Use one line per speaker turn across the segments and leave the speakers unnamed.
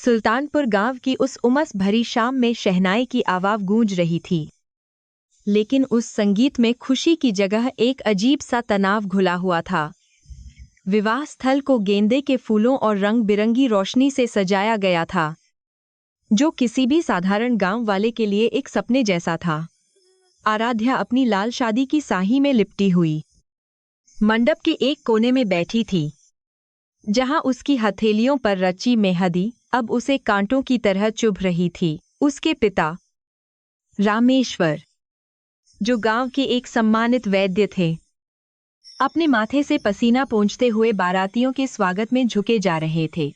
सुल्तानपुर गांव की उस उमस भरी शाम में शहनाई की आवाज़ गूंज रही थी, लेकिन उस संगीत में खुशी की जगह एक अजीब सा तनाव घुला हुआ था। विवाह स्थल को गेंदे के फूलों और रंग बिरंगी रोशनी से सजाया गया था, जो किसी भी साधारण गांव वाले के लिए एक सपने जैसा था। आराध्या अपनी लाल शादी की साही में लिपटी हुई मंडप के एक कोने में बैठी थी, जहां उसकी हथेलियों पर रची मेहंदी अब उसे कांटों की तरह चुभ रही थी। उसके पिता रामेश्वर, जो गांव के एक सम्मानित वैद्य थे, अपने माथे से पसीना पोंछते हुए बारातियों के स्वागत में झुके जा रहे थे,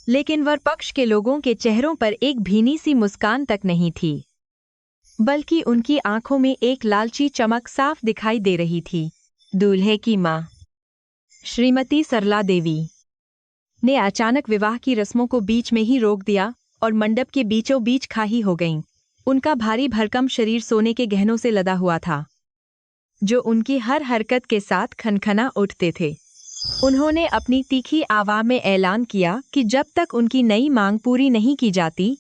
लेकिन वर पक्ष के लोगों के चेहरों पर एक भीनी सी मुस्कान तक नहीं थी, बल्कि उनकी आंखों में एक लालची चमक साफ दिखाई दे रही थी। दूल्हे की मां श्रीमती सरला देवी ने अचानक विवाह की रस्मों को बीच में ही रोक दिया और मंडप के बीचों बीच खाही हो गईं। उनका भारी भरकम शरीर सोने के गहनों से लदा हुआ था, जो उनकी हर हरकत के साथ खनखना उठते थे। उन्होंने अपनी तीखी आवाज में ऐलान किया कि जब तक उनकी नई मांग पूरी नहीं की जाती,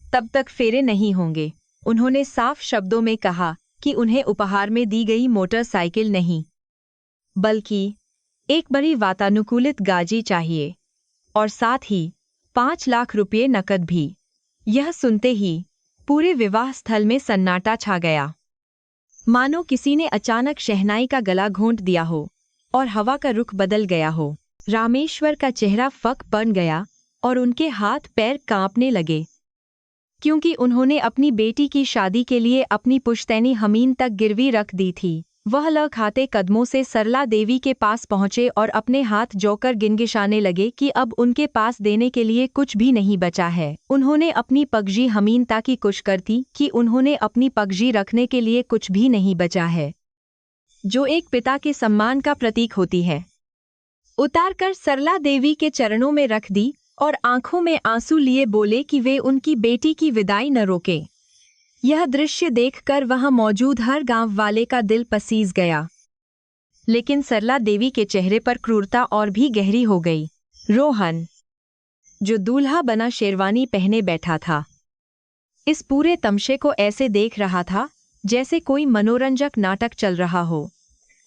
तब तक फेरे नहीं होंगे। उन्होंने साफ शब्दों में कहा कि उन्हें उपहार में दी गई मोटरसाइकिल नहीं, बल्कि एक बड़ी वातानुकूलित गाड़ी चाहिए, और साथ ही 5 लाख रुपये नकद भी। यह सुनते ही पूरे विवाह स्थल में सन्नाटा छा गया, मानो किसी ने अचानक शहनाई का गला घोंट दिया हो और हवा का रुख बदल गया हो। रामेश्वर का चेहरा फक बन गया और उनके हाथ पैर कांपने लगे, क्योंकि उन्होंने अपनी बेटी की शादी के लिए अपनी पुश्तैनी जमीन तक गिरवी रख दी थी। वह लड़खड़ाते कदमों से सरला देवी के पास पहुंचे और अपने हाथ जोड़कर गिनगिशाने लगे कि अब उनके पास देने के लिए कुछ भी नहीं बचा है। उन्होंने अपनी पगजी जमीन ताकि कुछ करती कि उन्होंने अपनी पगजी रखने के लिए कुछ भी नहीं बचा है, जो एक पिता के सम्मान का प्रतीक होती है। उतारकर सरला देवी के चरणों में रख दी और आंखों में आंसू लिए बोले कि वे उनकी बेटी की विदाई न रोके। यह दृश्य देखकर वहां मौजूद हर गांव वाले का दिल पसीज गया, लेकिन सरला देवी के चेहरे पर क्रूरता और भी गहरी हो गई। रोहन, जो दूल्हा बना शेरवानी पहने बैठा था, इस पूरे तमशे को ऐसे देख रहा था जैसे कोई मनोरंजक नाटक चल रहा हो।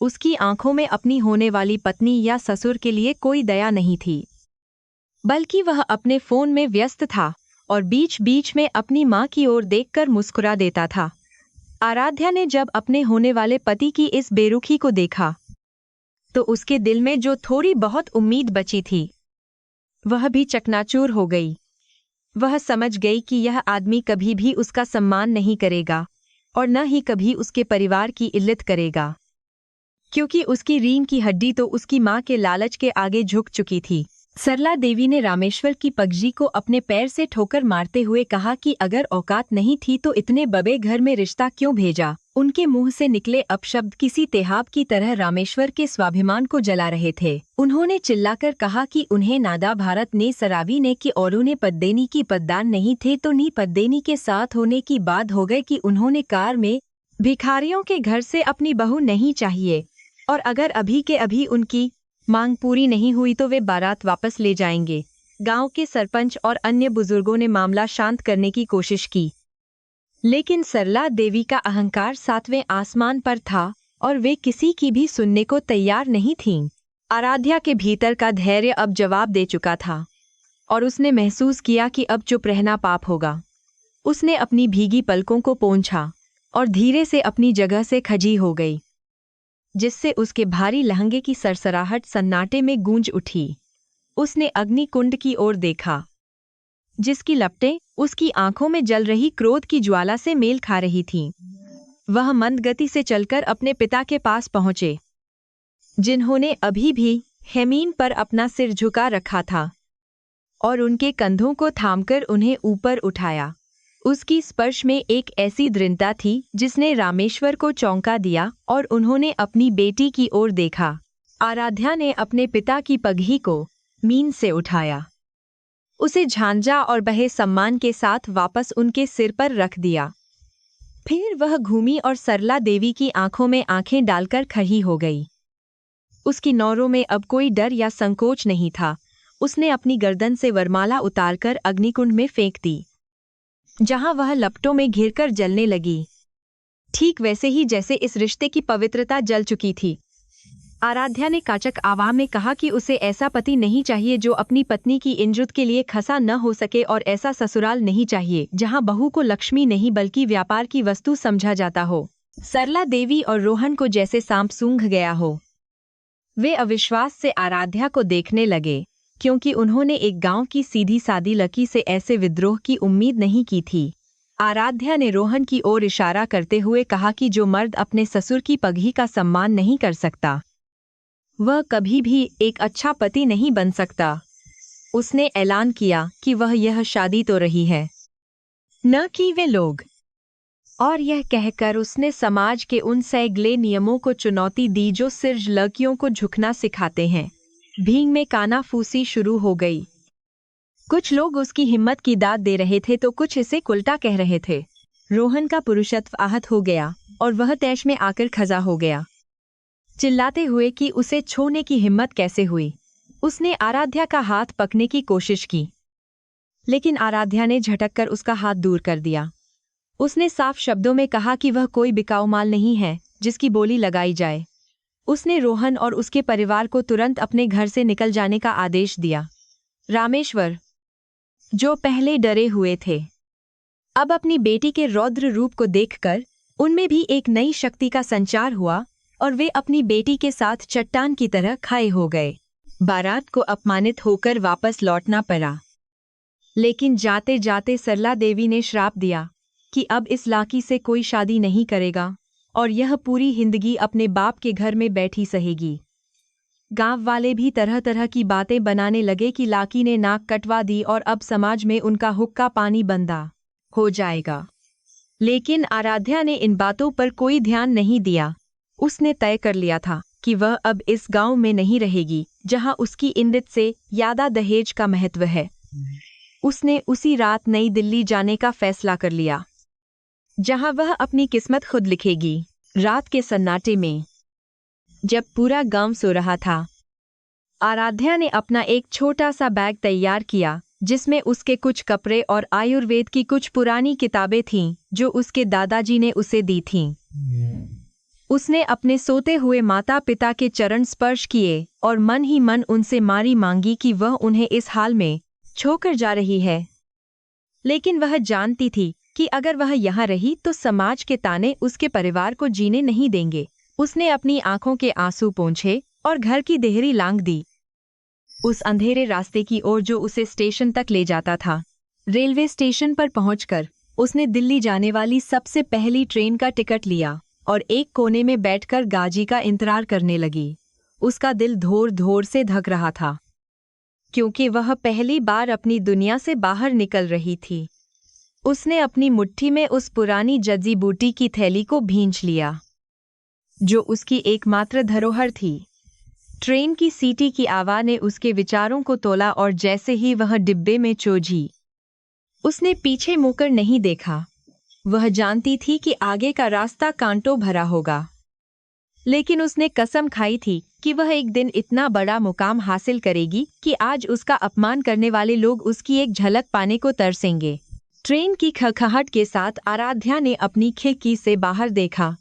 उसकी आंखों में अपनी होने वाली पत्नी या ससुर के लिए कोई दया नहीं थी, बल्कि वह अपने फोन में व्यस्त था और बीच बीच में अपनी मां की ओर देखकर मुस्कुरा देता था। आराध्या ने जब अपने होने वाले पति की इस बेरुखी को देखा, तो उसके दिल में जो थोड़ी बहुत उम्मीद बची थी, वह भी चकनाचूर हो गई। वह समझ गई कि यह आदमी कभी भी उसका सम्मान नहीं करेगा और न ही कभी उसके परिवार की इज्जत करेगा, क्योंकि उसकी रीढ़ की हड्डी तो उसकी मां के लालच के आगे झुक चुकी थी। सरला देवी ने रामेश्वर की पगजी को अपने पैर से ठोकर मारते हुए कहा कि अगर औकात नहीं थी तो इतने बड़े घर में रिश्ता क्यों भेजा। उनके मुंह से निकले अपशब्द किसी तेहाब की तरह रामेश्वर के स्वाभिमान को जला रहे थे। उन्होंने चिल्लाकर कहा कि उन्हें नादा भारत ने सरावी ने कि और उन्हें पद्देनी की पद्दान नहीं थे तो नी पद्देनी के साथ होने की बात हो गई कि उन्होंने कार में भिखारियों के घर से अपनी बहू नहीं चाहिए, और अगर अभी के अभी उनकी मांग पूरी नहीं हुई तो वे बारात वापस ले जाएंगे। गांव के सरपंच और अन्य बुजुर्गों ने मामला शांत करने की कोशिश की, लेकिन सरला देवी का अहंकार 7वें आसमान पर था और वे किसी की भी सुनने को तैयार नहीं थीं। आराध्या के भीतर का धैर्य अब जवाब दे चुका था और उसने महसूस किया कि अब चुप रहना पाप होगा। उसने अपनी भीगी पलकों को पोंछा और धीरे से अपनी जगह से खड़ी हो गई, जिससे उसके भारी लहंगे की सरसराहट सन्नाटे में गूंज उठी। उसने अग्निकुंड की ओर देखा, जिसकी लपटें उसकी आंखों में जल रही क्रोध की ज्वाला से मेल खा रही थीं। वह मंद गति से चलकर अपने पिता के पास पहुंचे, जिन्होंने अभी भी जमीन पर अपना सिर झुका रखा था, और उनके कंधों को थामकर उन्हें ऊपर उठाया। उसकी स्पर्श में एक ऐसी दृढ़ता थी जिसने रामेश्वर को चौंका दिया और उन्होंने अपनी बेटी की ओर देखा। आराध्या ने अपने पिता की पगही को मीन से उठाया, उसे झांझा और बड़े सम्मान के साथ वापस उनके सिर पर रख दिया। फिर वह घूमी और सरला देवी की आंखों में आंखें डालकर खड़ी हो गई। उसकी नौरों में अब कोई डर या संकोच नहीं था उसने अपनी गर्दन से वरमाला उतारकर अग्निकुंड में फेंक दी, जहां वह लपटों में घिरकर जलने लगी, ठीक वैसे ही जैसे इस रिश्ते की पवित्रता जल चुकी थी। आराध्या ने काचक आवाज में कहा कि उसे ऐसा पति नहीं चाहिए जो अपनी पत्नी की इज्जत के लिए खसा न हो सके, और ऐसा ससुराल नहीं चाहिए जहां बहू को लक्ष्मी नहीं बल्कि व्यापार की वस्तु समझा जाता हो। सरला देवी और रोहन को जैसे सांप सूंघ गया हो। वे अविश्वास से आराध्या को देखने लगे, क्योंकि उन्होंने एक गांव की सीधी सादी लड़की से ऐसे विद्रोह की उम्मीद नहीं की थी। आराध्या ने रोहन की ओर इशारा करते हुए कहा कि जो मर्द अपने ससुर की पगड़ी का सम्मान नहीं कर सकता, वह कभी भी एक अच्छा पति नहीं बन सकता। उसने ऐलान किया कि वह यह शादी तो रही है, न कि वे लोग। और यह कहकर उसने समाज के उन सैगले नियमों को चुनौती दी जो सिर्फ लड़कियों को झुकना सिखाते हैं। भीड़ में कानाफूसी शुरू हो गई। कुछ लोग उसकी हिम्मत की दाद दे रहे थे तो कुछ इसे उल्टा कह रहे थे। रोहन का पुरुषत्व आहत हो गया और वह तैश में आकर खजा हो गया, चिल्लाते हुए कि उसे छोड़ने की हिम्मत कैसे हुई। उसने आराध्या का हाथ पकड़ने की कोशिश की, लेकिन आराध्या ने झटककर उसका हाथ दूर कर दिया। उसने साफ शब्दों में कहा कि वह कोई बिकाऊ माल नहीं है जिसकी बोली लगाई जाए। उसने रोहन और उसके परिवार को तुरंत अपने घर से निकल जाने का आदेश दिया। रामेश्वर, जो पहले डरे हुए थे, अब अपनी बेटी के रौद्र रूप को देखकर उनमें भी एक नई शक्ति का संचार हुआ और वे अपनी बेटी के साथ चट्टान की तरह खाए हो गए। बारात को अपमानित होकर वापस लौटना पड़ा, लेकिन जाते जाते सरला देवी ने श्राप दिया कि अब इस लाकी से कोई शादी नहीं करेगा और यह पूरी जिंदगी अपने बाप के घर में बैठी सहेगी। गांव वाले भी तरह तरह की बातें बनाने लगे कि लाकी ने नाक कटवा दी और अब समाज में उनका हुक्का पानी बंदा हो जाएगा। लेकिन आराध्या ने इन बातों पर कोई ध्यान नहीं दिया। उसने तय कर लिया था कि वह अब इस गांव में नहीं रहेगी जहां उसकी इज्जत से ज्यादा दहेज का महत्व है। उसने उसी रात नई दिल्ली जाने का फैसला कर लिया, जहां वह अपनी किस्मत खुद लिखेगी। रात के सन्नाटे में जब पूरा गांव सो रहा था, आराध्या ने अपना एक छोटा सा बैग तैयार किया जिसमें उसके कुछ कपड़े और आयुर्वेद की कुछ पुरानी किताबें थीं जो उसके दादाजी ने उसे दी थीं। उसने अपने सोते हुए माता पिता के चरण स्पर्श किए और मन ही मन उनसे मारी मांगी कि वह उन्हें इस हाल में छोड़कर जा रही है। लेकिन वह जानती थी कि अगर वह यहाँ रही तो समाज के ताने उसके परिवार को जीने नहीं देंगे। उसने अपनी आंखों के आंसू पोंछे और घर की देहरी लांघ दी, उस अंधेरे रास्ते की ओर जो उसे स्टेशन तक ले जाता था। रेलवे स्टेशन पर पहुंचकर उसने दिल्ली जाने वाली सबसे पहली ट्रेन का टिकट लिया और एक कोने में बैठकर गाजी का इंतजार करने लगी। उसका दिल धोर धोर से धक रहा था, क्योंकि वह पहली बार अपनी दुनिया से बाहर निकल रही थी। उसने अपनी मुट्ठी में उस पुरानी जड़ी बूटी की थैली को भींच लिया, जो उसकी एकमात्र धरोहर थी। ट्रेन की सीटी की आवाज ने उसके विचारों को तोला और जैसे ही वह डिब्बे में चोजी, उसने पीछे मुड़कर नहीं देखा। वह जानती थी कि आगे का रास्ता कांटों भरा होगा, लेकिन उसने कसम खाई थी कि वह एक दिन इतना बड़ा मुकाम हासिल करेगी कि आज उसका अपमान करने वाले लोग उसकी एक झलक पाने को तरसेंगे। ट्रेन की खड़खड़ाहट के साथ आराध्या ने अपनी खिड़की से बाहर देखा,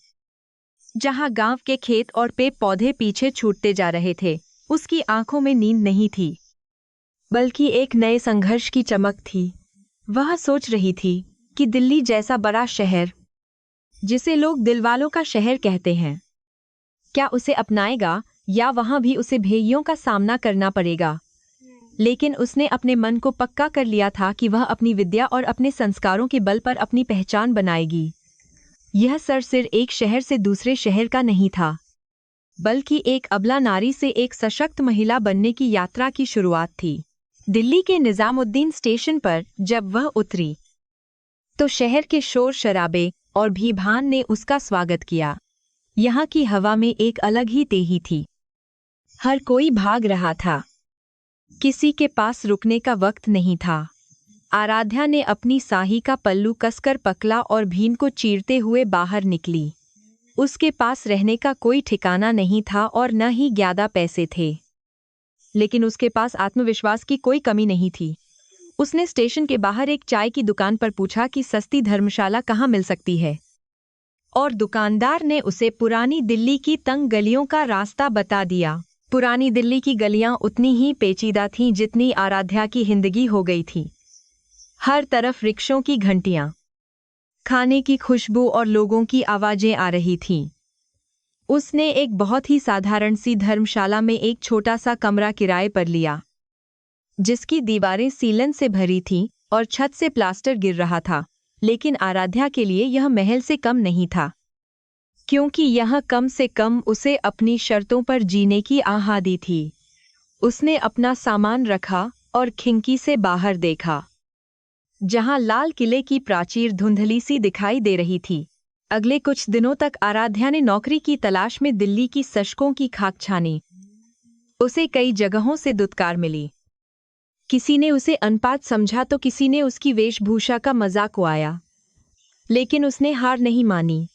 जहां गांव के खेत और पेड़ पौधे पीछे छूटते जा रहे थे। उसकी आंखों में नींद नहीं थी, बल्कि एक नए संघर्ष की चमक थी। वह सोच रही थी कि दिल्ली जैसा बड़ा शहर, जिसे लोग दिलवालों का शहर कहते हैं, क्या उसे अपनाएगा या वहां भी उसे भेइयों का सामना करना पड़ेगा। लेकिन उसने अपने मन को पक्का कर लिया था कि वह अपनी विद्या और अपने संस्कारों के बल पर अपनी पहचान बनाएगी। यह सिर्फ एक शहर से दूसरे शहर का नहीं था, बल्कि एक अबला नारी से एक सशक्त महिला बनने की यात्रा की शुरुआत थी। दिल्ली के निजामुद्दीन स्टेशन पर जब वह उतरी, तो शहर के शोर शराबे और भीभान ने उसका स्वागत किया। यहाँ की हवा में एक अलग ही तेजी थी। हर कोई भाग रहा था, किसी के पास रुकने का वक्त नहीं था। आराध्या ने अपनी साही का पल्लू कसकर पकड़ा और भीन को चीरते हुए बाहर निकली। उसके पास रहने का कोई ठिकाना नहीं था और न ही ज्यादा पैसे थे। लेकिन उसके पास आत्मविश्वास की कोई कमी नहीं थी। उसने स्टेशन के बाहर एक चाय की दुकान पर पूछा कि सस्ती धर्मशाला कहाँ मिल सकती है, और दुकानदार ने उसे पुरानी दिल्ली की तंग गलियों का रास्ता बता दिया। पुरानी दिल्ली की गलियां उतनी ही पेचीदा थीं जितनी आराध्या की जिंदगी हो गई थी। हर तरफ रिक्शों की घंटियां, खाने की खुशबू और लोगों की आवाजें आ रही थीं। उसने एक बहुत ही साधारण सी धर्मशाला में एक छोटा सा कमरा किराए पर लिया, जिसकी दीवारें सीलन से भरी थीं और छत से प्लास्टर गिर रहा था। लेकिन आराध्या के लिए यह महल से कम नहीं था, क्योंकि यह कम से कम उसे अपनी शर्तों पर जीने की आज़ादी थी। उसने अपना सामान रखा और खिड़की से बाहर देखा, जहां लाल किले की प्राचीर धुंधली सी दिखाई दे रही थी। अगले कुछ दिनों तक आराध्या ने नौकरी की तलाश में दिल्ली की सड़कों की खाक छानी। उसे कई जगहों से दुत्कार मिली। किसी ने उसे अनपढ़ समझा तो किसी ने उसकी वेशभूषा का मजाक उड़ाया, लेकिन उसने हार नहीं मानी।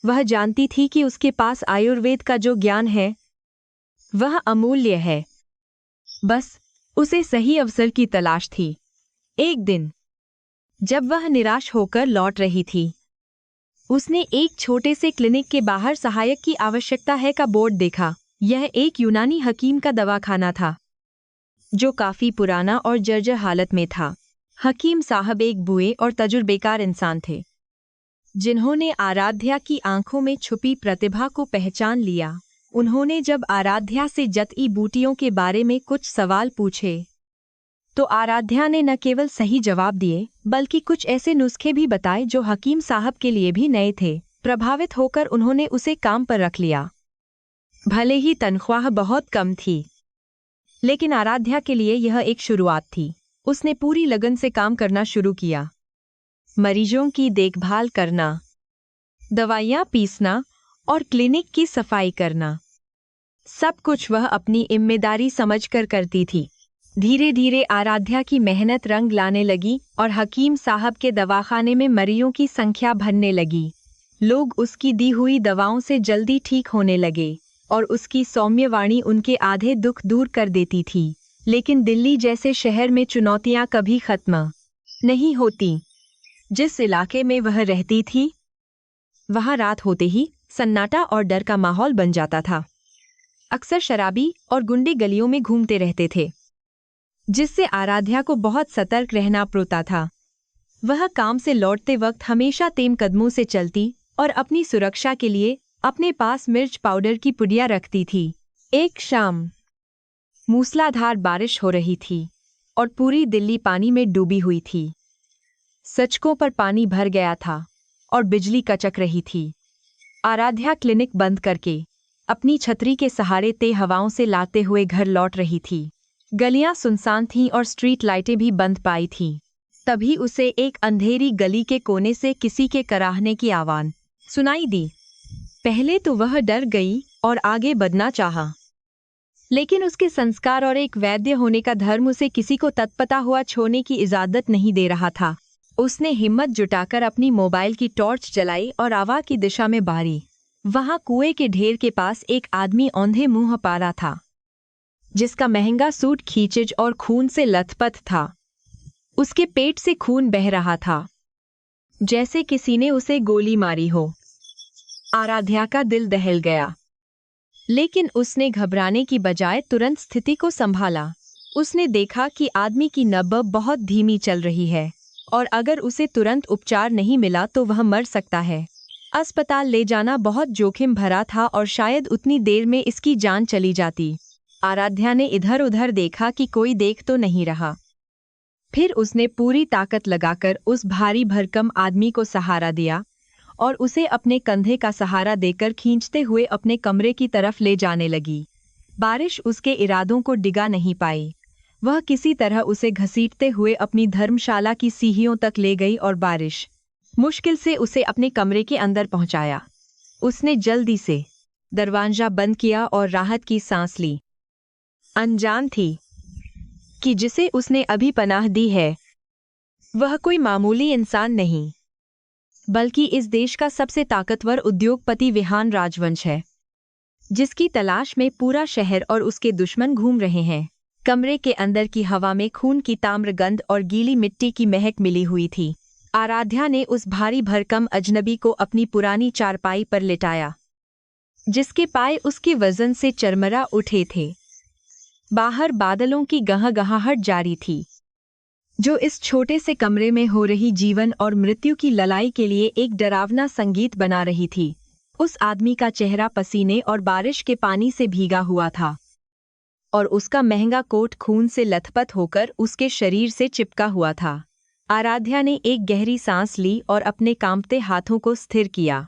वह जानती थी कि उसके पास आयुर्वेद का जो ज्ञान है वह अमूल्य है। बस उसे सही अवसर की तलाश थी। एक दिन जब वह निराश होकर लौट रही थी, उसने एक छोटे से क्लिनिक के बाहर सहायक की आवश्यकता है का बोर्ड देखा। यह एक यूनानी हकीम का दवाखाना था, जो काफी पुराना और जर्जर हालत में था। हकीम साहब एक बूढ़े और तजुर्बेकार इंसान थे, जिन्होंने आराध्या की आंखों में छुपी प्रतिभा को पहचान लिया। उन्होंने जब आराध्या से जड़ी बूटियों के बारे में कुछ सवाल पूछे, तो आराध्या ने न केवल सही जवाब दिए, बल्कि कुछ ऐसे नुस्खे भी बताए जो हकीम साहब के लिए भी नए थे। प्रभावित होकर उन्होंने उसे काम पर रख लिया। भले ही तनख्वाह बहुत कम थी, लेकिन आराध्या के लिए यह एक शुरुआत थी। उसने पूरी लगन से काम करना शुरू किया। मरीजों की देखभाल करना, दवाइयाँ पीसना और क्लिनिक की सफाई करना, सब कुछ वह अपनी जिम्मेदारी समझकर करती थी। धीरे धीरे आराध्या की मेहनत रंग लाने लगी और हकीम साहब के दवाखाने में मरीजों की संख्या बढ़ने लगी। लोग उसकी दी हुई दवाओं से जल्दी ठीक होने लगे और उसकी सौम्य वाणी उनके आधे दुख दूर कर देती थी। लेकिन दिल्ली जैसे शहर में चुनौतियां कभी खत्म नहीं होती। जिस इलाके में वह रहती थी, वहां रात होते ही सन्नाटा और डर का माहौल बन जाता था। अक्सर शराबी और गुंडे गलियों में घूमते रहते थे, जिससे आराध्या को बहुत सतर्क रहना पड़ता था। वह काम से लौटते वक्त हमेशा तेज कदमों से चलती और अपनी सुरक्षा के लिए अपने पास मिर्च पाउडर की पुड़िया रखती थी। एक शाम मूसलाधार बारिश हो रही थी और पूरी दिल्ली पानी में डूबी हुई थी। सड़कों पर पानी भर गया था और बिजली कचक रही थी। आराध्या क्लिनिक बंद करके अपनी छतरी के सहारे तेज हवाओं से लाते हुए घर लौट रही थी। गलियां सुनसान थीं और स्ट्रीट लाइटें भी बंद पाई थीं। तभी उसे एक अंधेरी गली के कोने से किसी के कराहने की आवाज़ सुनाई दी। पहले तो वह डर गई और आगे बढ़ना चाहा, लेकिन उसके संस्कार और एक वैद्य होने का धर्म उसे किसी को तत्पता हुआ छोड़ने की इजाजत नहीं दे रहा था। उसने हिम्मत जुटाकर अपनी मोबाइल की टॉर्च जलाई और आवाज़ की दिशा में बारी। वहां कुएं के ढेर के पास एक आदमी औंधे मुंह पारा था, जिसका महंगा सूट खींचिज और खून से लथपथ था। उसके पेट से खून बह रहा था, जैसे किसी ने उसे गोली मारी हो। आराध्या का दिल दहल गया, लेकिन उसने घबराने की बजाय तुरंत स्थिति को संभाला। उसने देखा कि आदमी की नब्ज बहुत धीमी चल रही है और अगर उसे तुरंत उपचार नहीं मिला तो वह मर सकता है। अस्पताल ले जाना बहुत जोखिम भरा था और शायद उतनी देर में इसकी जान चली जाती। आराध्या ने इधर उधर देखा कि कोई देख तो नहीं रहा। फिर उसने पूरी ताकत लगाकर उस भारी भरकम आदमी को सहारा दिया और उसे अपने कंधे का सहारा देकर खींचते हुए अपने कमरे की तरफ ले जाने लगी। बारिश उसके इरादों को डिगा नहीं पाई। वह किसी तरह उसे घसीटते हुए अपनी धर्मशाला की सीढ़ियों तक ले गई और बारिश मुश्किल से उसे अपने कमरे के अंदर पहुंचाया। उसने जल्दी से दरवाजा बंद किया और राहत की सांस ली। अनजान थी कि जिसे उसने अभी पनाह दी है वह कोई मामूली इंसान नहीं, बल्कि इस देश का सबसे ताकतवर उद्योगपति विहान राजवंश है, जिसकी तलाश में पूरा शहर और उसके दुश्मन घूम रहे हैं। कमरे के अंदर की हवा में खून की ताम्र गंध और गीली मिट्टी की महक मिली हुई थी। आराध्या ने उस भारी भरकम अजनबी को अपनी पुरानी चारपाई पर लिटाया, जिसके पाय उसके वजन से चरमरा उठे थे। बाहर बादलों की गहगहाहट जारी थी, जो इस छोटे से कमरे में हो रही जीवन और मृत्यु की लड़ाई के लिए एक डरावना संगीत बना रही थी। उस आदमी का चेहरा पसीने और बारिश के पानी से भीगा हुआ था, और उसका महंगा कोट खून से लथपथ होकर उसके शरीर से चिपका हुआ था। आराध्या ने एक गहरी सांस ली और अपने कांपते हाथों को स्थिर किया,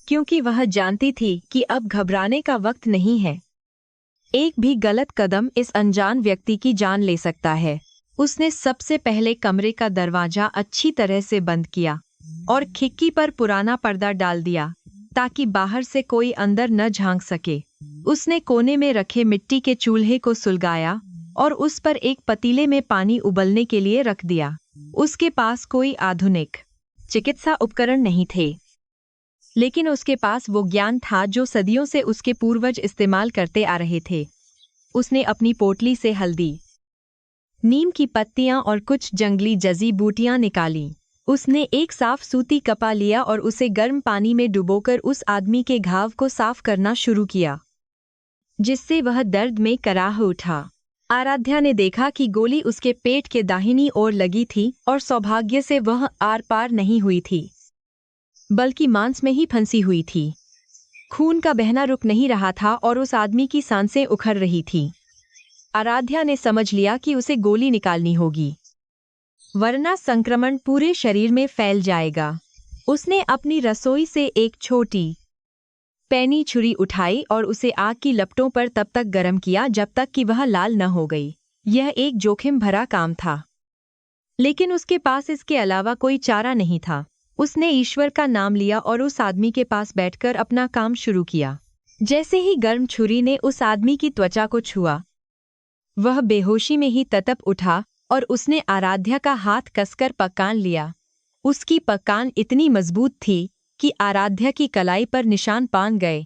क्योंकि वह जानती थी कि अब घबराने का वक्त नहीं है। एक भी गलत कदम इस अनजान व्यक्ति की जान ले सकता है। उसने सबसे पहले कमरे का दरवाजा अच्छी तरह से बंद किया और खिड़की पर पुराना पर्दा डाल दिया, ताकि बाहर से कोई अंदर न झांक सके। उसने कोने में रखे मिट्टी के चूल्हे को सुलगाया और उस पर एक पतीले में पानी उबलने के लिए रख दिया। उसके पास कोई आधुनिक चिकित्सा उपकरण नहीं थे, लेकिन उसके पास वो ज्ञान था जो सदियों से उसके पूर्वज इस्तेमाल करते आ रहे थे। उसने अपनी पोटली से हल्दी, नीम की पत्तियां और कुछ जंगली जड़ी बूटियां निकाली। उसने एक साफ सूती कपड़ा लिया और उसे गर्म पानी में डुबोकर उस आदमी के घाव को साफ करना शुरू किया, जिससे वह दर्द में कराह उठा। आराध्या ने देखा कि गोली उसके पेट के दाहिनी ओर लगी थी और सौभाग्य से वह आर पार नहीं हुई थी, बल्कि मांस में ही फंसी हुई थी। खून का बहना रुक नहीं रहा था और उस आदमी की सांसें उखड़ रही थी। आराध्या ने समझ लिया कि उसे गोली निकालनी होगी, वरना संक्रमण पूरे शरीर में फैल जाएगा। उसने अपनी रसोई से एक छोटी पैनी छुरी उठाई और उसे आग की लपटों पर तब तक गर्म किया जब तक कि वह लाल न हो गई। यह एक जोखिम भरा काम था, लेकिन उसके पास इसके अलावा कोई चारा नहीं था। उसने ईश्वर का नाम लिया और उस आदमी के पास बैठकर अपना काम शुरू किया। जैसे ही गर्म छुरी ने उस आदमी की त्वचा को छुआ, वह बेहोशी में ही तड़प उठा और उसने आराध्या का हाथ कसकर पकान लिया। उसकी पकान इतनी मजबूत थी कि आराध्या की कलाई पर निशान पान गए,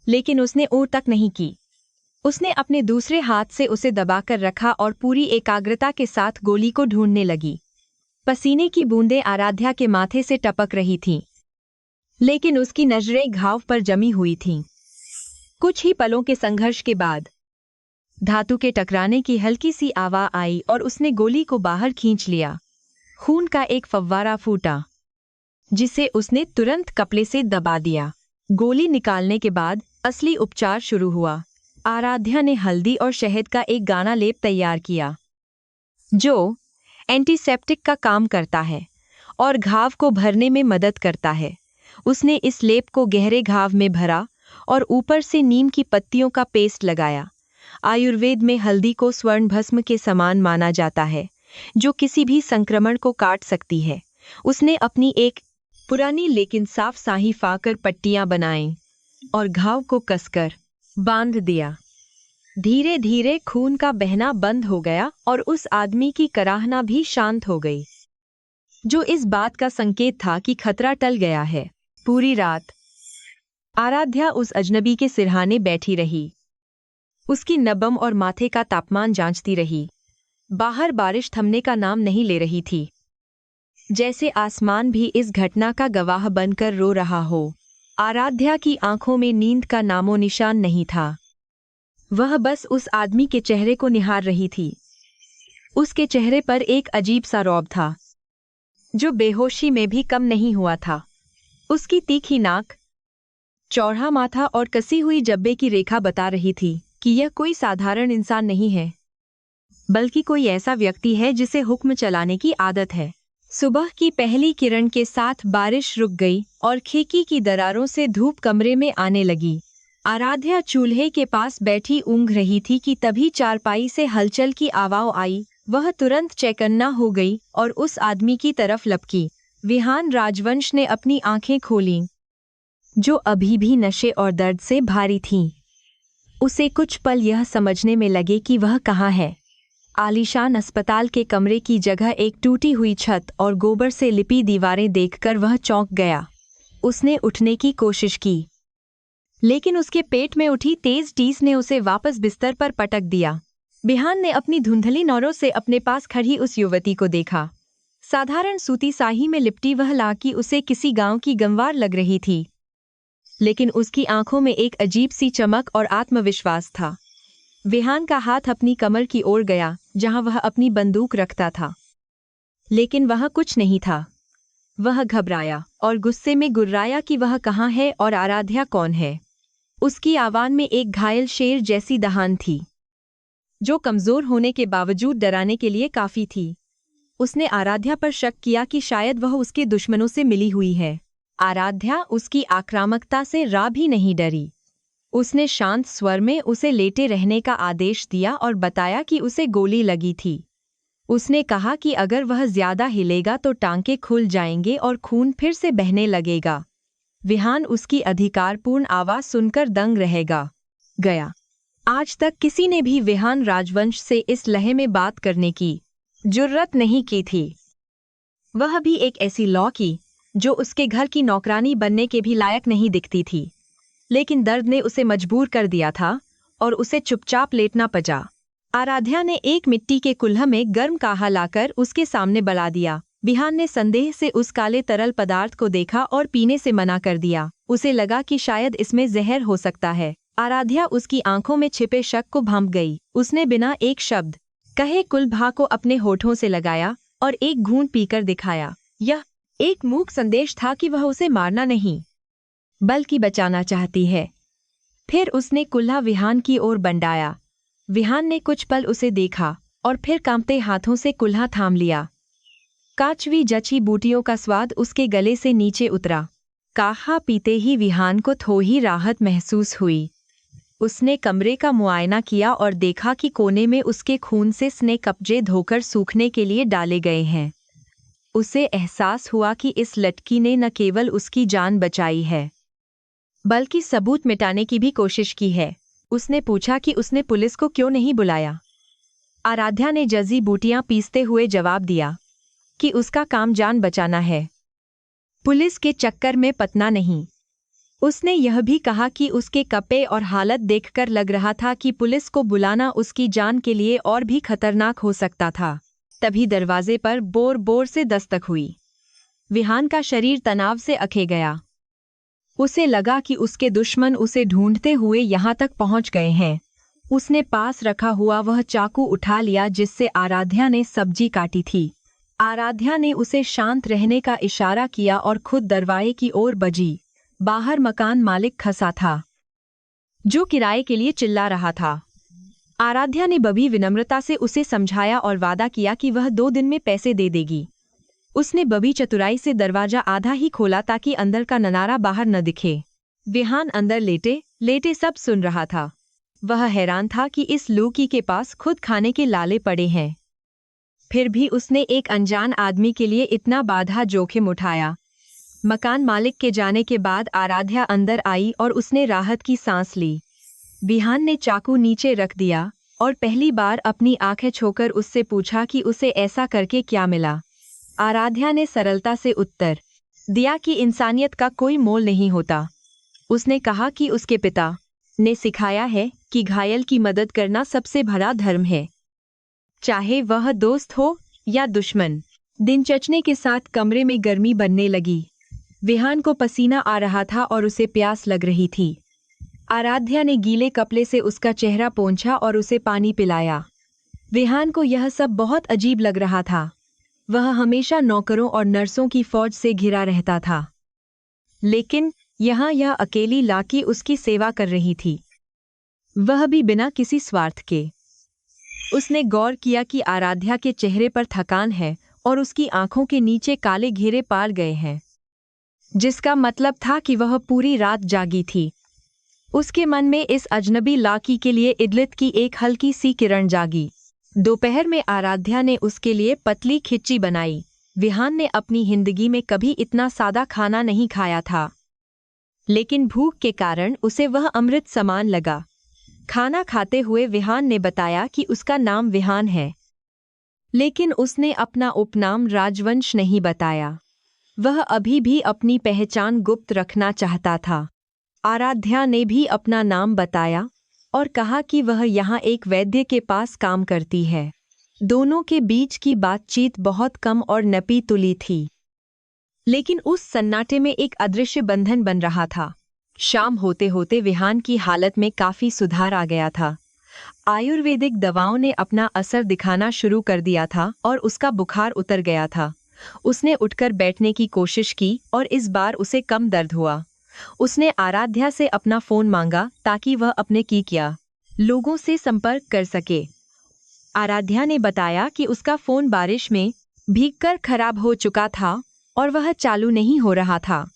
लेकिन उसने ऊर तक नहीं की। उसने अपने दूसरे हाथ से उसे दबाकर रखा और पूरी एकाग्रता के साथ गोली को ढूंढने लगी। पसीने की बूंदें आराध्या के माथे से टपक रही थीं, लेकिन उसकी नजरें घाव पर जमी हुई थीं। कुछ ही पलों के संघर्ष के बाद धातु के टकराने की हल्की सी आवाज आई और उसने गोली को बाहर खींच लिया। खून का एक फव्वारा फूटा, जिसे उसने तुरंत कपड़े से दबा दिया। गोली निकालने के बाद असली उपचार शुरू हुआ। आराध्या ने हल्दी और शहद का एक गाना लेप तैयार किया, जो एंटीसेप्टिक का काम करता है और घाव को भरने में मदद करता है। उसने इस लेप को गहरे घाव में भरा और ऊपर से नीम की पत्तियों का पेस्ट लगाया। आयुर्वेद में हल्दी को स्वर्ण भस्म के समान माना जाता है, जो किसी भी संक्रमण को काट सकती है। उसने अपनी एक पुरानी लेकिन साफ स्याही फाकर पट्टियां बनाईं और घाव को कसकर बांध दिया। धीरे धीरे खून का बहना बंद हो गया और उस आदमी की कराहना भी शांत हो गई, जो इस बात का संकेत था कि खतरा टल गया है। पूरी रात आराध्या उस अजनबी के सिरहाने बैठी रही, उसकी नब्बम और माथे का तापमान जांचती रही। बाहर बारिश थमने का नाम नहीं ले रही थी, जैसे आसमान भी इस घटना का गवाह बनकर रो रहा हो। आराध्या की आंखों में नींद का नामो निशान नहीं था। वह बस उस आदमी के चेहरे को निहार रही थी। उसके चेहरे पर एक अजीब सा रौब था, जो बेहोशी में भी कम नहीं हुआ था। उसकी तीखी नाक, चौड़ा माथा और कसी हुई जब्बे की रेखा बता रही थी कि यह कोई साधारण इंसान नहीं है, बल्कि कोई ऐसा व्यक्ति है जिसे हुक्म चलाने की आदत है। सुबह की पहली किरण के साथ बारिश रुक गई और खिड़की की दरारों से धूप कमरे में आने लगी। आराध्या चूल्हे के पास बैठी ऊँघ रही थी कि तभी चारपाई से हलचल की आवाज़ आई। वह तुरंत चौकन्ना हो गई और उस आदमी की तरफ लपकी। विहान राजवंश ने अपनी आंखें खोलीं, जो अभी भी नशे और दर्द से भारी थीं। उसे कुछ पल यह समझने में लगे कि वह कहाँ है। आलीशान अस्पताल के कमरे की जगह एक टूटी हुई छत और गोबर से लिपी दीवारें देखकर वह चौंक गया। उसने उठने की कोशिश की, लेकिन उसके पेट में उठी तेज टीस ने उसे वापस बिस्तर पर पटक दिया। विहान ने अपनी धुंधली नौरों से अपने पास खड़ी उस युवती को देखा। साधारण सूती साही में लिपटी वह लाकी उसे किसी गांव की गंवार लग रही थी, लेकिन उसकी आंखों में एक अजीब सी चमक और आत्मविश्वास था। विहान का हाथ अपनी कमर की ओर गया, जहां वह अपनी बंदूक रखता था, लेकिन वह कुछ नहीं था। वह घबराया और गुस्से में गुर्राया कि वह कहाँ है और आराध्या कौन है। उसकी आवाज़ में एक घायल शेर जैसी दहान थी, जो कमजोर होने के बावजूद डराने के लिए काफी थी। उसने आराध्या पर शक किया कि शायद वह उसके दुश्मनों से मिली हुई है। आराध्या उसकी आक्रामकता से रा भी नहीं डरी। उसने शांत स्वर में उसे लेटे रहने का आदेश दिया और बताया कि उसे गोली लगी थी। उसने कहा कि अगर वह ज्यादा हिलेगा तो टांके खुल जाएंगे और खून फिर से बहने लगेगा। विहान उसकी अधिकारपूर्ण आवाज सुनकर दंग रह गया। आज तक किसी ने भी विहान राजवंश से इस लहजे में बात करने की जुर्रत नहीं की थी। वह भी एक ऐसी लौकी जो उसके घर की नौकरानी बनने के भी लायक नहीं दिखती थी। लेकिन दर्द ने उसे मजबूर कर दिया था और उसे चुपचाप लेटना पड़ा। आराध्या ने एक मिट्टी के कुल्हा में गर्म काहा लाकर उसके सामने बला दिया। विहान ने संदेह से उस काले तरल पदार्थ को देखा और पीने से मना कर दिया। उसे लगा कि शायद इसमें जहर हो सकता है। आराध्या उसकी आंखों में छिपे शक को भांप गई। उसने बिना एक शब्द कहे कुल्भा को अपने होठों से लगाया और एक घूंट पीकर दिखाया। यह एक मूक संदेश था कि वह उसे मारना नहीं, बल्कि बचाना चाहती है। फिर उसने कुल्हा विहान की ओर बढ़ाया। विहान ने कुछ पल उसे देखा और फिर कांपते हाथों से कुल्हा थाम लिया। काचवी जची बूटियों का स्वाद उसके गले से नीचे उतरा। काहा पीते ही विहान को थोड़ी राहत महसूस हुई। उसने कमरे का मुआयना किया और देखा कि कोने में उसके खून से स्ने कपजे धोकर सूखने के लिए डाले गए हैं। उसे एहसास हुआ कि इस लड़की ने न केवल उसकी जान बचाई है, बल्कि सबूत मिटाने की भी कोशिश की है। उसने पूछा कि उसने पुलिस को क्यों नहीं बुलाया। आराध्या ने जजी बूटियां पीसते हुए जवाब दिया कि उसका काम जान बचाना है, पुलिस के चक्कर में पतना नहीं। उसने यह भी कहा कि उसके कपड़े और हालत देखकर लग रहा था कि पुलिस को बुलाना उसकी जान के लिए और भी खतरनाक हो सकता था। तभी दरवाजे पर बोर बोर से दस्तक हुई। विहान का शरीर तनाव से अखे गया। उसे लगा कि उसके दुश्मन उसे ढूंढते हुए यहाँ तक पहुँच गए हैं। उसने पास रखा हुआ वह चाकू उठा लिया जिससे आराध्या ने सब्जी काटी थी। आराध्या ने उसे शांत रहने का इशारा किया और खुद दरवाजे की ओर बढ़ी। बाहर मकान मालिक खसा था, जो किराए के लिए चिल्ला रहा था। आराध्या ने बड़ी विनम्रता से उसे समझाया और वादा किया कि वह 2 दिन में पैसे दे देगी। उसने बड़ी चतुराई से दरवाजा आधा ही खोला ताकि अंदर का ननारा बाहर न दिखे। विहान अंदर लेटे लेटे सब सुन रहा था। वह हैरान था कि इस लूकी के पास खुद खाने के लाले पड़े हैं, फिर भी उसने एक अनजान आदमी के लिए इतना बाधा जोखिम उठाया। मकान मालिक के जाने के बाद आराध्या अंदर आई और उसने राहत की सांस ली। विहान ने चाकू नीचे रख दिया और पहली बार अपनी आंखें छूकर उससे पूछा कि उसे ऐसा करके क्या मिला। आराध्या ने सरलता से उत्तर दिया कि इंसानियत का कोई मोल नहीं होता। उसने कहा कि उसके पिता ने सिखाया है कि घायल की मदद करना सबसे बड़ा धर्म है, चाहे वह दोस्त हो या दुश्मन। दिन चढ़ने के साथ कमरे में गर्मी बनने लगी। विहान को पसीना आ रहा था और उसे प्यास लग रही थी। आराध्या ने गीले कपड़े से उसका चेहरा पोंछा और उसे पानी पिलाया। विहान को यह सब बहुत अजीब लग रहा था। वह हमेशा नौकरों और नर्सों की फौज से घिरा रहता था, लेकिन यहाँ यह अकेली लाकी उसकी सेवा कर रही थी, वह भी बिना किसी स्वार्थ के। उसने गौर किया कि आराध्या के चेहरे पर थकान है और उसकी आंखों के नीचे काले घेरे पार गए हैं, जिसका मतलब था कि वह पूरी रात जागी थी। उसके मन में इस अजनबी लाकी के लिए इदलत की एक हल्की सी किरण जागी। दोपहर में आराध्या ने उसके लिए पतली खिचड़ी बनाई। विहान ने अपनी जिंदगी में कभी इतना सादा खाना नहीं खाया था, लेकिन भूख के कारण उसे वह अमृत समान लगा। खाना खाते हुए विहान ने बताया कि उसका नाम विहान है, लेकिन उसने अपना उपनाम राजवंश नहीं बताया। वह अभी भी अपनी पहचान गुप्त रखना चाहता था। आराध्या ने भी अपना नाम बताया और कहा कि वह यहाँ एक वैद्य के पास काम करती है। दोनों के बीच की बातचीत बहुत कम और नपी तुली थी, लेकिन उस सन्नाटे में एक अदृश्य बंधन बन रहा था। शाम होते होते विहान की हालत में काफी सुधार आ गया था। आयुर्वेदिक दवाओं ने अपना असर दिखाना शुरू कर दिया था और उसका बुखार उतर गया था। उसने उठकर बैठने की कोशिश की और इस बार उसे कम दर्द हुआ। उसने आराध्या से अपना फोन मांगा ताकि वह अपने किया लोगों से संपर्क कर सके। आराध्या ने बताया कि उसका फोन बारिश में भीगकर खराब हो चुका था और वह चालू नहीं हो रहा था।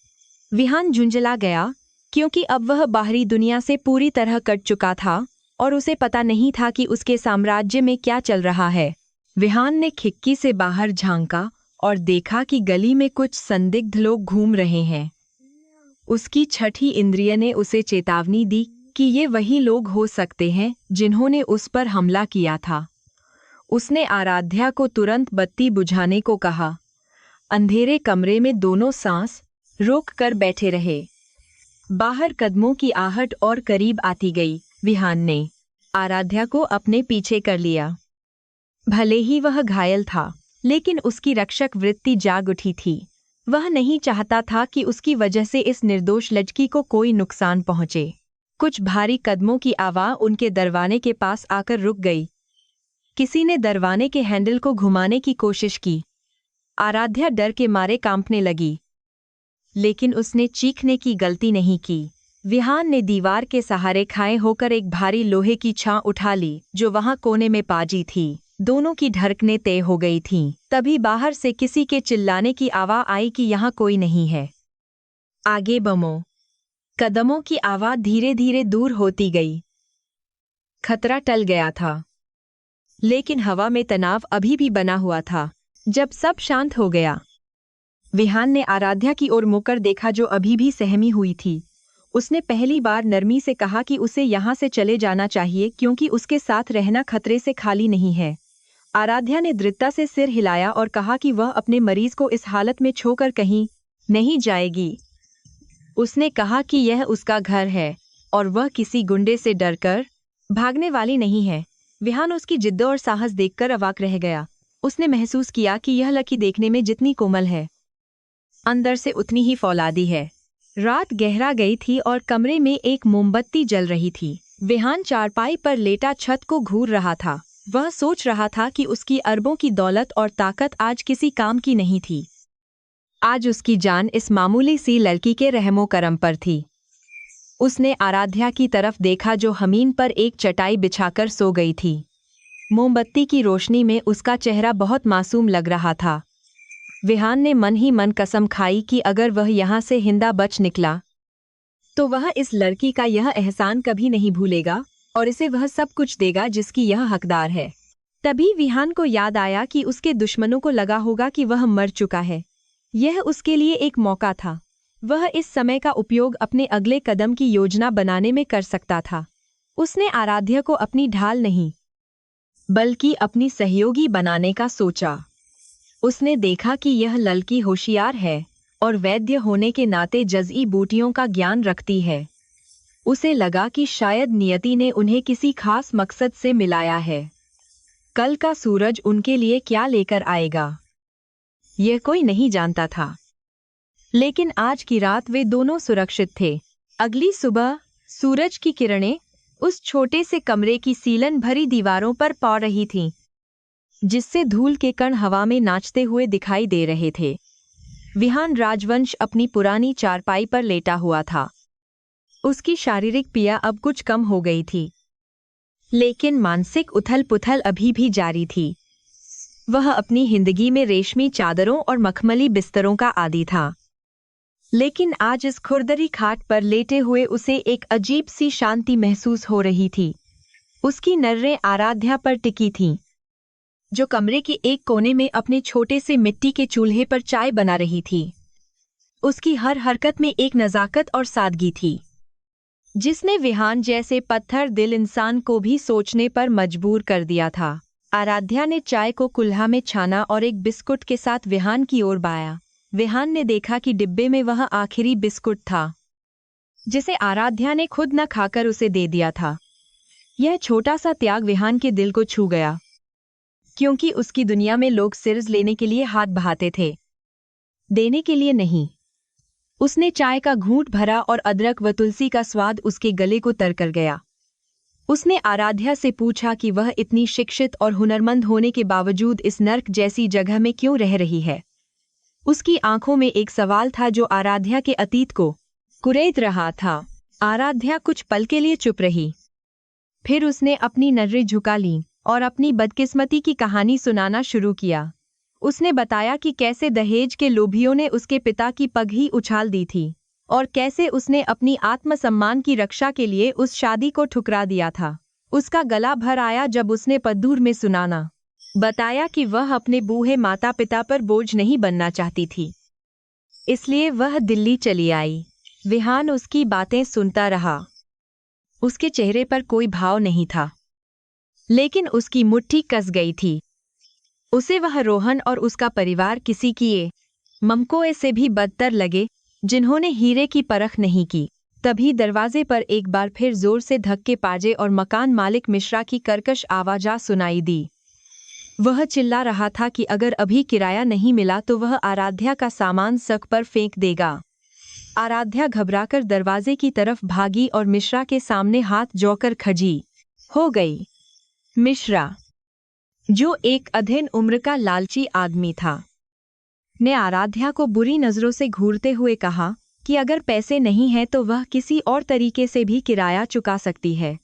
विहान झुंझला गया क्योंकि अब वह बाहरी दुनिया से पूरी तरह कट चुका था और उसे पता नहीं था कि उसके साम्राज्य में क्या चल रहा है। विहान ने खिड़की से बाहर झांका और देखा कि गली में कुछ संदिग्ध लोग घूम रहे हैं। उसकी छठी इंद्रिय ने उसे चेतावनी दी कि ये वही लोग हो सकते हैं जिन्होंने उस पर हमला किया था। उसने आराध्या को तुरंत बत्ती बुझाने को कहा। अंधेरे कमरे में दोनों सांस रोक कर बैठे रहे। बाहर कदमों की आहट और करीब आती गई। विहान ने आराध्या को अपने पीछे कर लिया। भले ही वह घायल था, लेकिन उसकी रक्षक वृत्ति जाग उठी थी। वह नहीं चाहता था कि उसकी वजह से इस निर्दोष लड़की को कोई नुकसान पहुंचे। कुछ भारी कदमों की आवाज़ उनके दरवाजे के पास आकर रुक गई। किसी ने दरवाजे के हैंडल को घुमाने की कोशिश की। आराध्या डर के मारे कांपने लगी, लेकिन उसने चीखने की गलती नहीं की। विहान ने दीवार के सहारे खाए होकर एक भारी लोहे की छां उठा ली जो वहां कोने में पाजी थी। दोनों की धड़कनें तय हो गई थीं। तभी बाहर से किसी के चिल्लाने की आवाज़ आई कि यहाँ कोई नहीं है। आगे बढ़ो। कदमों की आवाज़ धीरे धीरे दूर होती गई। खतरा टल गया था, लेकिन हवा में तनाव अभी भी बना हुआ था। जब सब शांत हो गया, विहान ने आराध्या की ओर मुड़कर देखा जो अभी भी सहमी हुई थी। उसने पहली बार नरमी से कहा कि उसे यहाँ से चले जाना चाहिए क्योंकि उसके साथ रहना खतरे से खाली नहीं है। आराध्या ने दृढ़ता से सिर हिलाया और कहा कि वह अपने मरीज को इस हालत में छोड़कर कहीं नहीं जाएगी। उसने कहा कि यह उसका घर है और वह किसी गुंडे से डरकर भागने वाली नहीं है। विहान उसकी जिद्द और साहस देखकर अवाक रह गया। उसने महसूस किया कि यह लड़की देखने में जितनी कोमल है, अंदर से उतनी ही फौलादी है। रात गहरा गई थी और कमरे में एक मोमबत्ती जल रही थी। विहान चारपाई पर लेटा छत को घूर रहा था। वह सोच रहा था कि उसकी अरबों की दौलत और ताकत आज किसी काम की नहीं थी। आज उसकी जान इस मामूली सी लड़की के रहमो करम पर थी। उसने आराध्या की तरफ देखा जो जमीन पर एक चटाई बिछाकर सो गई थी। मोमबत्ती की रोशनी में उसका चेहरा बहुत मासूम लग रहा था। विहान ने मन ही मन कसम खाई कि अगर वह यहाँ से जिंदा बच निकला तो वह इस लड़की का यह एहसान कभी नहीं भूलेगा और इसे वह सब कुछ देगा जिसकी यह हकदार है। तभी विहान को याद आया कि उसके दुश्मनों को लगा होगा कि वह मर चुका है। यह उसके लिए एक मौका था। वह इस समय का उपयोग अपने अगले कदम की योजना बनाने में कर सकता था। उसने आराध्या को अपनी ढाल नहीं बल्कि अपनी सहयोगी बनाने का सोचा। उसने देखा कि यह लड़की होशियार है और वैद्य होने के नाते जज़ी बूटियों का ज्ञान रखती है। उसे लगा कि शायद नियति ने उन्हें किसी खास मकसद से मिलाया है। कल का सूरज उनके लिए क्या लेकर आएगा, यह कोई नहीं जानता था। लेकिन आज की रात वे दोनों सुरक्षित थे। अगली सुबह सूरज की किरणें उस छोटे से कमरे की सीलन भरी दीवारों पर पड़ रही थीं, जिससे धूल के कण हवा में नाचते हुए दिखाई दे रहे थे। विहान राजवंश अपनी पुरानी चारपाई पर लेटा हुआ था। उसकी शारीरिक पीड़ा अब कुछ कम हो गई थी, लेकिन मानसिक उथल-पुथल अभी भी जारी थी। वह अपनी जिंदगी में रेशमी चादरों और मखमली बिस्तरों का आदी था, लेकिन आज इस खुरदरी खाट पर लेटे हुए उसे एक अजीब सी शांति महसूस हो रही थी। उसकी नज़रें आराध्या पर टिकी थीं, जो कमरे के एक कोने में अपने छोटे से मिट्टी के चूल्हे पर चाय बना रही थी। उसकी हर हरकत में एक नज़ाकत और सादगी थी, जिसने विहान जैसे पत्थर दिल इंसान को भी सोचने पर मजबूर कर दिया था। आराध्या ने चाय को कुल्हा में छाना और एक बिस्कुट के साथ विहान की ओर बढ़ाया। विहान ने देखा कि डिब्बे में वह आखिरी बिस्कुट था, जिसे आराध्या ने खुद न खाकर उसे दे दिया था। यह छोटा सा त्याग विहान के दिल को छू गया, क्योंकि उसकी दुनिया में लोग सिर्फ लेने के लिए हाथ बहाते थे, देने के लिए नहीं। उसने चाय का घूंट भरा और अदरक व तुलसी का स्वाद उसके गले को तर कर गया। उसने आराध्या से पूछा कि वह इतनी शिक्षित और हुनरमंद होने के बावजूद इस नर्क जैसी जगह में क्यों रह रही है। उसकी आंखों में एक सवाल था जो आराध्या के अतीत को कुरेद रहा था। आराध्या कुछ पल के लिए चुप रही, फिर उसने अपनी नजरें झुका लीं और अपनी बदकिस्मती की कहानी सुनाना शुरू किया। उसने बताया कि कैसे दहेज के लोभियों ने उसके पिता की पग ही उछाल दी थी और कैसे उसने अपनी आत्मसम्मान की रक्षा के लिए उस शादी को ठुकरा दिया था। उसका गला भर आया जब उसने पद्दूर में सुनाना बताया कि वह अपने बूढ़े माता पिता पर बोझ नहीं बनना चाहती थी, इसलिए वह दिल्ली चली आई। विहान उसकी बातें सुनता रहा। उसके चेहरे पर कोई भाव नहीं था, लेकिन उसकी मुट्ठी कस गई थी। उसे वह रोहन और उसका परिवार किसी किए ममकोए से भी बदतर लगे, जिन्होंने हीरे की परख नहीं की। तभी दरवाजे पर एक बार फिर जोर से धक्के पाजे और मकान मालिक मिश्रा की कर्कश आवाज़ सुनाई दी। वह चिल्ला रहा था कि अगर अभी किराया नहीं मिला तो वह आराध्या का सामान सड़क पर फेंक देगा। आराध्या घबराकर दरवाजे की तरफ भागी और मिश्रा के सामने हाथ जोड़कर खड़ी हो गई। मिश्रा, जो एक अधेड़ उम्र का लालची आदमी था, ने आराध्या को बुरी नजरों से घूरते हुए कहा कि अगर पैसे नहीं हैं तो वह किसी और तरीके से भी किराया चुका सकती है।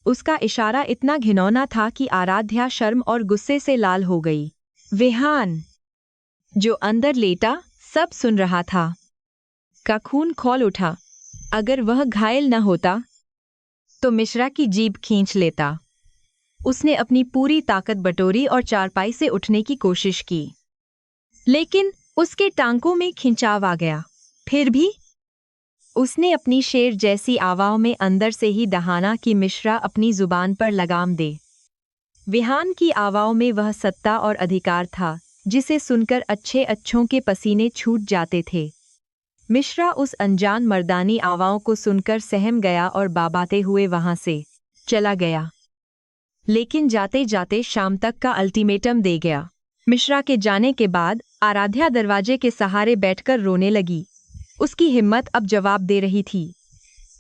उसका इशारा इतना घिनौना था कि आराध्या शर्म और गुस्से से लाल हो गई। विहान, जो अंदर लेटा सब सुन रहा था, का खून खौल उठा। अगर वह घायल न होता तो मिश्रा की जीभ खींच लेता। उसने अपनी पूरी ताकत बटोरी और चारपाई से उठने की कोशिश की, लेकिन उसके टांकों में खिंचाव आ गया। फिर भी उसने अपनी शेर जैसी आवाज़ में अंदर से ही दहाना कि मिश्रा अपनी जुबान पर लगाम दे। विहान की आवाज़ में वह सत्ता और अधिकार था जिसे सुनकर अच्छों के पसीने छूट जाते थे। मिश्रा उस अनजान मर्दानी आवाज़ को सुनकर सहम गया और बाबाते हुए वहां से चला गया, लेकिन जाते जाते शाम तक का अल्टीमेटम दे गया। मिश्रा के जाने के बाद आराध्या दरवाजे के सहारे बैठकर रोने लगी। उसकी हिम्मत अब जवाब दे रही थी।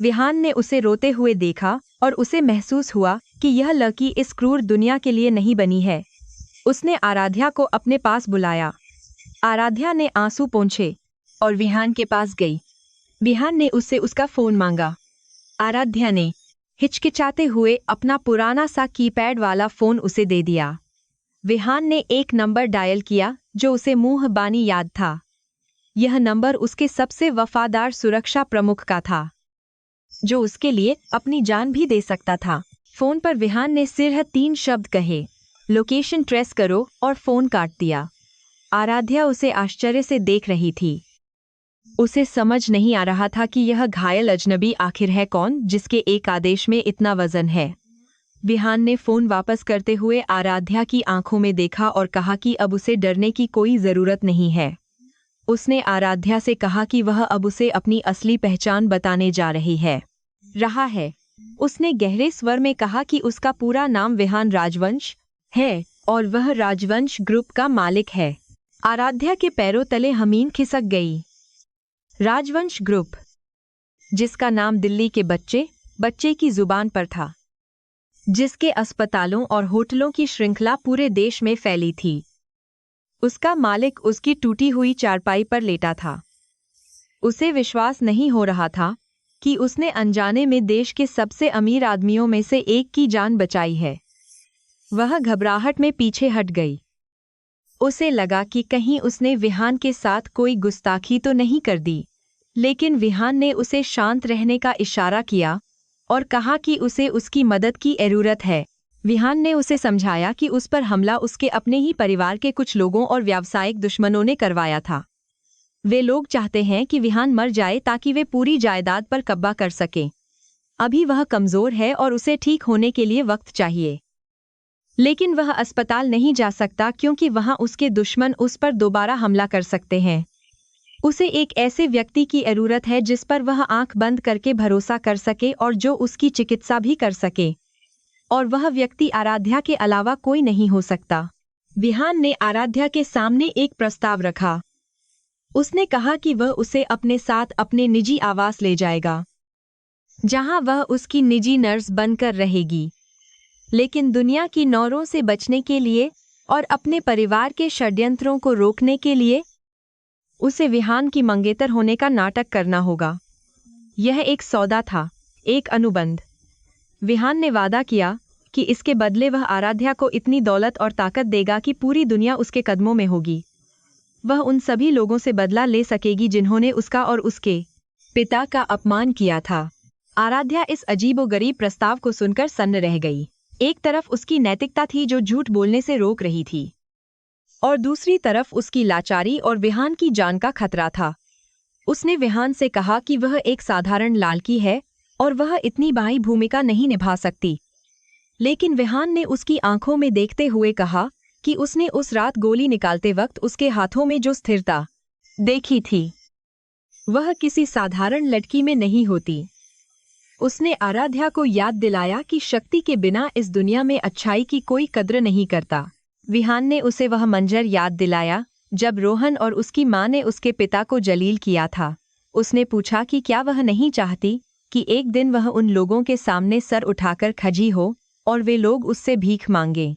विहान ने उसे रोते हुए देखा और उसे महसूस हुआ कि यह लड़की इस क्रूर दुनिया के लिए नहीं बनी है। उसने आराध्या को अपने पास बुलाया। आराध्या ने आंसू पोंछे और विहान के पास गई। विहान ने उससे उसका फ़ोन मांगा। आराध्या ने हिचकिचाते हुए अपना पुराना सा कीपैड वाला फ़ोन उसे दे दिया। विहान ने एक नंबर डायल किया जो उसे मुंह बानी याद था। यह नंबर उसके सबसे वफादार सुरक्षा प्रमुख का था, जो उसके लिए अपनी जान भी दे सकता था। फोन पर विहान ने सिर्फ 3 शब्द कहे, लोकेशन ट्रेस करो, और फोन काट दिया। आराध्या उसे आश्चर्य से देख रही थी। उसे समझ नहीं आ रहा था कि यह घायल अजनबी आखिर है कौन जिसके एक आदेश में इतना वजन है। विहान ने फोन वापस करते हुए आराध्या की आंखों में देखा और कहा कि अब उसे डरने की कोई जरूरत नहीं है। उसने आराध्या से कहा कि वह अब उसे अपनी असली पहचान बताने जा रही है। उसने गहरे स्वर में कहा कि उसका पूरा नाम विहान राजवंश है और वह राजवंश ग्रुप का मालिक है। आराध्या के पैरों तले जमीन खिसक गई। राजवंश ग्रुप, जिसका नाम दिल्ली के बच्चे की जुबान पर था, जिसके अस्पतालों और होटलों की श्रृंखला पूरे देश में फैली थी। उसका मालिक उसकी टूटी हुई चारपाई पर लेटा था। उसे विश्वास नहीं हो रहा था कि उसने अनजाने में देश के सबसे अमीर आदमियों में से एक की जान बचाई है। वह घबराहट में पीछे हट गई। उसे लगा कि कहीं उसने विहान के साथ कोई गुस्ताखी तो नहीं कर दी, लेकिन विहान ने उसे शांत रहने का इशारा किया और कहा कि उसे उसकी मदद की ज़रूरत है। विहान ने उसे समझाया कि उस पर हमला उसके अपने ही परिवार के कुछ लोगों और व्यावसायिक दुश्मनों ने करवाया था। वे लोग चाहते हैं कि विहान मर जाए ताकि वे पूरी जायदाद पर कब्जा कर सकें। अभी वह कमज़ोर है और उसे ठीक होने के लिए वक्त चाहिए, लेकिन वह अस्पताल नहीं जा सकता क्योंकि वहां उसके दुश्मन उस पर दोबारा हमला कर सकते हैं। उसे एक ऐसे व्यक्ति की ज़रूरत है जिस पर वह आंख बंद करके भरोसा कर सके और जो उसकी चिकित्सा भी कर सके। और वह व्यक्ति आराध्या के अलावा कोई नहीं हो सकता। विहान ने आराध्या के सामने एक प्रस्ताव रखा। उसने कहा कि वह उसे अपने साथ अपने निजी आवास ले जाएगा, जहां वह उसकी निजी नर्स बनकर रहेगी। लेकिन दुनिया की नौरों से बचने के लिए और अपने परिवार के षड्यंत्रों को रोकने के लिए उसे विहान की मंगेतर होने का नाटक करना होगा। यह एक सौदा था, एक अनुबंध। विहान ने वादा किया कि इसके बदले वह आराध्या को इतनी दौलत और ताकत देगा कि पूरी दुनिया उसके कदमों में होगी। वह उन सभी लोगों से बदला ले सकेगी जिन्होंने उसका और उसके पिता का अपमान किया था। आराध्या इस अजीबोगरीब प्रस्ताव को सुनकर सन्न रह गई। एक तरफ उसकी नैतिकता थी जो झूठ बोलने से रोक रही थी, और दूसरी तरफ उसकी लाचारी और विहान की जान का खतरा था। उसने विहान से कहा कि वह एक साधारण लालकी है और वह इतनी बाई भूमिका नहीं निभा सकती। लेकिन विहान ने उसकी आंखों में देखते हुए कहा कि उसने उस रात गोली निकालते वक्त उसके हाथों में जो स्थिरता देखी थी वह किसी साधारण लड़की में नहीं होती। उसने आराध्या को याद दिलाया कि शक्ति के बिना इस दुनिया में अच्छाई की कोई कद्र नहीं करता। विहान ने उसे वह मंजर याद दिलाया जब रोहन और उसकी मां ने उसके पिता को जलील किया था। उसने पूछा कि क्या वह नहीं चाहती कि एक दिन वह उन लोगों के सामने सर उठाकर खड़ी हो और वे लोग उससे भीख मांगे।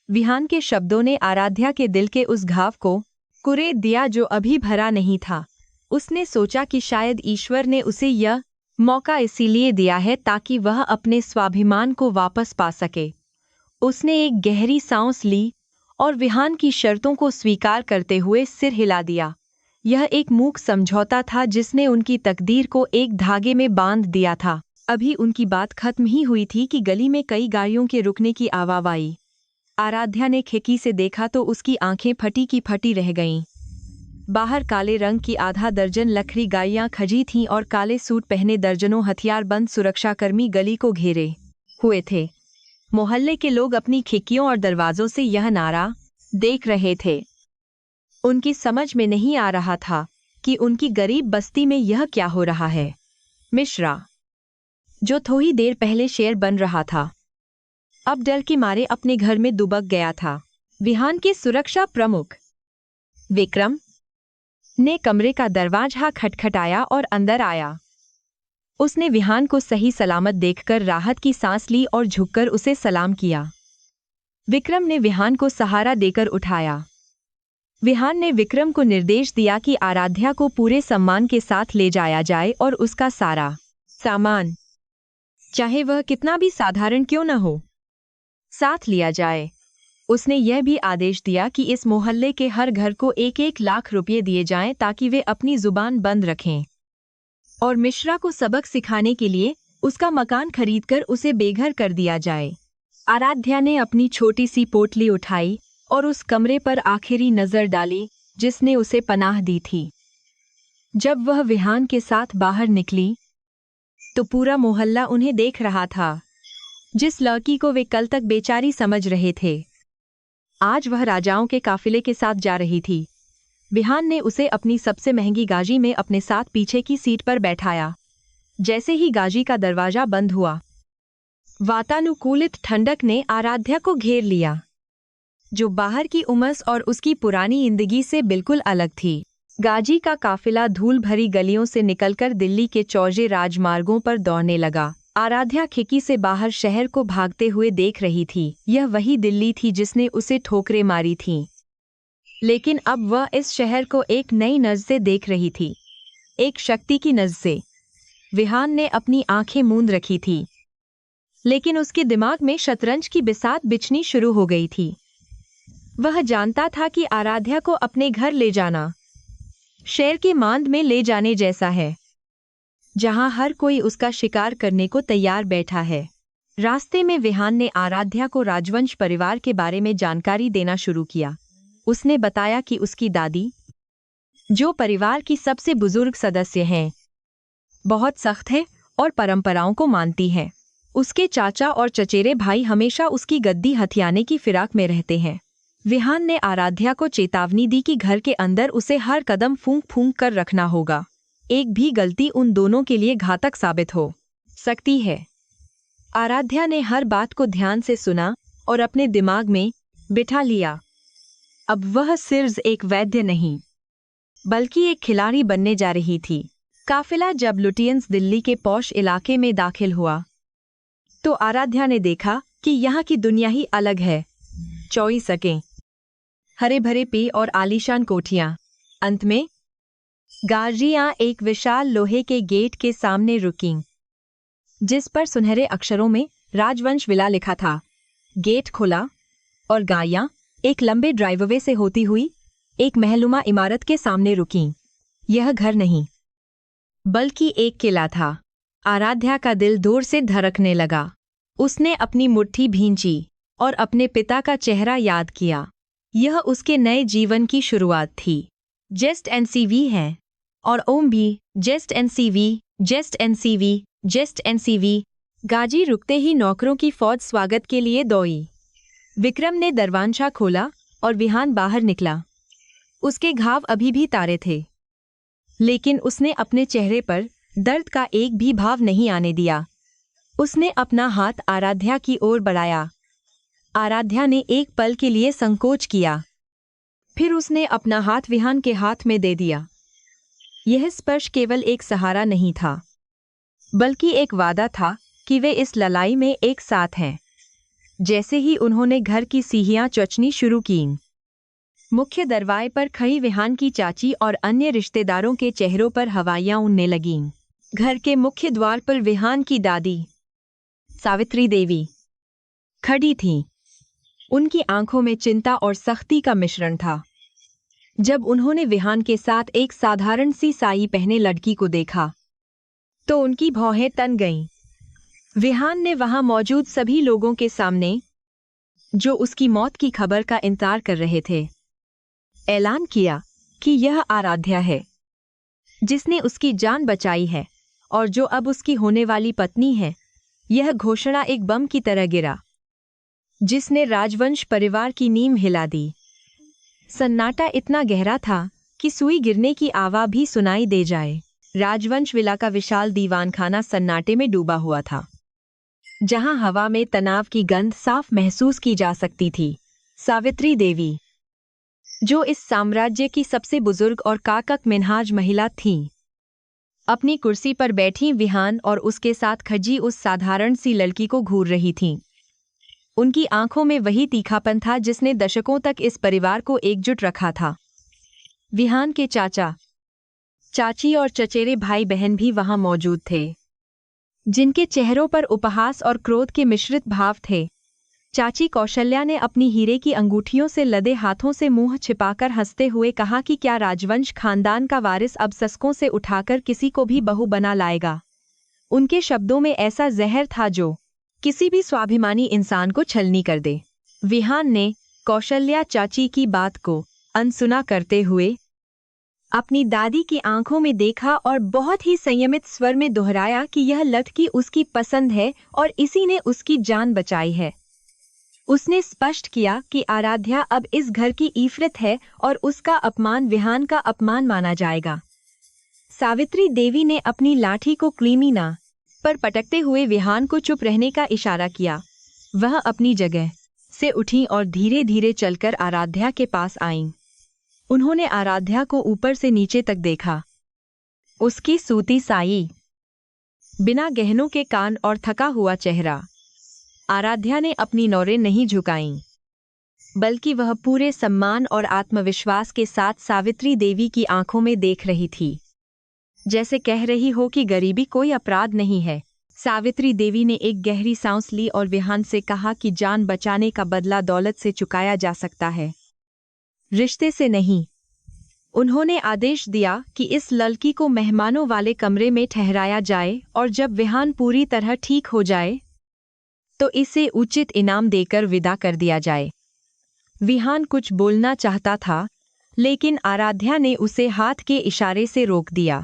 विहान के शब्दों ने आराध्या के दिल के उस घाव को कुरेद दिया जो अभी भरा नहीं था। उसने सोचा कि शायद ईश्वर ने उसे यह मौका इसीलिए दिया है ताकि वह अपने स्वाभिमान को वापस पा सके। उसने एक गहरी सांस ली और विहान की शर्तों को स्वीकार करते हुए सिर हिला दिया। यह एक मूक समझौता था जिसने उनकी तकदीर को एक धागे में बांध दिया था। अभी उनकी बात खत्म ही हुई थी कि गली में कई गाड़ियों के रुकने की आवाज़ आई। आराध्या ने खिड़की से देखा तो उसकी आंखें फटी की फटी रह गईं। बाहर काले रंग की आधा दर्जन लकड़ी गाड़ियां खड़ी थीं और काले सूट पहने दर्जनों हथियारबंद सुरक्षाकर्मी गली को घेरे हुए थे। मोहल्ले के लोग अपनी खिड़कियों और दरवाजों से यह नारा देख रहे थे। उनकी समझ में नहीं आ रहा था कि उनकी गरीब बस्ती में यह क्या हो रहा है। मिश्रा, जो थोड़ी देर पहले शेर बन रहा था, अब डर के मारे अपने घर में दुबक गया था। विहान के सुरक्षा प्रमुख विक्रम ने कमरे का दरवाजा खटखटाया और अंदर आया। उसने विहान को सही सलामत देखकर राहत की सांस ली और झुककर उसे सलाम किया। विक्रम ने विहान को सहारा देकर उठाया। विहान ने विक्रम को निर्देश दिया कि आराध्या को पूरे सम्मान के साथ ले जाया जाए और उसका सारा सामान, चाहे वह कितना भी साधारण क्यों न हो, साथ लिया जाए। उसने यह भी आदेश दिया कि इस मोहल्ले के हर घर को 1-1 लाख रुपये दिए जाएं ताकि वे अपनी जुबान बंद रखें, और मिश्रा को सबक सिखाने के लिए उसका मकान खरीदकर उसे बेघर कर दिया जाए। आराध्या ने अपनी छोटी सी पोटली उठाई और उस कमरे पर आखिरी नजर डाली जिसने उसे पनाह दी थी। जब वह विहान के साथ बाहर निकली तो पूरा मोहल्ला उन्हें देख रहा था। जिस लड़की को वे कल तक बेचारी समझ रहे थे, आज वह राजाओं के काफिले के साथ जा रही थी। विहान ने उसे अपनी सबसे महंगी गाड़ी में अपने साथ पीछे की सीट पर बैठाया। जैसे ही गाड़ी का दरवाजा बंद हुआ, वातानुकूलित ठंडक ने आराध्या को घेर लिया, जो बाहर की उमस और उसकी पुरानी जिंदगी से बिल्कुल अलग थी। गाजी का काफिला धूल भरी गलियों से निकलकर दिल्ली के चौजे राजमार्गों पर दौड़ने लगा। आराध्या खिड़की से बाहर शहर को भागते हुए देख रही थी। यह वही दिल्ली थी जिसने उसे ठोकरें मारी थीं, लेकिन अब वह इस शहर को एक नई नज़र से देख रही थी, एक शक्ति की नज़र से। विहान ने अपनी आंखें मूंद रखी थी, लेकिन उसके दिमाग में शतरंज की बिसात बिछनी शुरू हो गई थी। वह जानता था कि आराध्या को अपने घर ले जाना शेर के मांद में ले जाने जैसा है, जहां हर कोई उसका शिकार करने को तैयार बैठा है। रास्ते में विहान ने आराध्या को राजवंश परिवार के बारे में जानकारी देना शुरू किया। उसने बताया कि उसकी दादी, जो परिवार की सबसे बुजुर्ग सदस्य हैं, बहुत सख्त है और परंपराओं को मानती हैं। उसके चाचा और चचेरे भाई हमेशा उसकी गद्दी हथियाने की फिराक में रहते हैं। विहान ने आराध्या को चेतावनी दी कि घर के अंदर उसे हर कदम फूंक फूंक कर रखना होगा। एक भी गलती उन दोनों के लिए घातक साबित हो सकती है। आराध्या ने हर बात को ध्यान से सुना और अपने दिमाग में बिठा लिया। अब वह सिर्फ एक वैद्य नहीं, बल्कि एक खिलाड़ी बनने जा रही थी। काफिला जब लुटियंस दिल्ली के पौश इलाके में दाखिल हुआ, तो आराध्या ने देखा कि यहाँ की दुनिया ही अलग है। चौड़ी सड़कें, हरे भरे पेड़ और आलीशान कोठियां। अंत में गाड़ियां एक विशाल लोहे के गेट के सामने रुकीं, जिस पर सुनहरे अक्षरों में राजवंश विला लिखा था। गेट खुला और गाड़ियां एक लंबे ड्राइववे से होती हुई एक महलुमा इमारत के सामने रुकीं। यह घर नहीं, बल्कि एक किला था। आराध्या का दिल दूर से धड़कने लगा। उसने अपनी मुट्ठी भींची और अपने पिता का चेहरा याद किया। यह उसके नए जीवन की शुरुआत थी। जस्ट एनसीवी है और ओम भी just NCV, just NCV, just NCV. Ghazi रुकते ही नौकरों की फौज स्वागत के लिए दौड़ी। विक्रम ने दरवाजा खोला और विहान बाहर निकला। उसके घाव अभी भी तारे थे, लेकिन उसने अपने चेहरे पर दर्द का एक भी भाव नहीं आने दिया। उसने अपना हाथ आराध्या की ओर बढ़ाया। आराध्या ने एक पल के लिए संकोच किया, फिर उसने अपना हाथ विहान के हाथ में दे दिया। यह स्पर्श केवल एक सहारा नहीं था, बल्कि एक वादा था कि वे इस लड़ाई में एक साथ हैं। जैसे ही उन्होंने घर की सीढ़ियां चढ़नी शुरू कीं, मुख्य दरवाजे पर खड़ी विहान की चाची और अन्य रिश्तेदारों के चेहरों पर हवाइयां उड़ने लगीं। घर के मुख्य द्वार पर विहान की दादी सावित्री देवी खड़ी थीं। उनकी आंखों में चिंता और सख्ती का मिश्रण था। जब उन्होंने विहान के साथ एक साधारण सी साड़ी पहने लड़की को देखा, तो उनकी भौहें तन गईं। विहान ने वहां मौजूद सभी लोगों के सामने, जो उसकी मौत की खबर का इंतजार कर रहे थे, ऐलान किया कि यह आराध्या है, जिसने उसकी जान बचाई है और जो अब उसकी होने वाली पत्नी है। यह घोषणा एक बम की तरह गिरा, जिसने राजवंश परिवार की नींव हिला दी। सन्नाटा इतना गहरा था कि सुई गिरने की आवाज़ भी सुनाई दे जाए। राजवंश विला का विशाल दीवानखाना सन्नाटे में डूबा हुआ था, जहां हवा में तनाव की गंध साफ महसूस की जा सकती थी। सावित्री देवी, जो इस साम्राज्य की सबसे बुजुर्ग और काकक मिन्हाज महिला थीं, अपनी कुर्सी पर बैठी विहान और उसके साथ खड़ी उस साधारण सी लड़की को घूर रही थीं। उनकी आंखों में वही तीखापन था जिसने दशकों तक इस परिवार को एकजुट रखा था। विहान के चाचा, चाची और चचेरे भाई बहन भी वहां मौजूद थे, जिनके चेहरों पर उपहास और क्रोध के मिश्रित भाव थे। चाची कौशल्या ने अपनी हीरे की अंगूठियों से लदे हाथों से मुंह छिपाकर हंसते हुए कहा कि क्या राजवंश खानदान का वारिस अब सस्कों से उठाकर किसी को भी बहू बना लाएगा। उनके शब्दों में ऐसा जहर था जो किसी भी स्वाभिमानी इंसान को छलनी कर दे। विहान ने कौशल्या चाची की बात को अनसुना करते हुए अपनी दादी की आंखों में देखा और बहुत ही संयमित स्वर में दोहराया कि यह लड़की उसकी पसंद है और इसी ने उसकी जान बचाई है। उसने स्पष्ट किया कि आराध्या अब इस घर की ईफरत है और उसका अपमान विहान का अपमान माना जाएगा। सावित्री देवी ने अपनी लाठी को क्लीमीना पर पटकते हुए विहान को चुप रहने का इशारा किया। वह अपनी जगह से उठी और धीरे धीरे चलकर आराध्या के पास आईं। उन्होंने आराध्या को ऊपर से नीचे तक देखा। उसकी सूती साई, बिना गहनों के कान और थका हुआ चेहरा। आराध्या ने अपनी नौरें नहीं झुकाईं, बल्कि वह पूरे सम्मान और आत्मविश्वास के साथ सावित्री देवी की आंखों में देख रही थी, जैसे कह रही हो कि गरीबी कोई अपराध नहीं है। सावित्री देवी ने एक गहरी सांस ली और विहान से कहा कि जान बचाने का बदला दौलत से चुकाया जा सकता है, रिश्ते से नहीं। उन्होंने आदेश दिया कि इस लड़की को मेहमानों वाले कमरे में ठहराया जाए और जब विहान पूरी तरह ठीक हो जाए तो इसे उचित इनाम देकर विदा कर दिया जाए। विहान कुछ बोलना चाहता था, लेकिन आराध्या ने उसे हाथ के इशारे से रोक दिया।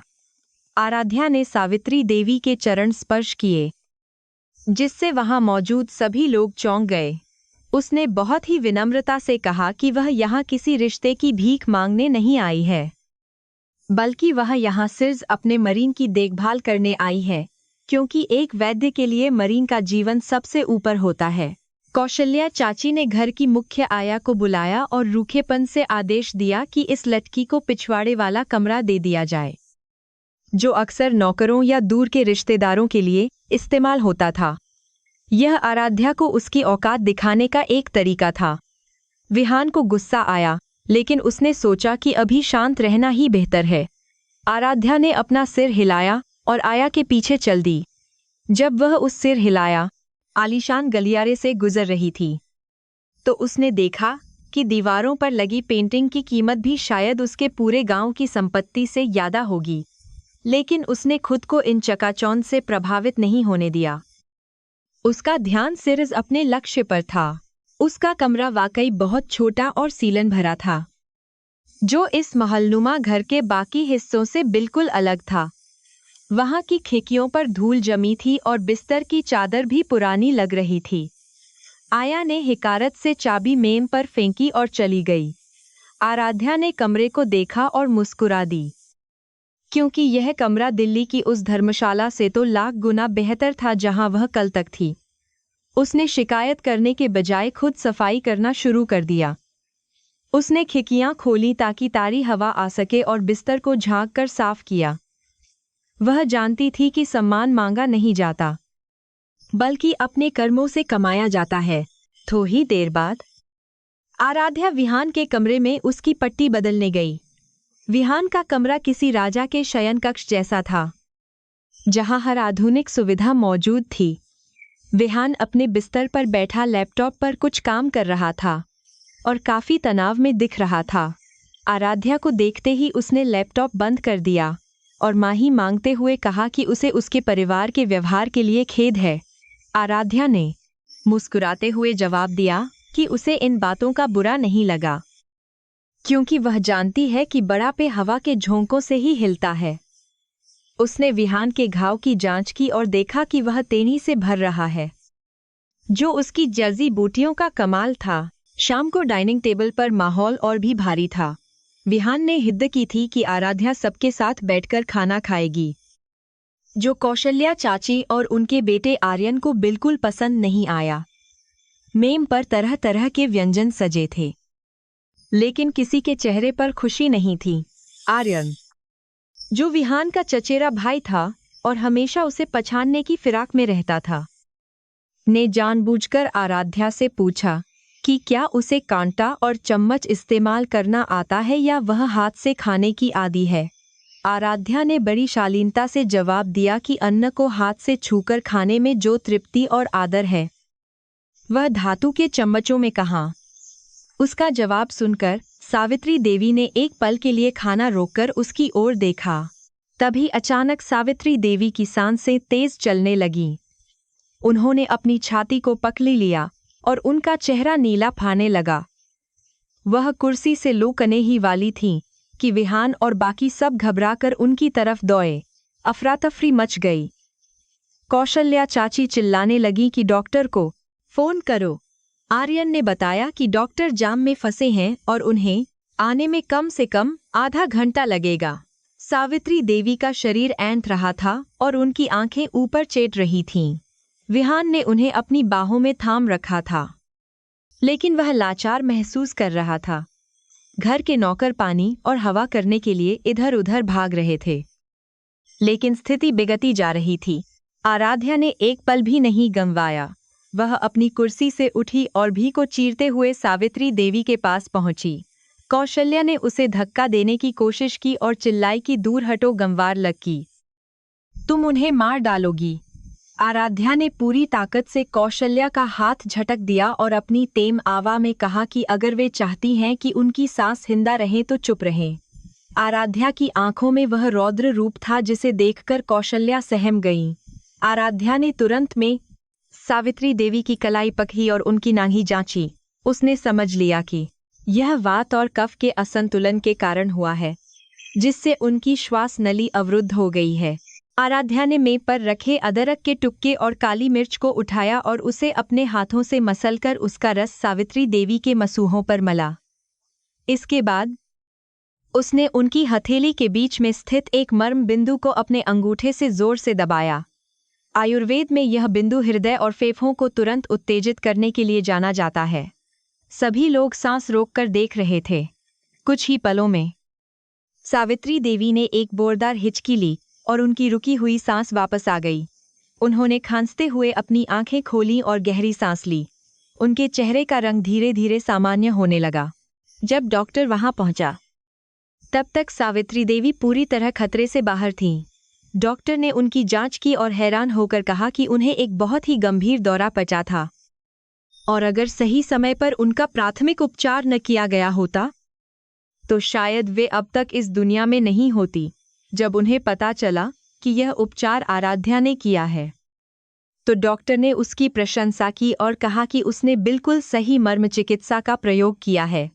आराध्या ने सावित्री देवी के चरण स्पर्श किए, जिससे वहां मौजूद सभी लोग चौंक गए। उसने बहुत ही विनम्रता से कहा कि वह यहाँ किसी रिश्ते की भीख मांगने नहीं आई है, बल्कि वह यहाँ सिर्फ अपने मरीन की देखभाल करने आई है। क्योंकि एक वैद्य के लिए मरीन का जीवन सबसे ऊपर होता है। कौशल्या चाची ने घर की मुख्य आया को बुलाया और रूखेपन से आदेश दिया कि इस लड़की को पिछवाड़े वाला कमरा दे दिया जाए, जो अक्सर नौकरों या दूर के रिश्तेदारों के लिए इस्तेमाल होता था। यह आराध्या को उसकी औकात दिखाने का एक तरीका था। विहान को गुस्सा आया, लेकिन उसने सोचा कि अभी शांत रहना ही बेहतर है। आराध्या ने अपना सिर हिलाया और आया के पीछे चल दी। जब वह उस सिर हिलाया आलीशान गलियारे से गुजर रही थी, तो उसने देखा कि दीवारों पर लगी पेंटिंग की कीमत भी शायद उसके पूरे गांव की संपत्ति से ज्यादा होगी, लेकिन उसने खुद को इन चकाचौंध से प्रभावित नहीं होने दिया। उसका ध्यान सिर्फ अपने लक्ष्य पर था। उसका कमरा वाकई बहुत छोटा और सीलन भरा था, जो इस महलनुमा घर के बाकी हिस्सों से बिल्कुल अलग था। वहां की खिड़कियों पर धूल जमी थी और बिस्तर की चादर भी पुरानी लग रही थी। आया ने हिकारत से चाबी मेम पर फेंकी और चली गई। आराध्या ने कमरे को देखा और मुस्कुरा दी, क्योंकि यह कमरा दिल्ली की उस धर्मशाला से तो लाख गुना बेहतर था जहां वह कल तक थी। उसने शिकायत करने के बजाय खुद सफाई करना शुरू कर दिया। उसने खिड़कियां खोली ताकि तारी हवा आ सके और बिस्तर को झाँक कर साफ किया। वह जानती थी कि सम्मान मांगा नहीं जाता, बल्कि अपने कर्मों से कमाया जाता है। थोड़ी देर बाद आराध्या विहान के कमरे में उसकी पट्टी बदलने गई। विहान का कमरा किसी राजा के शयन कक्ष जैसा था, जहां हर आधुनिक सुविधा मौजूद थी। विहान अपने बिस्तर पर बैठा लैपटॉप पर कुछ काम कर रहा था और काफी तनाव में दिख रहा था। आराध्या को देखते ही उसने लैपटॉप बंद कर दिया और माही मांगते हुए कहा कि उसे उसके परिवार के व्यवहार के लिए खेद है। आराध्या ने मुस्कुराते हुए जवाब दिया कि उसे इन बातों का बुरा नहीं लगा, क्योंकि वह जानती है कि बुढ़ापे हवा के झोंकों से ही हिलता है। उसने विहान के घाव की जांच की और देखा कि वह तेनी से भर रहा है, जो उसकी जर्जी बूटियों का कमाल था। शाम को डाइनिंग टेबल पर माहौल और भी भारी था। विहान ने हिद्द की थी कि आराध्या सबके साथ बैठकर खाना खाएगी, जो कौशल्या चाची और उनके बेटे आर्यन को बिल्कुल पसंद नहीं आया। मेम पर तरह तरह के व्यंजन सजे थे, लेकिन किसी के चेहरे पर खुशी नहीं थी। आर्यन, जो विहान का चचेरा भाई था और हमेशा उसे पछाड़ने की फिराक में रहता था, ने जानबूझकर आराध्या से पूछा कि क्या उसे कांटा और चम्मच इस्तेमाल करना आता है या वह हाथ से खाने की आदी है। आराध्या ने बड़ी शालीनता से जवाब दिया कि अन्न को हाथ से छूकर खाने में जो तृप्ति और आदर है, वह धातु के चम्मचों में कहाँ। उसका जवाब सुनकर सावित्री देवी ने एक पल के लिए खाना रोककर उसकी ओर देखा। तभी अचानक सावित्री देवी की सांसें तेज चलने लगीं। उन्होंने अपनी छाती को पकड़ लिया और उनका चेहरा नीला फाने लगा। वह कुर्सी से लुढ़कने ही वाली थीं कि विहान और बाकी सब घबराकर उनकी तरफ दौड़े। अफरा-तफरी मच गई। कौशल्या चाची चिल्लाने लगी कि डॉक्टर को फोन करो। आर्यन ने बताया कि डॉक्टर जाम में फंसे हैं और उन्हें आने में कम से कम आधा घंटा लगेगा। सावित्री देवी का शरीर ऐंठ रहा था और उनकी आंखें ऊपर चेट रही थीं। विहान ने उन्हें अपनी बाहों में थाम रखा था, लेकिन वह लाचार महसूस कर रहा था। घर के नौकर पानी और हवा करने के लिए इधर उधर भाग रहे थे, लेकिन स्थिति बिगड़ती जा रही थी। आराध्या ने एक पल भी नहीं गंवाया। वह अपनी कुर्सी से उठी और भी को चीरते हुए सावित्री देवी के पास पहुंची। कौशल्या ने उसे धक्का देने की कोशिश की और चिल्लाई कि दूर हटो गंवार लड़की, तुम उन्हें मार डालोगी। आराध्या ने पूरी ताकत से कौशल्या का हाथ झटक दिया और अपनी तेम आवा में कहा कि अगर वे चाहती हैं कि उनकी सांस जिंदा रहे तो चुप रहें। आराध्या की आंखों में वह रौद्र रूप था जिसे देखकर कौशल्या सहम गई। आराध्या ने तुरंत में सावित्री देवी की कलाई पकड़ी और उनकी नांगी जांची। उसने समझ लिया कि यह वात और कफ के असंतुलन के कारण हुआ है, जिससे उनकी श्वास नली अवरुद्ध हो गई है। आराध्या ने मेज पर रखे अदरक के टुकड़े और काली मिर्च को उठाया और उसे अपने हाथों से मसलकर उसका रस सावित्री देवी के मसूहों पर मला। इसके बाद उसने उनकी हथेली के बीच में स्थित एक मर्म बिंदु को अपने अंगूठे से जोर से दबाया। आयुर्वेद में यह बिंदु हृदय और फेफड़ों को तुरंत उत्तेजित करने के लिए जाना जाता है। सभी लोग सांस रोककर देख रहे थे। कुछ ही पलों में सावित्री देवी ने एक जोरदार हिचकी ली और उनकी रुकी हुई सांस वापस आ गई। उन्होंने खांसते हुए अपनी आंखें खोलीं और गहरी सांस ली। उनके चेहरे का रंग धीरे धीरे सामान्य होने लगा। जब डॉक्टर वहां पहुंचा, तब तक सावित्री देवी पूरी तरह खतरे से बाहर थीं। डॉक्टर ने उनकी जांच की और हैरान होकर कहा कि उन्हें एक बहुत ही गंभीर दौरा पचा था और अगर सही समय पर उनका प्राथमिक उपचार न किया गया होता तो शायद वे अब तक इस दुनिया में नहीं होती। जब उन्हें पता चला कि यह उपचार आराध्या ने किया है, तो डॉक्टर ने उसकी प्रशंसा की और कहा कि उसने बिल्कुल सही मर्म चिकित्सा का प्रयोग किया है।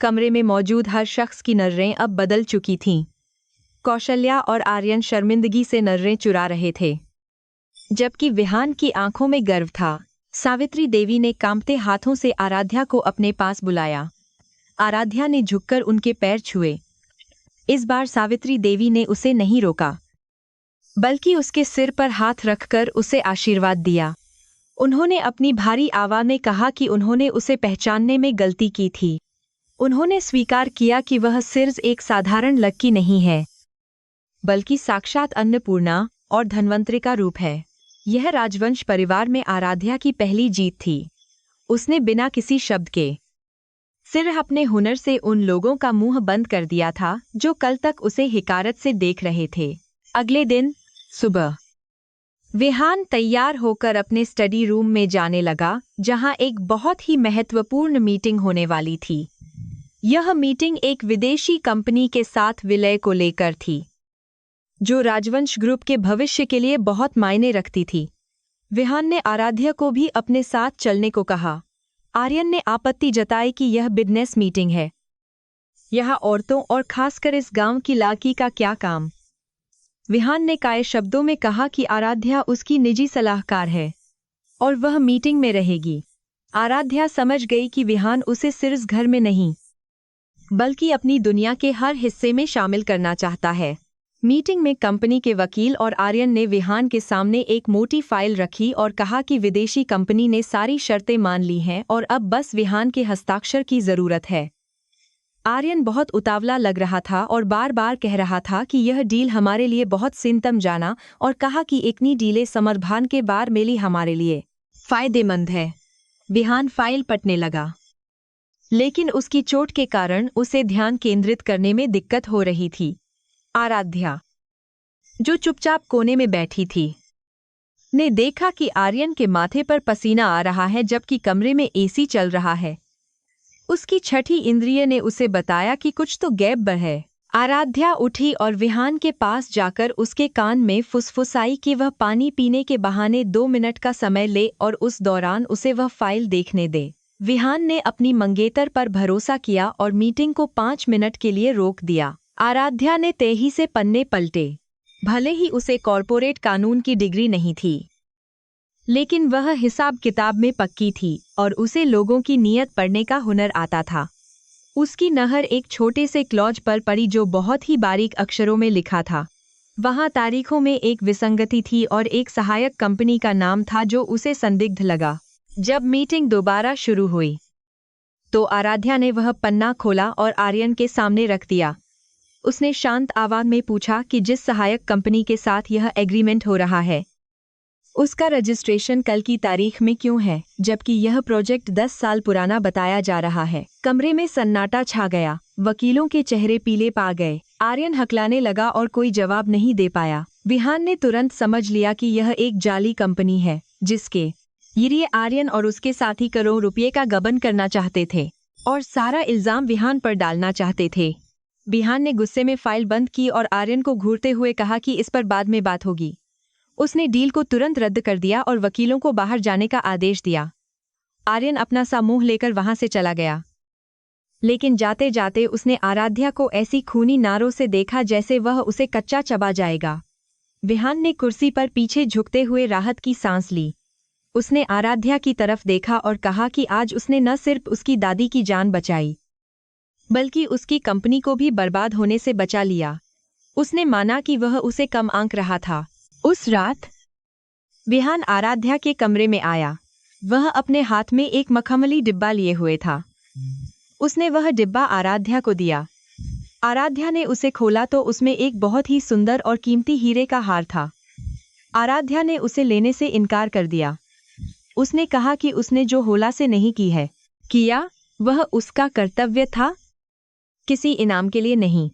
कमरे में मौजूद हर शख्स की नज़रें अब बदल चुकी थीं। कौशल्या और आर्यन शर्मिंदगी से नज़रें चुरा रहे थे, जबकि विहान की आंखों में गर्व था। सावित्री देवी ने कांपते हाथों से आराध्या को अपने पास बुलाया। आराध्या ने झुककर उनके पैर छुए। इस बार सावित्री देवी ने उसे नहीं रोका, बल्कि उसके सिर पर हाथ रखकर उसे आशीर्वाद दिया। उन्होंने अपनी भारी आवाज में कहा कि उन्होंने उसे पहचानने में गलती की थी। उन्होंने स्वीकार किया कि वह सिर्फ एक साधारण लड़की नहीं है, बल्कि साक्षात अन्नपूर्णा और धन्वंतरि का रूप है। यह राजवंश परिवार में आराध्या की पहली जीत थी। उसने बिना किसी शब्द के सिर्फ अपने हुनर से उन लोगों का मुंह बंद कर दिया था जो कल तक उसे हिकारत से देख रहे थे। अगले दिन सुबह विहान तैयार होकर अपने स्टडी रूम में जाने लगा, जहां एक बहुत ही महत्वपूर्ण मीटिंग होने वाली थी। यह मीटिंग एक विदेशी कंपनी के साथ विलय को लेकर थी, जो राजवंश ग्रुप के भविष्य के लिए बहुत मायने रखती थी। विहान ने आराध्या को भी अपने साथ चलने को कहा। आर्यन ने आपत्ति जताई कि यह बिजनेस मीटिंग है, यहाँ औरतों और खासकर इस गांव की लड़की का क्या काम। विहान ने कड़े शब्दों में कहा कि आराध्या उसकी निजी सलाहकार है और वह मीटिंग में रहेगी। आराध्या समझ गई कि विहान उसे सिर्फ घर में नहीं, बल्कि अपनी दुनिया के हर हिस्से में शामिल करना चाहता है। मीटिंग में कंपनी के वकील और आर्यन ने विहान के सामने एक मोटी फाइल रखी और कहा कि विदेशी कंपनी ने सारी शर्तें मान ली हैं और अब बस विहान के हस्ताक्षर की जरूरत है। आर्यन बहुत उतावला लग रहा था और बार बार कह रहा था कि यह डील हमारे लिए बहुत सिंतम जाना और कहा कि इतनी डीलें समरभान के बार मिली हमारे लिए फायदेमंद है। विहान फाइल पढ़ने लगा, लेकिन उसकी चोट के कारण उसे ध्यान केंद्रित करने में दिक्कत हो रही थी। आराध्या, जो चुपचाप कोने में बैठी थी, ने देखा कि आर्यन के माथे पर पसीना आ रहा है जबकि कमरे में एसी चल रहा है। उसकी छठी इंद्रिय ने उसे बताया कि कुछ तो गड़बड़ है। आराध्या उठी और विहान के पास जाकर उसके कान में फुसफुसाई कि वह पानी पीने के बहाने 2 मिनट का समय ले और उस दौरान उसे वह फाइल देखने दे। विहान ने अपनी मंगेतर पर भरोसा किया और मीटिंग को 5 मिनट के लिए रोक दिया। आराध्या ने तेजी से पन्ने पलटे। भले ही उसे कॉर्पोरेट कानून की डिग्री नहीं थी, लेकिन वह हिसाब किताब में पक्की थी और उसे लोगों की नीयत पढ़ने का हुनर आता था। उसकी नहर एक छोटे से क्लॉज पर पड़ी जो बहुत ही बारीक अक्षरों में लिखा था। वहां तारीखों में एक विसंगति थी और एक सहायक कंपनी का नाम था जो उसे संदिग्ध लगा। जब मीटिंग दोबारा शुरू हुई, तो आराध्या ने वह पन्ना खोला और आर्यन के सामने रख दिया। उसने शांत आवाज में पूछा कि जिस सहायक कंपनी के साथ यह एग्रीमेंट हो रहा है, उसका रजिस्ट्रेशन कल की तारीख में क्यों है, जबकि यह प्रोजेक्ट 10 साल पुराना बताया जा रहा है। कमरे में सन्नाटा छा गया। वकीलों के चेहरे पीले पा गए। आर्यन हकलाने लगा और कोई जवाब नहीं दे पाया। विहान ने तुरंत समझ लिया कि यह एक जाली कंपनी है, जिसके ये आर्यन और उसके साथी करोड़ रुपये का गबन करना चाहते थे और सारा इल्जाम विहान पर डालना चाहते थे। विहान ने गुस्से में फाइल बंद की और आर्यन को घूरते हुए कहा कि इस पर बाद में बात होगी। उसने डील को तुरंत रद्द कर दिया और वकीलों को बाहर जाने का आदेश दिया। आर्यन अपना सा मुंह लेकर वहां से चला गया, लेकिन जाते जाते उसने आराध्या को ऐसी खूनी नारों से देखा जैसे वह उसे कच्चा चबा जाएगा। विहान ने कुर्सी पर पीछे झुकते हुए राहत की सांस ली। उसने आराध्या की तरफ देखा और कहा कि आज उसने न सिर्फ उसकी दादी की जान बचाई, बल्कि उसकी कंपनी को भी बर्बाद होने से बचा लिया। उसने माना कि वह उसे कम आंक रहा था। उस रात विहान आराध्या के कमरे में आया। वह अपने हाथ में एक मखमली डिब्बा लिए हुए था। उसने वह डिब्बा आराध्या को दिया। आराध्या ने उसे खोला तो उसमें एक बहुत ही सुंदर और कीमती हीरे का हार था। आराध्या ने उसे लेने से इनकार कर दिया। उसने कहा कि उसने जो होला से नहीं की है, किया वह उसका कर्तव्य था, किसी इनाम के लिए नहीं।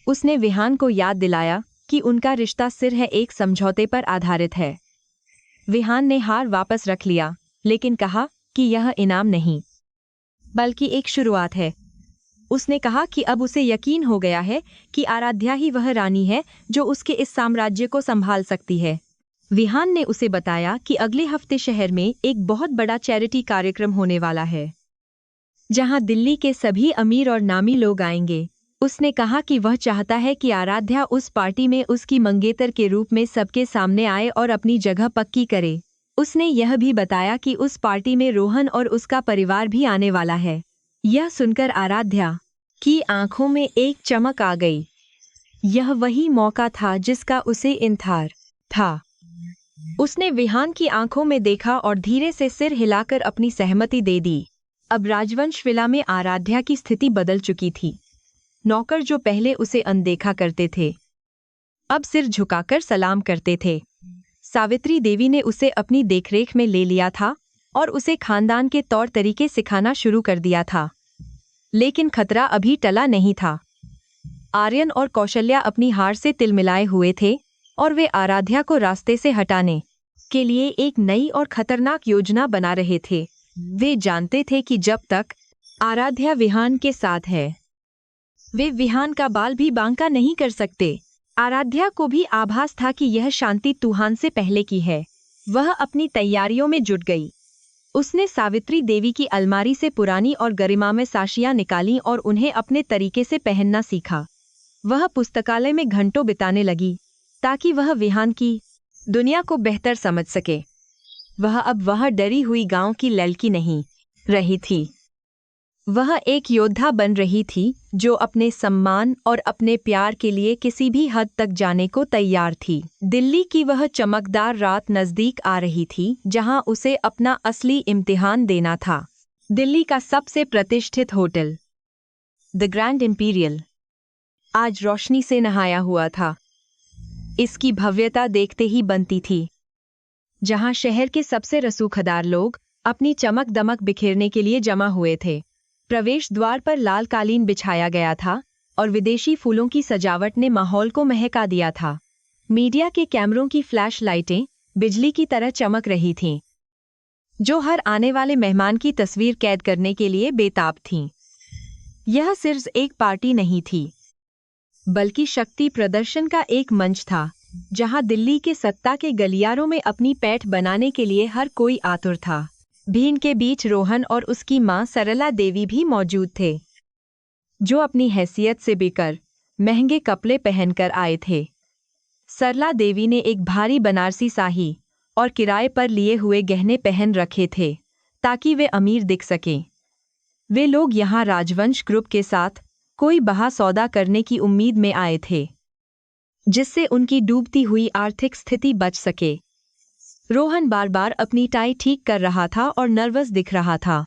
उसने विहान को याद दिलाया कि उनका रिश्ता सिर्फ एक समझौते पर आधारित है। विहान ने हार वापस रख लिया, लेकिन कहा कि यह इनाम नहीं, बल्कि एक शुरुआत है। उसने कहा कि अब उसे यकीन हो गया है कि आराध्या ही वह रानी है जो उसके इस साम्राज्य को संभाल सकती है। विहान ने उसे बताया कि अगले हफ्ते शहर में एक बहुत बड़ा चैरिटी कार्यक्रम होने वाला है, जहां दिल्ली के सभी अमीर और नामी लोग आएंगे। उसने कहा कि वह चाहता है कि आराध्या उस पार्टी में उसकी मंगेतर के रूप में सबके सामने आए और अपनी जगह पक्की करे। उसने यह भी बताया कि उस पार्टी में रोहन और उसका परिवार भी आने वाला है। यह सुनकर आराध्या की आंखों में एक चमक आ गई। यह वही मौका था जिसका उसे इंतजार था। उसने विहान की आंखों में देखा और धीरे से सिर हिलाकर अपनी सहमति दे दी। अब राजवंश विला में आराध्या की स्थिति बदल चुकी थी। नौकर जो पहले उसे अनदेखा करते थे, अब सिर झुकाकर सलाम करते थे। सावित्री देवी ने उसे अपनी देखरेख में ले लिया था और उसे खानदान के तौर तरीके सिखाना शुरू कर दिया था। लेकिन खतरा अभी टला नहीं था। आर्यन और कौशल्या अपनी हार से तिलमिलाए हुए थे और वे आराध्या को रास्ते से हटाने के लिए एक नई और खतरनाक योजना बना रहे थे। वे जानते थे कि जब तक आराध्या विहान के साथ है, वे विहान का बाल भी बांका नहीं कर सकते। आराध्या को भी आभास था कि यह शांति तूफान से पहले की है। वह अपनी तैयारियों में जुट गई। उसने सावित्री देवी की अलमारी से पुरानी और गरिमामय साड़ियां निकाली और उन्हें अपने तरीके से पहनना सीखा। वह पुस्तकालय में घंटों बिताने लगी ताकि वह विहान की दुनिया को बेहतर समझ सके। वह डरी हुई गांव की लड़की नहीं रही थी। वह एक योद्धा बन रही थी जो अपने सम्मान और अपने प्यार के लिए किसी भी हद तक जाने को तैयार थी। दिल्ली की वह चमकदार रात नजदीक आ रही थी जहां उसे अपना असली इम्तिहान देना था। दिल्ली का सबसे प्रतिष्ठित होटल द ग्रैंड इंपीरियल आज रोशनी से नहाया हुआ था। इसकी भव्यता देखते ही बनती थी। जहां शहर के सबसे रसूखदार लोग अपनी चमक दमक बिखेरने के लिए जमा हुए थे। प्रवेश द्वार पर लाल कालीन बिछाया गया था और विदेशी फूलों की सजावट ने माहौल को महका दिया था। मीडिया के कैमरों की फ्लैश लाइटें बिजली की तरह चमक रही थीं, जो हर आने वाले मेहमान की तस्वीर कैद करने के लिए बेताब थीं। यह सिर्फ एक पार्टी नहीं थी, बल्कि शक्ति प्रदर्शन का एक मंच था, जहां दिल्ली के सत्ता के गलियारों में अपनी पैठ बनाने के लिए हर कोई आतुर था। भीड़ के बीच रोहन और उसकी मां सरला देवी भी मौजूद थे, जो अपनी हैसियत से बेकर महंगे कपड़े पहनकर आए थे। सरला देवी ने एक भारी बनारसी साड़ी और किराए पर लिए हुए गहने पहन रखे थे ताकि वे अमीर दिख सकें। वे लोग यहाँ राजवंश ग्रुप के साथ कोई बहा सौदा करने की उम्मीद में आए थे, जिससे उनकी डूबती हुई आर्थिक स्थिति बच सके। रोहन बार बार अपनी टाई ठीक कर रहा था और नर्वस दिख रहा था,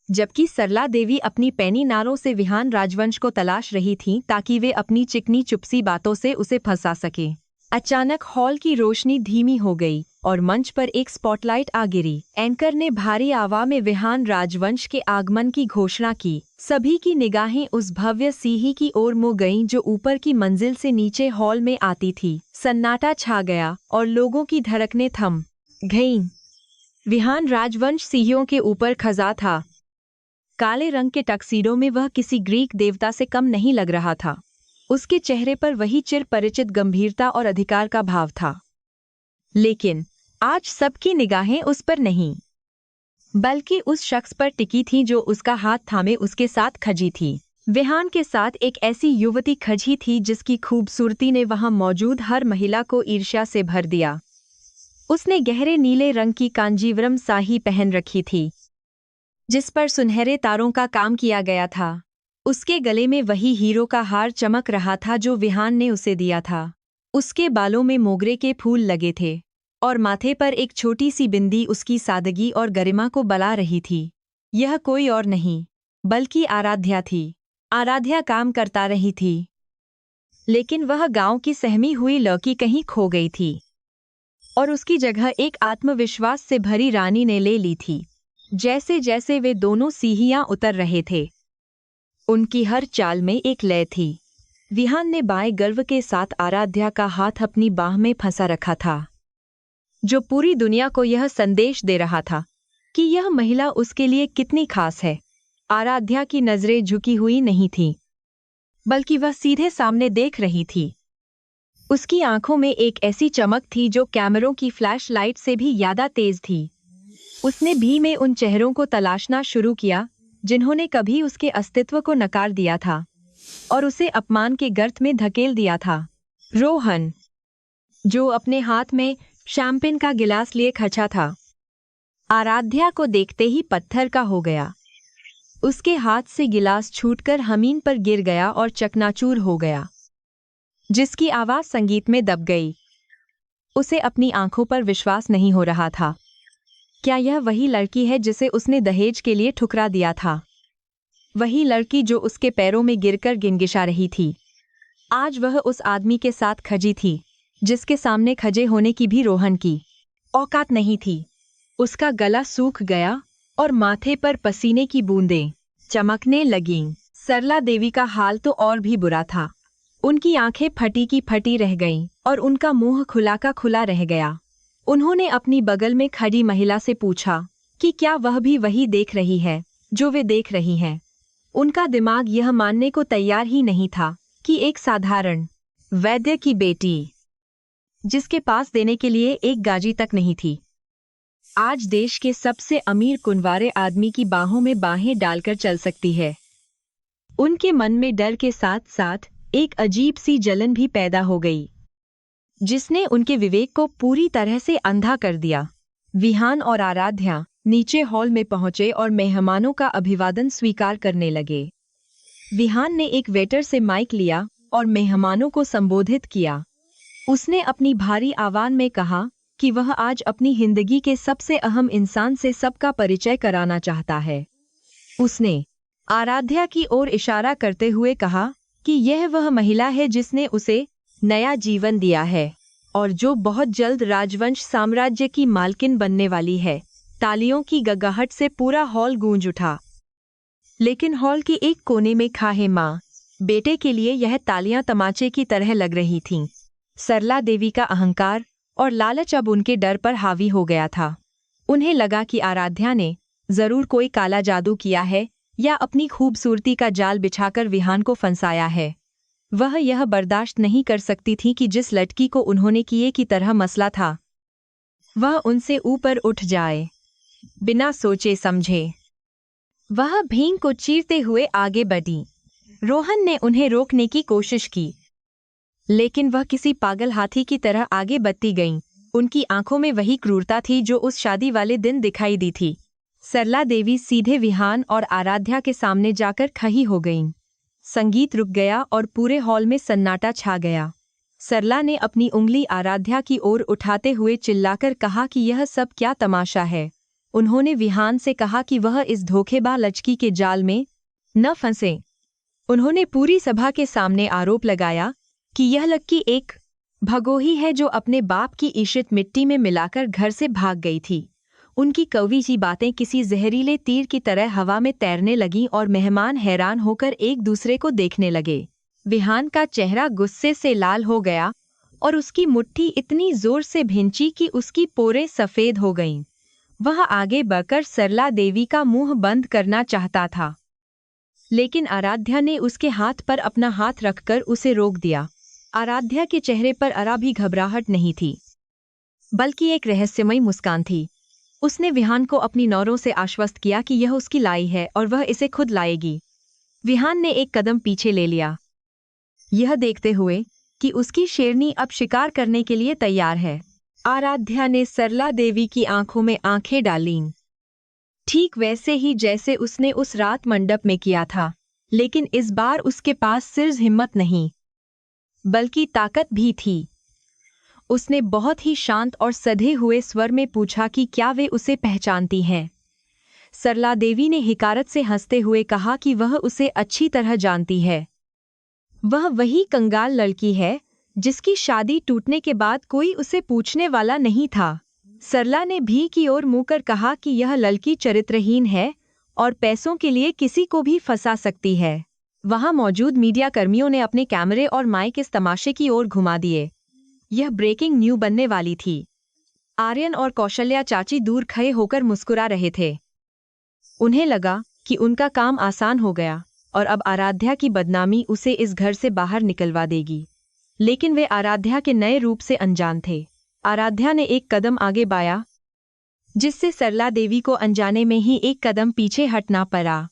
जबकि सरला देवी अपनी पैनी नारों से विहान राजवंश को तलाश रही थीं ताकि वे अपनी चिकनी चुपसी बातों से उसे फंसा सकें। अचानक हॉल की रोशनी धीमी हो गई और मंच पर एक स्पॉटलाइट आ गिरी। एंकर ने भारी आवाज में विहान राजवंश के आगमन की घोषणा की। सभी की निगाहें उस भव्य सीढ़ी की ओर मुड़ गईं जो ऊपर की मंजिल से नीचे हॉल में आती थी। सन्नाटा छा गया और लोगों की धड़कनें थम गईं। विहान राजवंश सीढ़ियों के ऊपर खड़ा था। काले रंग के टक्सीडो में वह किसी ग्रीक देवता से कम नहीं लग रहा था। उसके चेहरे पर वही चिर परिचित गंभीरता और अधिकार का भाव था। लेकिन आज सबकी निगाहें उस पर नहीं, बल्कि उस शख्स पर टिकी थीं जो उसका हाथ थामे उसके साथ खड़ी थी। विहान के साथ एक ऐसी युवती खड़ी थी जिसकी खूबसूरती ने वहां मौजूद हर महिला को ईर्ष्या से भर दिया। उसने गहरे नीले रंग की कांजीवरम साड़ी पहन रखी थी, जिस पर सुनहरे तारों का काम किया गया था। उसके गले में वही हीरो का हार चमक रहा था जो विहान ने उसे दिया था। उसके बालों में मोगरे के फूल लगे थे और माथे पर एक छोटी सी बिंदी उसकी सादगी और गरिमा को बला रही थी। यह कोई और नहीं बल्कि आराध्या थी। आराध्या काम करता रही थी, लेकिन वह गांव की सहमी हुई लड़की कहीं खो गई थी और उसकी जगह एक आत्मविश्वास से भरी रानी ने ले ली थी। जैसे जैसे वे दोनों सीढ़ियां उतर रहे थे, उनकी हर चाल में एक लय थी। विहान ने बाएं गर्व के साथ आराध्या का हाथ अपनी बाह में फंसा रखा था, जो पूरी दुनिया को यह संदेश दे रहा था कि यह महिला उसके लिए कितनी खास है। आराध्या की नजरें झुकी हुई नहीं थीं, बल्कि वह सीधे सामने देख रही थी। उसकी आंखों में एक ऐसी चमक थी जो कैमरों की फ्लैश लाइट से भी ज्यादा तेज थी। उसने भी में उन चेहरों को तलाशना शुरू किया जिन्होंने कभी उसके अस्तित्व को नकार दिया था और उसे अपमान के गर्त में धकेल दिया था। रोहन, जो अपने हाथ में शैंपेन का गिलास लिए खचा था, आराध्या को देखते ही पत्थर का हो गया। उसके हाथ से गिलास छूटकर जमीन पर गिर गया और चकनाचूर हो गया, जिसकी आवाज संगीत में दब गई। उसे अपनी आंखों पर विश्वास नहीं हो रहा था। क्या यह वही लड़की है जिसे उसने दहेज के लिए ठुकरा दिया था? वही लड़की जो उसके पैरों में गिरकर गिनगिशा रही थी। आज वह उस आदमी के साथ खजी थी जिसके सामने खजे होने की भी रोहन की औकात नहीं थी। उसका गला सूख गया और माथे पर पसीने की बूंदें चमकने लगीं। सरला देवी का हाल तो और भी बुरा था। उनकी आंखें फटी की फटी रह गईं और उनका मुंह खुला का खुला रह गया। उन्होंने अपनी बगल में खड़ी महिला से पूछा कि क्या वह भी वही देख रही है जो वे देख रही हैं। उनका दिमाग यह मानने को तैयार ही नहीं था कि एक साधारण वैद्य की बेटी, जिसके पास देने के लिए एक गाजी तक नहीं थी, आज देश के सबसे अमीर कुनवारे आदमी की बाहों में बाहें डालकर चल सकती है। उनके मन में डर के साथ साथ एक अजीब सी जलन भी पैदा हो गई, जिसने उनके विवेक को पूरी तरह से अंधा कर दिया। विहान और आराध्या नीचे हॉल में पहुंचे और मेहमानों का अभिवादन स्वीकार करने लगे। विहान ने एक वेटर से माइक लिया और मेहमानों को संबोधित किया। उसने अपनी भारी आवाज में कहा कि वह आज अपनी जिंदगी के सबसे अहम इंसान से सबका परिचय कराना चाहता है। उसने आराध्या की ओर इशारा करते हुए कहा कि यह वह महिला है जिसने उसे नया जीवन दिया है और जो बहुत जल्द राजवंश साम्राज्य की मालकिन बनने वाली है। तालियों की गगगाहट से पूरा हॉल गूंज उठा, लेकिन हॉल के एक कोने में खाहे माँ बेटे के लिए यह तालियां तमाचे की तरह लग रही थीं। सरला देवी का अहंकार और लालच अब उनके डर पर हावी हो गया था। उन्हें लगा कि आराध्या ने जरूर कोई काला जादू किया है या अपनी खूबसूरती का जाल बिछाकर विहान को फंसाया है। वह यह बर्दाश्त नहीं कर सकती थी कि जिस लड़की को उन्होंने किए की तरह मसला था, वह उनसे ऊपर उठ जाए। बिना सोचे समझे वह भीम को चीरते हुए आगे बढ़ी। रोहन ने उन्हें रोकने की कोशिश की, लेकिन वह किसी पागल हाथी की तरह आगे बढ़ती गईं। उनकी आंखों में वही क्रूरता थी जो उस शादी वाले दिन दिखाई दी थी। सरला देवी सीधे विहान और आराध्या के सामने जाकर खड़ी हो गईं। संगीत रुक गया और पूरे हॉल में सन्नाटा छा गया। सरला ने अपनी उंगली आराध्या की ओर उठाते हुए चिल्लाकर कहा कि यह सब क्या तमाशा है। उन्होंने विहान से कहा कि वह इस धोखेबाज लड़की के जाल में न फंसे। उन्होंने पूरी सभा के सामने आरोप लगाया कि यह लड़की एक भगोही है जो अपने बाप की इज्जत मिट्टी में मिलाकर घर से भाग गई थी। उनकी कड़वी सी बातें किसी जहरीले तीर की तरह हवा में तैरने लगीं और मेहमान हैरान होकर एक दूसरे को देखने लगे। विहान का चेहरा गुस्से से लाल हो गया और उसकी मुट्ठी इतनी जोर से भींची कि उसकी पोरें सफेद हो गईं। वह आगे बढ़कर सरला देवी का मुंह बंद करना चाहता था, लेकिन आराध्या ने उसके हाथ पर अपना हाथ रखकर उसे रोक दिया। आराध्या के चेहरे पर जरा भी घबराहट नहीं थी, बल्कि एक रहस्यमयी मुस्कान थी। उसने विहान को अपनी नौरों से आश्वस्त किया कि यह उसकी लाई है और वह इसे खुद लाएगी। विहान ने एक कदम पीछे ले लिया, यह देखते हुए कि उसकी शेरनी अब शिकार करने के लिए तैयार है। आराध्या ने सरला देवी की आंखों में आंखें डालीं, ठीक वैसे ही जैसे उसने उस रात मंडप में किया था, लेकिन इस बार उसके पास सिर्फ हिम्मत नहीं, बल्कि ताकत भी थी। उसने बहुत ही शांत और सधे हुए स्वर में पूछा कि क्या वे उसे पहचानती हैं। सरला देवी ने हिकारत से हंसते हुए कहा कि वह उसे अच्छी तरह जानती है। वह वही कंगाल लड़की है जिसकी शादी टूटने के बाद कोई उसे पूछने वाला नहीं था। सरला ने भी की ओर मुँह कर कहा कि यह लड़की चरित्रहीन है और पैसों के लिए किसी को भी फंसा सकती है। वहां मौजूद मीडिया कर्मियों ने अपने कैमरे और माइक इस तमाशे की ओर घुमा दिए। यह ब्रेकिंग न्यूज बनने वाली थी। आर्यन और कौशल्या चाची दूर खड़े होकर मुस्कुरा रहे थे। उन्हें लगा कि उनका काम आसान हो गया और अब आराध्या की बदनामी उसे इस घर से बाहर निकलवा देगी। लेकिन वे आराध्या के नए रूप से अनजान थे। आराध्या ने एक कदम आगे बढ़ाया, जिससे सरला देवी को अनजाने में ही एक कदम पीछे हटना पड़ा।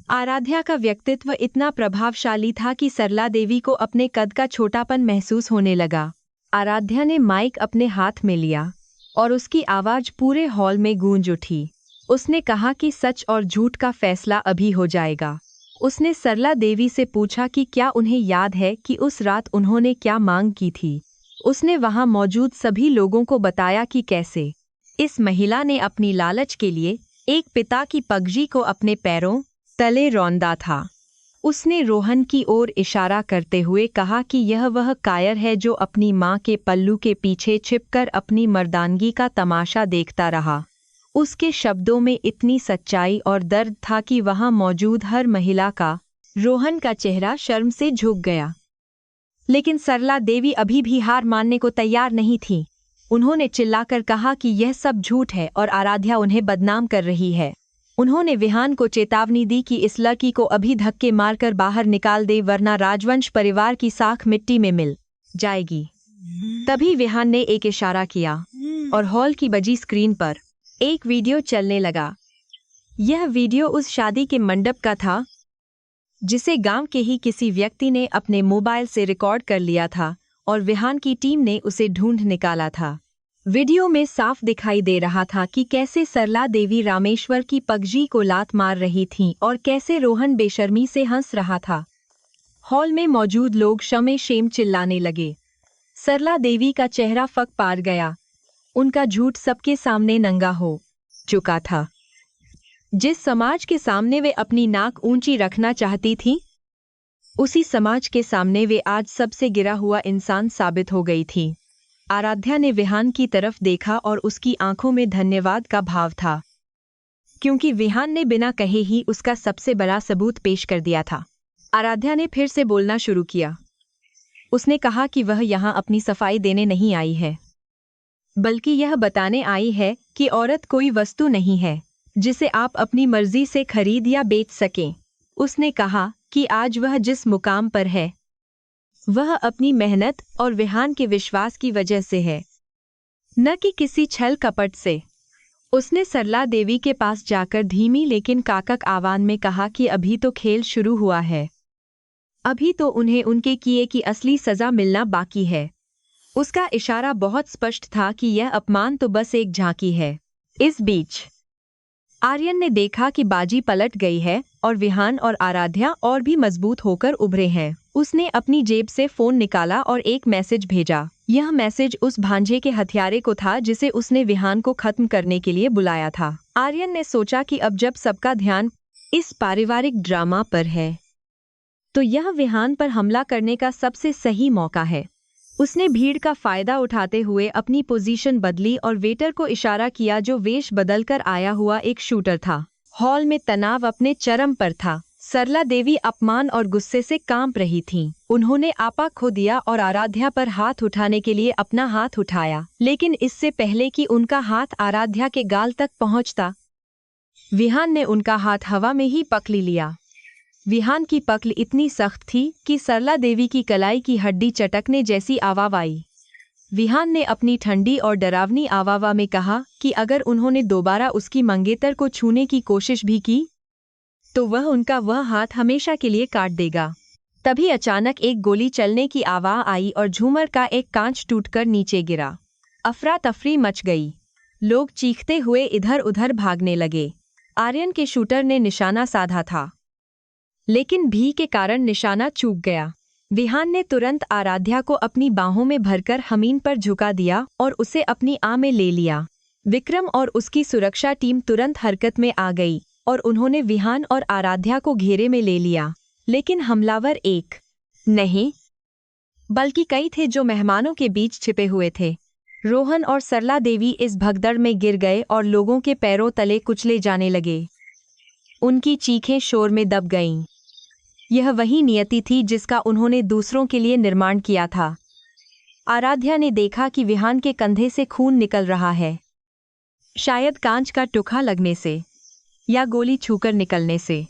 आराध्या का व्यक्तित्व इतना प्रभावशाली था कि सरला देवी को अपने कद का छोटापन महसूस होने लगा। आराध्या ने माइक अपने हाथ में लिया और उसकी आवाज पूरे हॉल में गूंज उठी। उसने कहा कि सच और झूठ का फैसला अभी हो जाएगा। उसने सरला देवी से पूछा कि क्या उन्हें याद है कि उस रात उन्होंने क्या मांग की थी। उसने वहां मौजूद सभी लोगों को बताया कि कैसे इस महिला ने अपनी लालच के लिए एक पिता की पगड़ी को अपने पैरों तले रौंदा था। उसने रोहन की ओर इशारा करते हुए कहा कि यह वह कायर है जो अपनी मां के पल्लू के पीछे छिपकर अपनी मर्दानगी का तमाशा देखता रहा। उसके शब्दों में इतनी सच्चाई और दर्द था कि वहां मौजूद हर महिला का रोहन का चेहरा शर्म से झुक गया। लेकिन सरला देवी अभी भी हार मानने को तैयार नहीं थी। उन्होंने चिल्लाकर कहा कि यह सब झूठ है और आराध्या उन्हें बदनाम कर रही है। उन्होंने विहान को चेतावनी दी कि इस लड़की को अभी धक्के मारकर बाहर निकाल दे, वरना राजवंश परिवार की साख मिट्टी में मिल जाएगी। तभी विहान ने एक इशारा किया और हॉल की बजी स्क्रीन पर एक वीडियो चलने लगा। यह वीडियो उस शादी के मंडप का था जिसे गांव के ही किसी व्यक्ति ने अपने मोबाइल से रिकॉर्ड कर लिया था और विहान की टीम ने उसे ढूंढ निकाला था। वीडियो में साफ दिखाई दे रहा था कि कैसे सरला देवी रामेश्वर की पगड़ी को लात मार रही थीं और कैसे रोहन बेशर्मी से हंस रहा था। हॉल में मौजूद लोग शमे शेम चिल्लाने लगे। सरला देवी का चेहरा फक पार गया। उनका झूठ सबके सामने नंगा हो चुका था। जिस समाज के सामने वे अपनी नाक ऊंची रखना चाहती थीं, उसी समाज के सामने वे आज सबसे गिरा हुआ इंसान साबित हो गई थी। आराध्या ने विहान की तरफ देखा और उसकी आंखों में धन्यवाद का भाव था, क्योंकि विहान ने बिना कहे ही उसका सबसे बड़ा सबूत पेश कर दिया था। आराध्या ने फिर से बोलना शुरू किया। उसने कहा कि वह यहाँ अपनी सफाई देने नहीं आई है, बल्कि यह बताने आई है कि औरत कोई वस्तु नहीं है जिसे आप अपनी मर्जी से खरीद या बेच सकें। उसने कहा कि आज वह जिस मुकाम पर है वह अपनी मेहनत और विहान के विश्वास की वजह से है, न कि किसी छल कपट से। उसने सरला देवी के पास जाकर धीमी लेकिन काकक आवाज में कहा कि अभी तो खेल शुरू हुआ है, अभी तो उन्हें उनके किए की असली सजा मिलना बाकी है। उसका इशारा बहुत स्पष्ट था कि यह अपमान तो बस एक झांकी है। इस बीच आर्यन ने देखा कि बाजी पलट गई है और विहान और आराध्या और भी मजबूत होकर उभरे हैं। उसने अपनी जेब से फोन निकाला और एक मैसेज भेजा। यह मैसेज उस भांजे के हथियारे को था जिसे उसने विहान को खत्म करने के लिए बुलाया था। आर्यन ने सोचा कि अब जब सबका ध्यान इस पारिवारिक ड्रामा पर है, तो यह विहान पर हमला करने का सबसे सही मौका है। उसने भीड़ का फायदा उठाते हुए अपनी पोजीशन बदली और वेटर को इशारा किया जो वेश बदलकर आया हुआ एक शूटर था। हॉल में तनाव अपने चरम पर था। सरला देवी अपमान और गुस्से से कांप रही थीं। उन्होंने आपा खो दिया और आराध्या पर हाथ उठाने के लिए अपना हाथ उठाया, लेकिन इससे पहले कि उनका हाथ आराध्या के गाल तक पहुंचता, विहान ने उनका हाथ हवा में ही पकड़ लिया। विहान की पकड़ इतनी सख्त थी कि सरला देवी की कलाई की हड्डी चटकने जैसी आवाज आई। विहान ने अपनी ठंडी और डरावनी आवाज में कहा कि अगर उन्होंने दोबारा उसकी मंगेतर को छूने की कोशिश भी की तो वह उनका वह हाथ हमेशा के लिए काट देगा। तभी अचानक एक गोली चलने की आवाज आई और झूमर का एक कांच टूटकर नीचे गिरा। अफरा तफरी मच गई। लोग चीखते हुए इधर उधर भागने लगे। आर्यन के शूटर ने निशाना साधा था, लेकिन भी के कारण निशाना चूक गया। विहान ने तुरंत आराध्या को अपनी बाहों में भरकर जमीन पर झुका दिया और उसे अपनी आह में ले लिया। विक्रम और उसकी सुरक्षा टीम तुरंत हरकत में आ गई और उन्होंने विहान और आराध्या को घेरे में ले लिया। लेकिन हमलावर एक नहीं बल्कि कई थे जो मेहमानों के बीच छिपे हुए थे। रोहन और सरला देवी इस भगदड़ में गिर गए और लोगों के पैरों तले कुचले जाने लगे। उनकी चीखें शोर में दब गईं। यह वही नियति थी जिसका उन्होंने दूसरों के लिए निर्माण किया था। आराध्या ने देखा कि विहान के कंधे से खून निकल रहा है, शायद कांच का टुकड़ा लगने से या गोली छूकर निकलने से।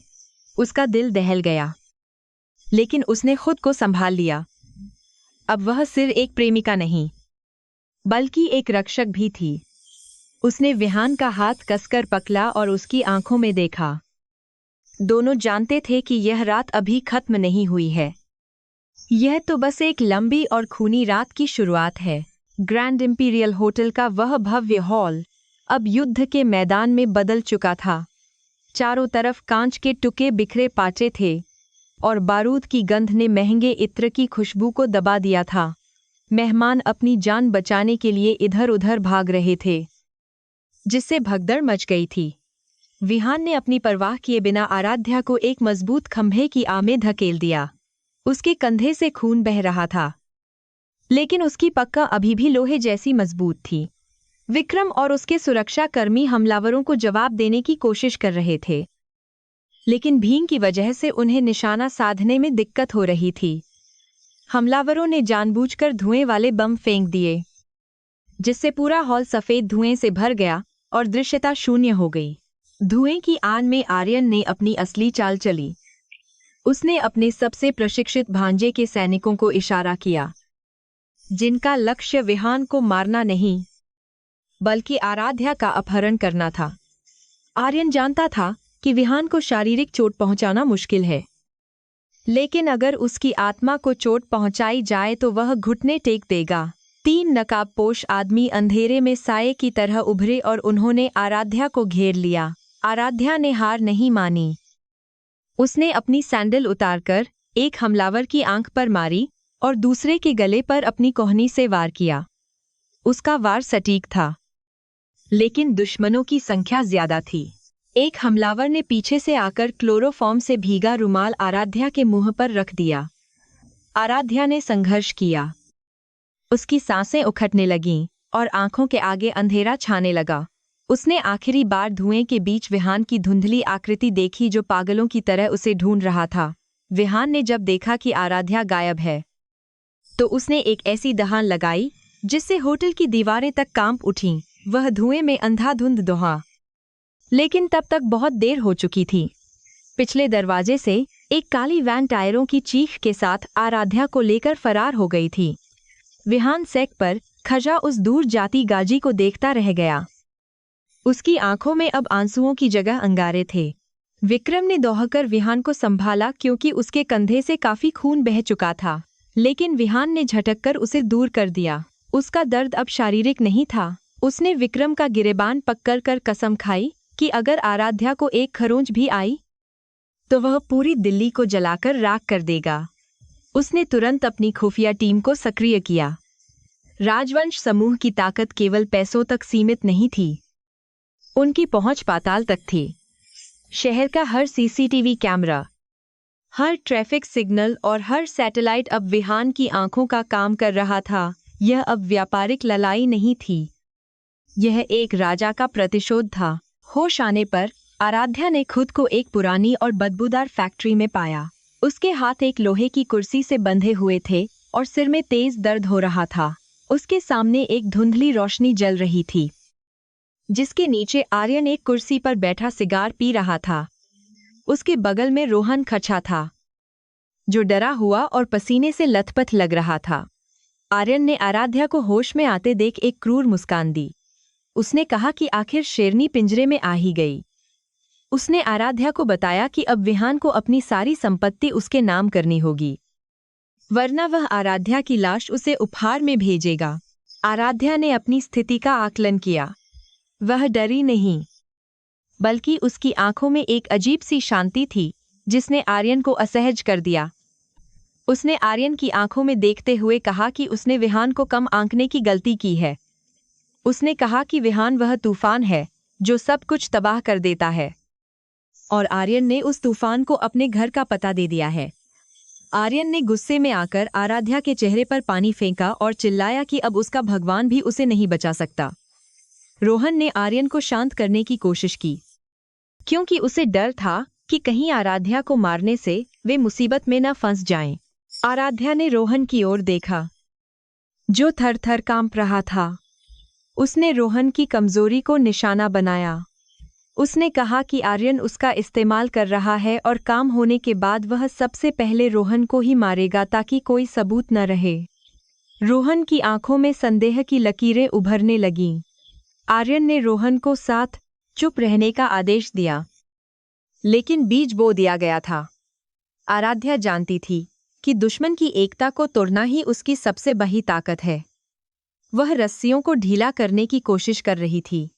उसका दिल दहल गया, लेकिन उसने खुद को संभाल लिया। अब वह सिर्फ एक प्रेमिका नहीं बल्कि एक रक्षक भी थी। उसने विहान का हाथ कसकर पकड़ा और उसकी आंखों में देखा। दोनों जानते थे कि यह रात अभी खत्म नहीं हुई है। यह तो बस एक लंबी और खूनी रात की शुरुआत है। ग्रैंड इंपीरियल होटल का वह भव्य हॉल अब युद्ध के मैदान में बदल चुका था। चारों तरफ कांच के टुकड़े बिखरे पाचे थे और बारूद की गंध ने महंगे इत्र की खुशबू को दबा दिया था। मेहमान अपनी जान बचाने के लिए इधर उधर भाग रहे थे, जिससे भगदड़ मच गई थी। विहान ने अपनी परवाह किए बिना आराध्या को एक मजबूत खंभे की आह में धकेल दिया। उसके कंधे से खून बह रहा था, लेकिन उसकी पक्का अभी भी लोहे जैसी मजबूत थी। विक्रम और उसके सुरक्षाकर्मी हमलावरों को जवाब देने की कोशिश कर रहे थे, लेकिन भीड़ की वजह से उन्हें निशाना साधने में दिक्कत हो रही थी। हमलावरों ने जानबूझकर धुएं वाले बम फेंक दिए, जिससे पूरा हॉल सफेद धुएं से भर गया और दृश्यता शून्य हो गई। धुएं की आन में आर्यन ने अपनी असली चाल चली। उसने अपने सबसे प्रशिक्षित भांजे के सैनिकों को इशारा किया, जिनका लक्ष्य विहान को मारना नहीं बल्कि आराध्या का अपहरण करना था। आर्यन जानता था कि विहान को शारीरिक चोट पहुंचाना मुश्किल है, लेकिन अगर उसकी आत्मा को चोट पहुंचाई जाए तो वह घुटने टेक देगा। 3 नकाबपोश आदमी अंधेरे में साये की तरह उभरे और उन्होंने आराध्या को घेर लिया। आराध्या ने हार नहीं मानी। उसने अपनी सैंडल उतारकर एक हमलावर की आंख पर मारी और दूसरे के गले पर अपनी कोहनी से वार किया। उसका वार सटीक था, लेकिन दुश्मनों की संख्या ज्यादा थी। एक हमलावर ने पीछे से आकर क्लोरोफॉर्म से भीगा रुमाल आराध्या के मुंह पर रख दिया। आराध्या ने संघर्ष किया। उसकी सांसें उखड़ने लगीं और आंखों के आगे अंधेरा छाने लगा। उसने आखिरी बार धुएं के बीच विहान की धुंधली आकृति देखी जो पागलों की तरह उसे ढूंढ रहा था। विहान ने जब देखा कि आराध्या गायब है, तो उसने एक ऐसी दहाड़ लगाई जिससे होटल की दीवारें तक कांप उठीं। वह धुएं में अंधाधुंध दौड़ा, लेकिन तब तक बहुत देर हो चुकी थी। पिछले दरवाजे से एक काली वैन टायरों की चीख के साथ आराध्या को लेकर फरार हो गई थी। विहान सेक पर खजा उस दूर जाती गाजी को देखता रह गया। उसकी आंखों में अब आंसुओं की जगह अंगारे थे। विक्रम ने दौड़कर विहान को संभाला क्योंकि उसके कंधे से काफी खून बह चुका था, लेकिन विहान ने झटककर उसे दूर कर दिया। उसका दर्द अब शारीरिक नहीं था। उसने विक्रम का गिरेबान पकड़कर कसम खाई कि अगर आराध्या को एक खरोंच भी आई तो वह पूरी दिल्ली को जलाकर राख कर देगा। उसने तुरंत अपनी खुफिया टीम को सक्रिय किया। राजवंश समूह की ताकत केवल पैसों तक सीमित नहीं थी, उनकी पहुंच पाताल तक थी। शहर का हर सीसीटीवी कैमरा, हर ट्रैफिक सिग्नल और हर सैटेलाइट अब विहान की आंखों का काम कर रहा था। यह अब व्यापारिक लड़ाई नहीं थी, यह एक राजा का प्रतिशोध था। होश आने पर आराध्या ने खुद को एक पुरानी और बदबूदार फैक्ट्री में पाया। उसके हाथ एक लोहे की कुर्सी से बंधे हुए थे और सिर में तेज दर्द हो रहा था। उसके सामने एक धुंधली रोशनी जल रही थी, जिसके नीचे आर्यन एक कुर्सी पर बैठा सिगार पी रहा था। उसके बगल में रोहन खड़ा था, जो डरा हुआ और पसीने से लथपथ लग रहा था। आर्यन ने आराध्या को होश में आते देख एक क्रूर मुस्कान दी। उसने कहा कि आखिर शेरनी पिंजरे में आ ही गई। उसने आराध्या को बताया कि अब विहान को अपनी सारी संपत्ति उसके नाम करनी होगी, वरना वह आराध्या की लाश उसे उपहार में भेजेगा। आराध्या ने अपनी स्थिति का आकलन किया। वह डरी नहीं, बल्कि उसकी आंखों में एक अजीब सी शांति थी जिसने आर्यन को असहज कर दिया। उसने आर्यन की आंखों में देखते हुए कहा कि उसने विहान को कम आंकने की गलती की है। उसने कहा कि विहान वह तूफान है जो सब कुछ तबाह कर देता है, और आर्यन ने उस तूफान को अपने घर का पता दे दिया है। आर्यन ने गुस्से में आकर आराध्या के चेहरे पर पानी फेंका और चिल्लाया कि अब उसका भगवान भी उसे नहीं बचा सकता। रोहन ने आर्यन को शांत करने की कोशिश की, क्योंकि उसे डर था कि कहीं आराध्या को मारने से वे मुसीबत में न फंस जाएं। आराध्या ने रोहन की ओर देखा, जो थर-थर कांप रहा था। उसने रोहन की कमजोरी को निशाना बनाया। उसने कहा कि आर्यन उसका इस्तेमाल कर रहा है और काम होने के बाद वह सबसे पहले रोहन को ही मारेगा ताकि कोई सबूत न रहे। रोहन की आंखों में संदेह की लकीरें उभरने लगीं। आर्यन ने रोहन को साथ चुप रहने का आदेश दिया, लेकिन बीज बो दिया गया था। आराध्या जानती थी कि दुश्मन की एकता को तोड़ना ही उसकी सबसे बड़ी ताकत है। वह रस्सियों को ढीला करने की कोशिश कर रही थी,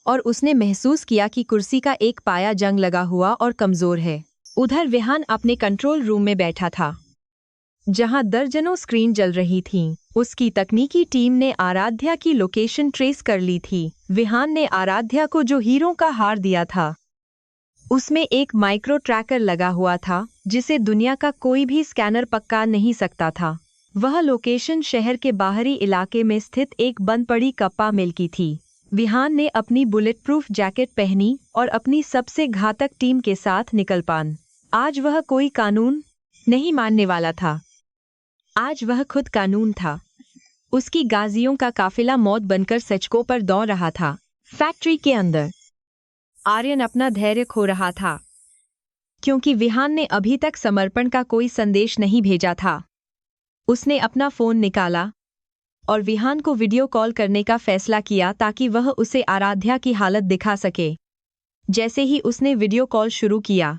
और उसने महसूस किया कि कुर्सी का एक पाया जंग लगा हुआ और कमजोर है। उधर विहान अपने कंट्रोल रूम में बैठा था, जहां दर्जनों स्क्रीन जल रही थीं। उसकी तकनीकी टीम ने आराध्या की लोकेशन ट्रेस कर ली थी। विहान ने आराध्या को जो हीरो का हार दिया था, उसमें एक माइक्रो ट्रैकर लगा हुआ था जिसे दुनिया का कोई भी स्कैनर पक्का नहीं सकता था। वह लोकेशन शहर के बाहरी इलाके में स्थित एक बंद पड़ी कप्पा मिल की थी। विहान ने अपनी बुलेट प्रूफ जैकेट पहनी और अपनी सबसे घातक टीम के साथ निकल पान। आज वह कोई कानून नहीं मानने वाला था। आज वह खुद कानून था। उसकी गाजियों का काफिला मौत बनकर सचकों पर दौड़ रहा था। फैक्ट्री के अंदर आर्यन अपना धैर्य खो रहा था, क्योंकि विहान ने अभी तक समर्पण का कोई संदेश नहीं भेजा था। उसने अपना फोन निकाला और विहान को वीडियो कॉल करने का फैसला किया ताकि वह उसे आराध्या की हालत दिखा सके। जैसे ही उसने वीडियो कॉल शुरू किया,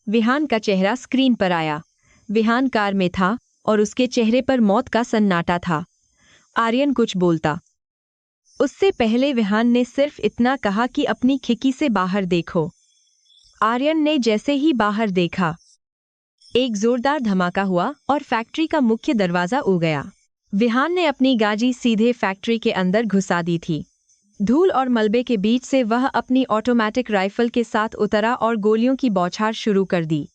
विहान का चेहरा स्क्रीन पर आया। विहान कार में था और उसके चेहरे पर मौत का सन्नाटा था। आर्यन कुछ बोलता उससे पहले विहान ने सिर्फ इतना कहा कि अपनी खिड़की से बाहर देखो। आर्यन ने जैसे ही बाहर देखा, एक जोरदार धमाका हुआ और फैक्ट्री का मुख्य दरवाजा उड़ गया। विहान ने अपनी गाड़ी सीधे फैक्ट्री के अंदर घुसा दी थी। धूल और मलबे के बीच से वह अपनी ऑटोमेटिक राइफल के साथ उतरा और गोलियों की बौछार शुरू कर दी।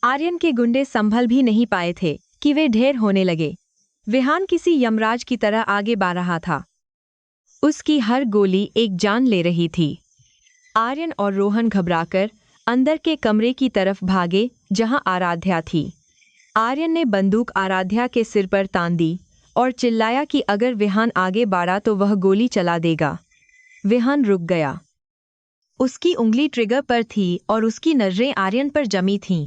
आर्यन के गुंडे संभल भी नहीं पाए थे कि वे ढेर होने लगे। विहान किसी यमराज की तरह आगे बढ़ रहा था। उसकी हर गोली एक जान ले रही थी। आर्यन और रोहन घबराकर अंदर के कमरे की तरफ भागे जहां आराध्या थी। आर्यन ने बंदूक आराध्या के सिर पर तान दी और चिल्लाया कि अगर विहान आगे बढ़ा तो वह गोली चला देगा। विहान रुक गया। उसकी उंगली ट्रिगर पर थी और उसकी नजरें आर्यन पर जमी थीं।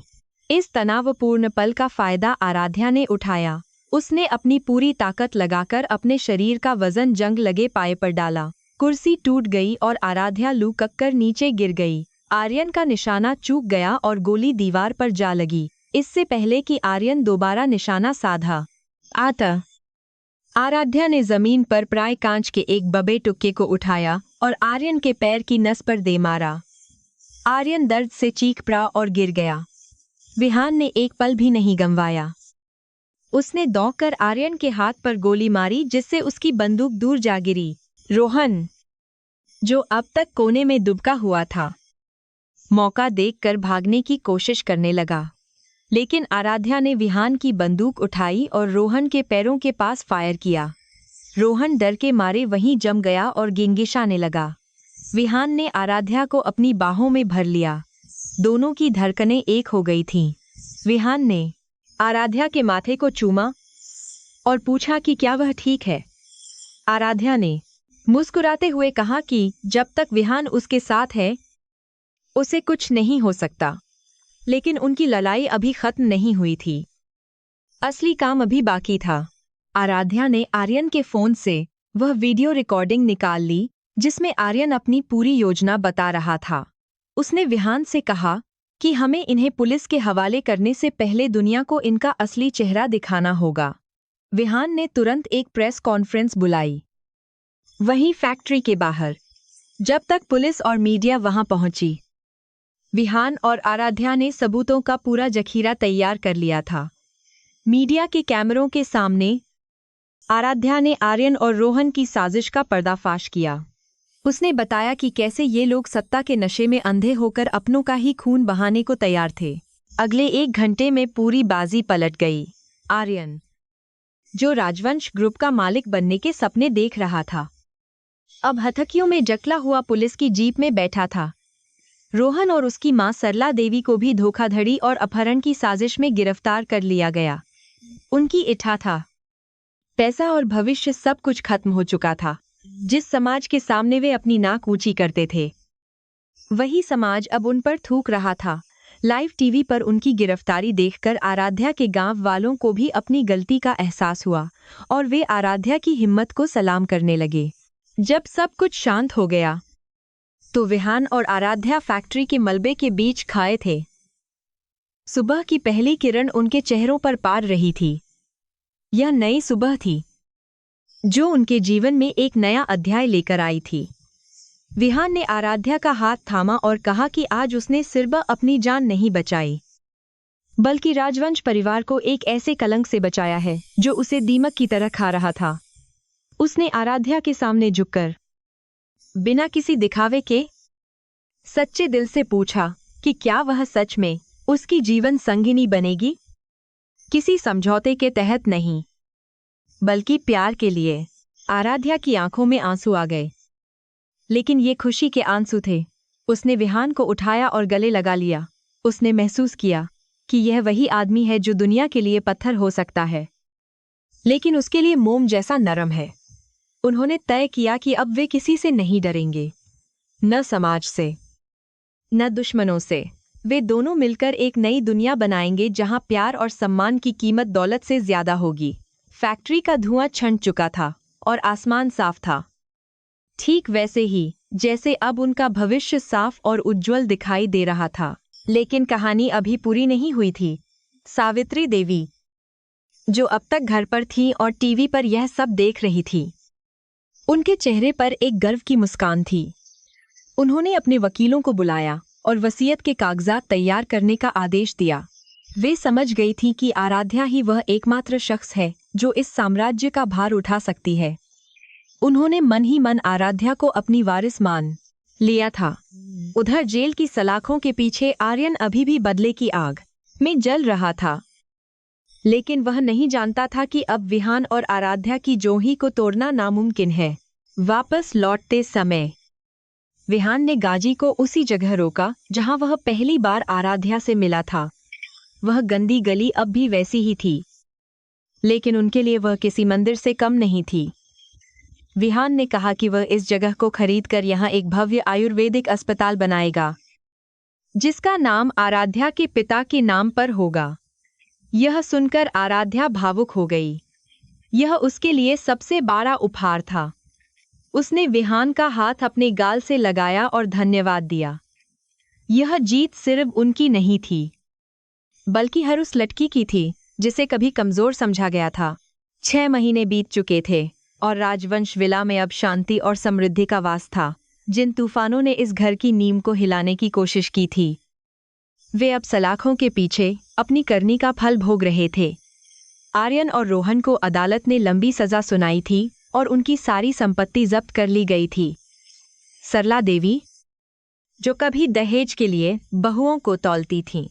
इस तनावपूर्ण पल का फायदा आराध्या ने उठाया। उसने अपनी पूरी ताकत लगाकर अपने शरीर का वजन जंग लगे पाए पर डाला। कुर्सी टूट गई और आराध्या लुढ़क कर नीचे गिर गई। आर्यन का निशाना चूक गया और गोली दीवार पर जा लगी, इससे पहले कि आर्यन दोबारा निशाना साधा। आराध्या ने जमीन पर प्राय कांच के एक बबे टुक्के को उठाया और आर्यन के पैर की नस पर दे मारा। आर्यन दर्द से चीख पड़ा और गिर गया। विहान ने एक पल भी नहीं गंवाया। उसने दौड़कर आर्यन के हाथ पर गोली मारी, जिससे उसकी बंदूक दूर जा गिरी। रोहन, जो अब तक कोने में दुबका हुआ था, मौका देखकर भागने की कोशिश करने लगा, लेकिन आराध्या ने विहान की बंदूक उठाई और रोहन के पैरों के पास फायर किया। रोहन डर के मारे वहीं जम गया और गिंगिशाने लगा। विहान ने आराध्या को अपनी बाहों में भर लिया। दोनों की धड़कनें एक हो गई थीं। विहान ने आराध्या के माथे को चूमा और पूछा कि क्या वह ठीक है। आराध्या ने मुस्कुराते हुए कहा कि जब तक विहान उसके साथ है, उसे कुछ नहीं हो सकता। लेकिन उनकी लड़ाई अभी खत्म नहीं हुई थी। असली काम अभी बाकी था। आराध्या ने आर्यन के फोन से वह वीडियो रिकॉर्डिंग निकाल ली जिसमें आर्यन अपनी पूरी योजना बता रहा था। उसने विहान से कहा कि हमें इन्हें पुलिस के हवाले करने से पहले दुनिया को इनका असली चेहरा दिखाना होगा। विहान ने तुरंत एक प्रेस कॉन्फ्रेंस बुलाई, वहीं फैक्ट्री के बाहर, जब तक पुलिस और मीडिया वहां पहुंची। विहान और आराध्या ने सबूतों का पूरा जखीरा तैयार कर लिया था। मीडिया के कैमरों के सामने आराध्या ने आर्यन और रोहन की साजिश का पर्दाफाश किया। उसने बताया कि कैसे ये लोग सत्ता के नशे में अंधे होकर अपनों का ही खून बहाने को तैयार थे। अगले 1 घंटे में पूरी बाजी पलट गई। आर्यन, जो राजवंश ग्रुप का मालिक बनने के सपने देख रहा था, अब हथकियों में जकला हुआ पुलिस की जीप में बैठा था। रोहन और उसकी मां सरला देवी को भी धोखाधड़ी और अपहरण की साजिश में गिरफ्तार कर लिया गया। उनकी इच्छा था, पैसा और भविष्य सब कुछ खत्म हो चुका था। जिस समाज के सामने वे अपनी नाक ऊंची करते थे, वही समाज अब उन पर थूक रहा था। लाइव टीवी पर उनकी गिरफ्तारी देखकर आराध्या के गांव वालों को भी अपनी गलती का एहसास हुआ और वे आराध्या की हिम्मत को सलाम करने लगे। जब सब कुछ शांत हो गया तो विहान और आराध्या फैक्ट्री के मलबे के बीच खाए थे। सुबह की पहली किरण उनके चेहरों पर पार रही थी। यह नई सुबह थी जो उनके जीवन में एक नया अध्याय लेकर आई थी। विहान ने आराध्या का हाथ थामा और कहा कि आज उसने सिर्फ अपनी जान नहीं बचाई, बल्कि राजवंश परिवार को एक ऐसे कलंक से बचाया है जो उसे दीमक की तरह खा रहा था। उसने आराध्या के सामने झुककर बिना किसी दिखावे के सच्चे दिल से पूछा कि क्या वह सच में उसकी जीवन संगिनी बनेगी, किसी समझौते के तहत नहीं, बल्कि प्यार के लिए। आराध्या की आंखों में आंसू आ गए, लेकिन ये खुशी के आंसू थे। उसने विहान को उठाया और गले लगा लिया। उसने महसूस किया कि यह वही आदमी है जो दुनिया के लिए पत्थर हो सकता है, लेकिन उसके लिए मोम जैसा नरम है। उन्होंने तय किया कि अब वे किसी से नहीं डरेंगे, न समाज से, न दुश्मनों से। वे दोनों मिलकर एक नई दुनिया बनाएंगे जहां प्यार और सम्मान की कीमत दौलत से ज्यादा होगी। फैक्ट्री का धुआं छंट चुका था और आसमान साफ था, ठीक वैसे ही जैसे अब उनका भविष्य साफ और उज्जवल दिखाई दे रहा था। लेकिन कहानी अभी पूरी नहीं हुई थी। सावित्री देवी, जो अब तक घर पर थी और टीवी पर यह सब देख रही थी, उनके चेहरे पर एक गर्व की मुस्कान थी। उन्होंने अपने वकीलों को बुलाया और वसीयत के कागजात तैयार करने का आदेश दिया। वे समझ गई थी कि आराध्या ही वह एकमात्र शख्स है जो इस साम्राज्य का भार उठा सकती है। उन्होंने मन ही मन आराध्या को अपनी वारिस मान लिया था। उधर जेल की सलाखों के पीछे आर्यन अभी भी बदले की आग में जल रहा था, लेकिन वह नहीं जानता था कि अब विहान और आराध्या की जोही को तोड़ना नामुमकिन है। वापस लौटते समय विहान ने गाजी को उसी जगह रोका जहां वह पहली बार आराध्या से मिला था। वह गंदी गली अब भी वैसी ही थी, लेकिन उनके लिए वह किसी मंदिर से कम नहीं थी। विहान ने कहा कि वह इस जगह को खरीदकर यहाँ एक भव्य आयुर्वेदिक अस्पताल बनाएगा, जिसका नाम आराध्या के पिता के नाम पर होगा। यह सुनकर आराध्या भावुक हो गई। यह उसके लिए सबसे बड़ा उपहार था। उसने विहान का हाथ अपने गाल से लगाया और धन्यवाद दिया। यह जीत सिर्फ उनकी नहीं थी, बल्कि हर उस लड़की की थी जिसे कभी कमजोर समझा गया था। 6 महीने बीत चुके थे और राजवंश विला में अब शांति और समृद्धि का वास था। जिन तूफानों ने इस घर की नींव को हिलाने की कोशिश की थी, वे अब सलाखों के पीछे अपनी करनी का फल भोग रहे थे। आर्यन और रोहन को अदालत ने लंबी सजा सुनाई थी और उनकी सारी संपत्ति जब्त कर ली गई थी। सरला देवी, जो कभी दहेज के लिए बहुओं को तौलती थीं,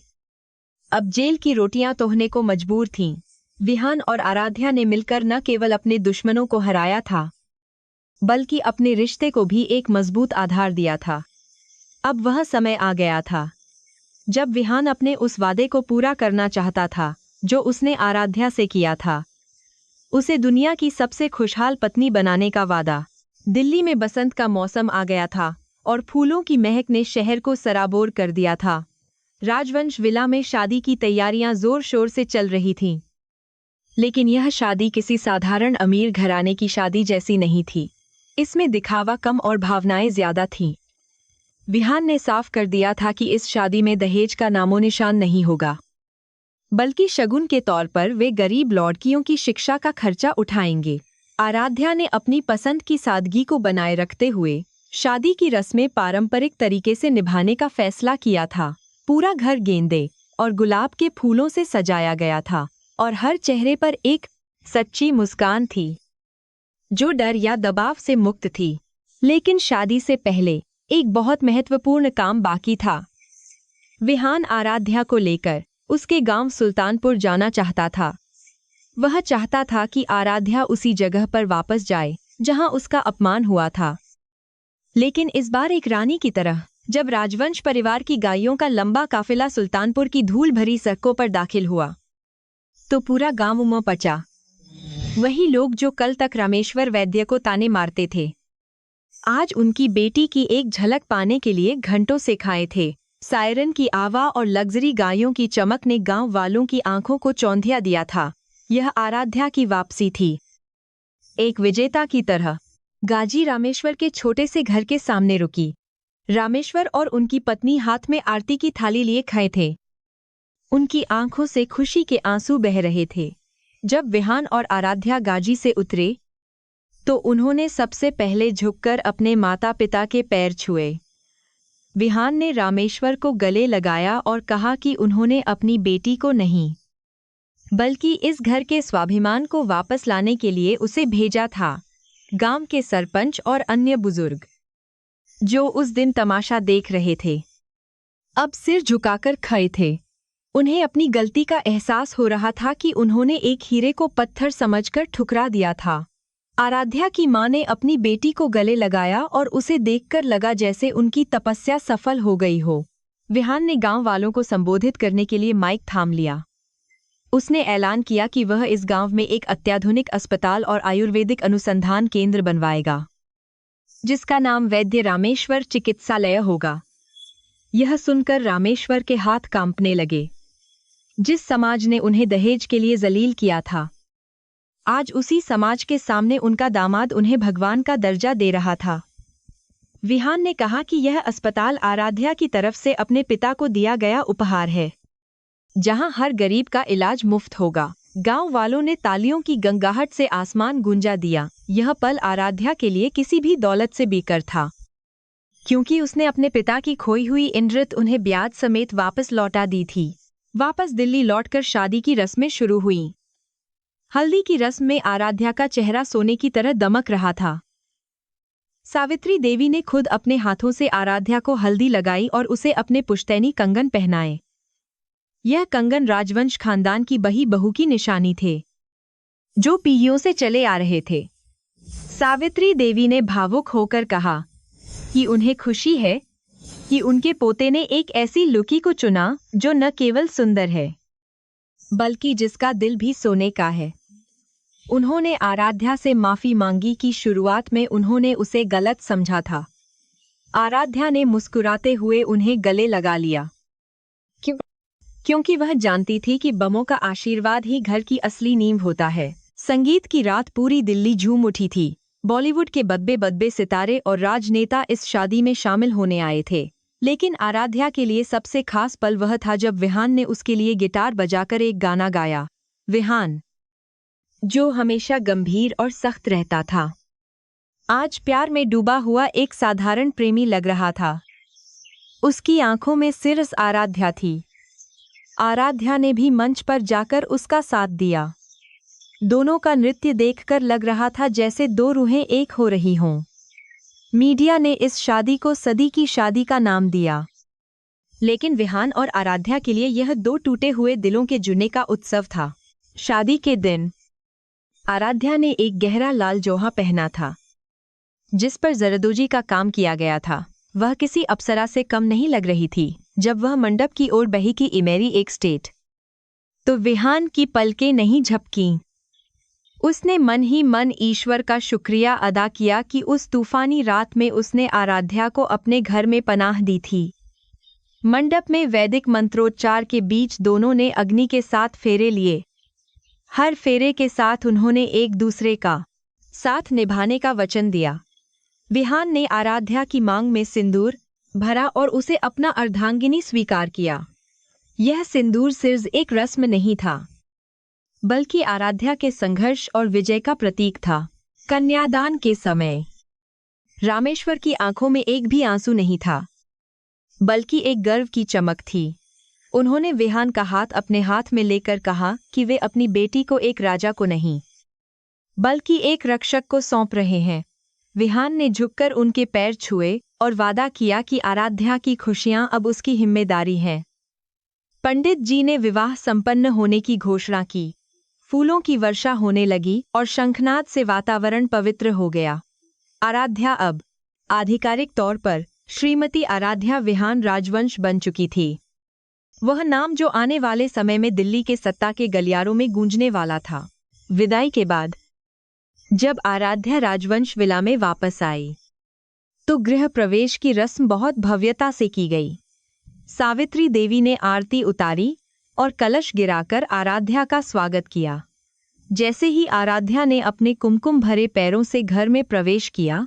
अब जेल की रोटियां तोहने को मजबूर थीं। विहान और आराध्या ने मिलकर न केवल अपने दुश्मनों को हराया था, बल्कि अपने रिश्ते को भी एक मजबूत आधार दिया था। अब वह समय आ गया था जब विहान अपने उस वादे को पूरा करना चाहता था जो उसने आराध्या से किया था, उसे दुनिया की सबसे खुशहाल पत्नी बनाने का वादा। दिल्ली में बसंत का मौसम आ गया था और फूलों की महक ने शहर को सराबोर कर दिया था। राजवंश विला में शादी की तैयारियां जोर शोर से चल रही थीं, लेकिन यह शादी किसी साधारण अमीर घराने की शादी जैसी नहीं थी। इसमें दिखावा कम और भावनाएं ज्यादा थीं। विहान ने साफ कर दिया था कि इस शादी में दहेज का नामो निशान नहीं होगा, बल्कि शगुन के तौर पर वे गरीब लड़कियों की शिक्षा का खर्चा उठाएंगे। आराध्या ने अपनी पसंद की सादगी को बनाए रखते हुए शादी की रस्में पारंपरिक तरीके से निभाने का फैसला किया था। पूरा घर गेंदे और गुलाब के फूलों से सजाया गया था और हर चेहरे पर एक सच्ची मुस्कान थी, जो डर या दबाव से मुक्त थी। लेकिन शादी से पहले एक बहुत महत्वपूर्ण काम बाकी था। विहान आराध्या को लेकर उसके गांव सुल्तानपुर जाना चाहता था। वह चाहता था कि आराध्या उसी जगह पर वापस जाए जहां उसका अपमान हुआ था, लेकिन इस बार एक रानी की तरह। जब राजवंश परिवार की गायों का लंबा काफिला सुल्तानपुर की धूल भरी सड़कों पर दाखिल हुआ, तो पूरा गांव उमड़ पड़ा। वही लोग जो कल तक रामेश्वर वैद्य को ताने मारते थे, आज उनकी बेटी की एक झलक पाने के लिए घंटों से खाए थे। सायरन की आवाज़ और लग्जरी गायों की चमक ने गांव वालों की आंखों को चौंधिया दिया था। यह आराध्या की वापसी थी, एक विजेता की तरह। गाजी रामेश्वर के छोटे से घर के सामने रुकी। रामेश्वर और उनकी पत्नी हाथ में आरती की थाली लिए खड़े थे। उनकी आंखों से खुशी के आंसू बह रहे थे। जब विहान और आराध्या गाजी से उतरे, तो उन्होंने सबसे पहले झुककर अपने माता पिता के पैर छुए। विहान ने रामेश्वर को गले लगाया और कहा कि उन्होंने अपनी बेटी को नहीं, बल्कि इस घर के स्वाभिमान को वापस लाने के लिए उसे भेजा था। गांव के सरपंच और अन्य बुजुर्ग, जो उस दिन तमाशा देख रहे थे, अब सिर झुकाकर खड़े थे। उन्हें अपनी गलती का एहसास हो रहा था कि उन्होंने एक हीरे को पत्थर समझकर ठुकरा दिया था। आराध्या की मां ने अपनी बेटी को गले लगाया और उसे देखकर लगा जैसे उनकी तपस्या सफल हो गई हो। विहान ने गांव वालों को संबोधित करने के लिए माइक थाम लिया। उसने ऐलान किया कि वह इस गांव में एक अत्याधुनिक अस्पताल और आयुर्वेदिक अनुसंधान केंद्र बनवाएगा, जिसका नाम वैद्य रामेश्वर चिकित्सालय होगा। यह सुनकर रामेश्वर के हाथ कांपने लगे। जिस समाज ने उन्हें दहेज के लिए जलील किया था, आज उसी समाज के सामने उनका दामाद उन्हें भगवान का दर्जा दे रहा था। विहान ने कहा कि यह अस्पताल आराध्या की तरफ से अपने पिता को दिया गया उपहार है, जहां हर गरीब का इलाज मुफ्त होगा। गांव वालों ने तालियों की गंगाहट से आसमान गूंजा दिया। यह पल आराध्या के लिए किसी भी दौलत से बेहतर था, क्योंकि उसने अपने पिता की खोई हुई इंद्रित उन्हें ब्याज समेत वापस लौटा दी थी। वापस दिल्ली लौटकर शादी की रस्में शुरू हुईं। हल्दी की रस्म में आराध्या का चेहरा सोने की तरह दमक रहा था। सावित्री देवी ने खुद अपने हाथों से आराध्या को हल्दी लगाई और उसे अपने पुश्तैनी कंगन पहनाए। यह कंगन राजवंश खानदान की बही बहू की निशानी थे, जो पीढ़ियों से चले आ रहे थे। सावित्री देवी ने भावुक होकर कहा कि उन्हें खुशी है कि उनके पोते ने एक ऐसी लुकी को चुना जो न केवल सुंदर है, बल्कि जिसका दिल भी सोने का है। उन्होंने आराध्या से माफी मांगी कि शुरुआत में उन्होंने उसे गलत समझा था। आराध्या ने मुस्कुराते हुए उन्हें गले लगा लिया, क्योंकि वह जानती थी कि बमों का आशीर्वाद ही घर की असली नींव होता है। संगीत की रात पूरी दिल्ली झूम उठी थी। बॉलीवुड के बब्बे बब्बे सितारे और राजनेता इस शादी में शामिल होने आए थे, लेकिन आराध्या के लिए सबसे खास पल वह था जब विहान ने उसके लिए गिटार बजाकर एक गाना गाया। विहान, जो हमेशा गंभीर और सख्त रहता था, आज प्यार में डूबा हुआ एक साधारण प्रेमी लग रहा था। उसकी आंखों में सिर्फ आराध्या थी। आराध्या ने भी मंच पर जाकर उसका साथ दिया। दोनों का नृत्य देखकर लग रहा था जैसे दो रूहें एक हो रही हों। मीडिया ने इस शादी को सदी की शादी का नाम दिया, लेकिन विहान और आराध्या के लिए यह दो टूटे हुए दिलों के जुड़ने का उत्सव था। शादी के दिन आराध्या ने एक गहरा लाल जोहा पहना था, जिस पर जरदोजी का काम किया गया था। वह किसी अप्सरा से कम नहीं लग रही थी। जब वह मंडप की ओर बही कि इमेरी एक स्टेट, तो विहान की पलकें नहीं झपकीं। उसने मन ही मन ईश्वर का शुक्रिया अदा किया कि उस तूफानी रात में उसने आराध्या को अपने घर में पनाह दी थी। मंडप में वैदिक मंत्रोच्चार के बीच दोनों ने अग्नि के 7 फेरे लिए। हर फेरे के साथ उन्होंने एक दूसरे का साथ निभाने का वचन दिया। विहान ने आराध्या की मांग में सिंदूर भरा और उसे अपना अर्धांगिनी स्वीकार किया। यह सिंदूर सिर्फ एक रस्म नहीं था, बल्कि आराध्या के संघर्ष और विजय का प्रतीक था। कन्यादान के समय रामेश्वर की आंखों में एक भी आंसू नहीं था, बल्कि एक गर्व की चमक थी। उन्होंने विहान का हाथ अपने हाथ में लेकर कहा कि वे अपनी बेटी को एक राजा को नहीं बल्कि एक रक्षक को सौंप रहे हैं। विहान ने झुककर उनके पैर छुए और वादा किया कि आराध्या की खुशियां अब उसकी जिम्मेदारी हैं। पंडित जी ने विवाह संपन्न होने की घोषणा की। फूलों की वर्षा होने लगी और शंखनाद से वातावरण पवित्र हो गया। आराध्या अब आधिकारिक तौर पर श्रीमती आराध्या विहान राजवंश बन चुकी थी। वह नाम जो आने वाले समय में दिल्ली के सत्ता के गलियारों में गूंजने वाला था। विदाई के बाद जब आराध्या राजवंश विला में वापस आई तो गृह प्रवेश की रस्म बहुत भव्यता से की गई। सावित्री देवी ने आरती उतारी और कलश गिराकर आराध्या का स्वागत किया। जैसे ही आराध्या ने अपने कुमकुम भरे पैरों से घर में प्रवेश किया,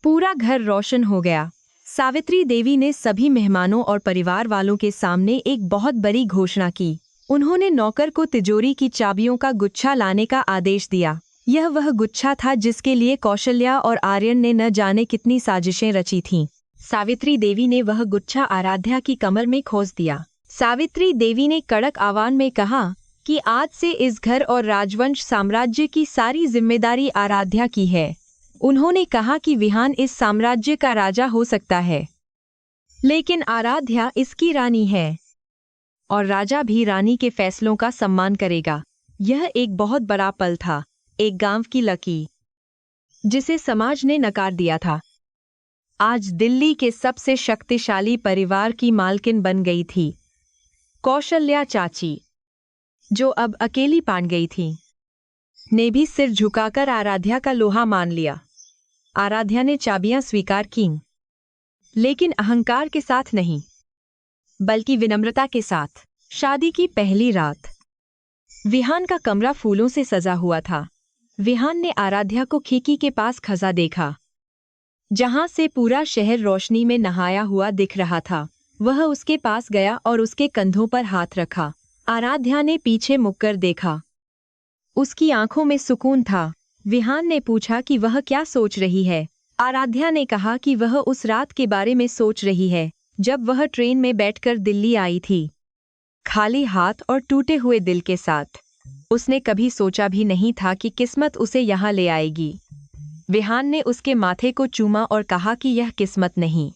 पूरा घर रोशन हो गया। सावित्री देवी ने सभी मेहमानों और परिवार वालों के सामने एक बहुत बड़ी घोषणा की। उन्होंने नौकर को तिजोरी की चाबियों का गुच्छा लाने का आदेश दिया। यह वह गुच्छा था जिसके लिए कौशल्या और आर्यन ने न जाने कितनी साजिशें रची थीं। सावित्री देवी ने वह गुच्छा आराध्या की कमर में खोस दिया। सावित्री देवी ने कड़क आवाज में कहा कि आज से इस घर और राजवंश साम्राज्य की सारी जिम्मेदारी आराध्या की है। उन्होंने कहा कि विहान इस साम्राज्य का राजा हो सकता है, लेकिन आराध्या इसकी रानी है और राजा भी रानी के फैसलों का सम्मान करेगा। यह एक बहुत बड़ा पल था, एक गांव की लकी जिसे समाज ने नकार दिया था, आज दिल्ली के सबसे शक्तिशाली परिवार की मालकिन बन गई थी। कौशल्या चाची, जो अब अकेली पान गई थी, ने भी सिर झुकाकर आराध्या का लोहा मान लिया। आराध्या ने चाबियां स्वीकार कीं, लेकिन अहंकार के साथ नहीं, बल्कि विनम्रता के साथ। शादी की पहली रात विहान का कमरा फूलों से सजा हुआ था। विहान ने आराध्या को खिड़की के पास खजा देखा, जहां से पूरा शहर रोशनी में नहाया हुआ दिख रहा था। वह उसके पास गया और उसके कंधों पर हाथ रखा। आराध्या ने पीछे मुड़कर देखा। उसकी आंखों में सुकून था। विहान ने पूछा कि वह क्या सोच रही है। आराध्या ने कहा कि वह उस रात के बारे में सोच रही है जब वह ट्रेन में बैठकर दिल्ली आई थी, खाली हाथ और टूटे हुए दिल के साथ। उसने कभी सोचा भी नहीं था कि किस्मत उसे यहाँ ले आएगी। विहान ने उसके माथे को चूमा और कहा कि यह किस्मत नहीं,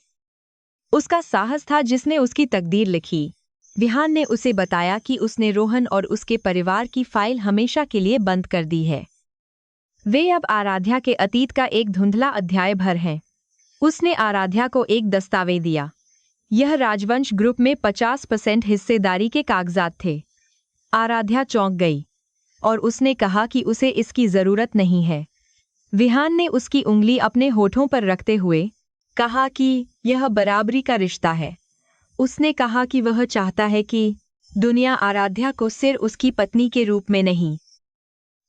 उसका साहस था जिसने उसकी तकदीर लिखी। विहान ने उसे बताया कि उसने रोहन और उसके परिवार की फाइल हमेशा के लिए बंद कर दी है। वे अब आराध्या के अतीत का एक धुंधला अध्याय भर हैं। उसने आराध्या को एक दस्तावेज दिया। यह राजवंश ग्रुप में 50% हिस्सेदारी के कागजात थे। आराध्या चौंक गई और उसने कहा कि उसे इसकी जरूरत नहीं है। विहान ने उसकी उंगली अपने होठों पर रखते हुए कहा कि यह बराबरी का रिश्ता है। उसने कहा कि वह चाहता है कि दुनिया आराध्या को सिर्फ उसकी पत्नी के रूप में नहीं,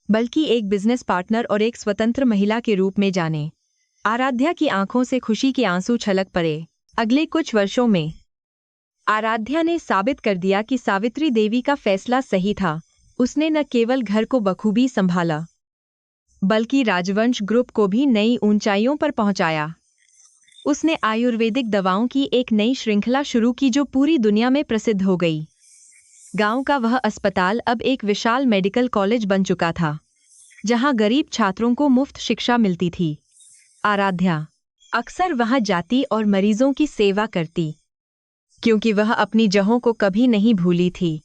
बल्कि एक बिजनेस पार्टनर और एक स्वतंत्र महिला के रूप में जाने। आराध्या की आंखों से खुशी के आंसू छलक पड़े। अगले कुछ वर्षों में आराध्या ने साबित कर दिया कि सावित्री देवी का फैसला सही था। उसने न केवल घर को बखूबी संभाला, बल्कि राजवंश ग्रुप को भी नई ऊंचाइयों पर पहुंचाया। उसने आयुर्वेदिक दवाओं की एक नई श्रृंखला शुरू की जो पूरी दुनिया में प्रसिद्ध हो गई। गांव का वह अस्पताल अब एक विशाल मेडिकल कॉलेज बन चुका था, जहां गरीब छात्रों को मुफ्त शिक्षा मिलती थी। आराध्या अक्सर वहां जाती और मरीजों की सेवा करती, क्योंकि वह अपनी जड़ों को कभी नहीं भूली थी।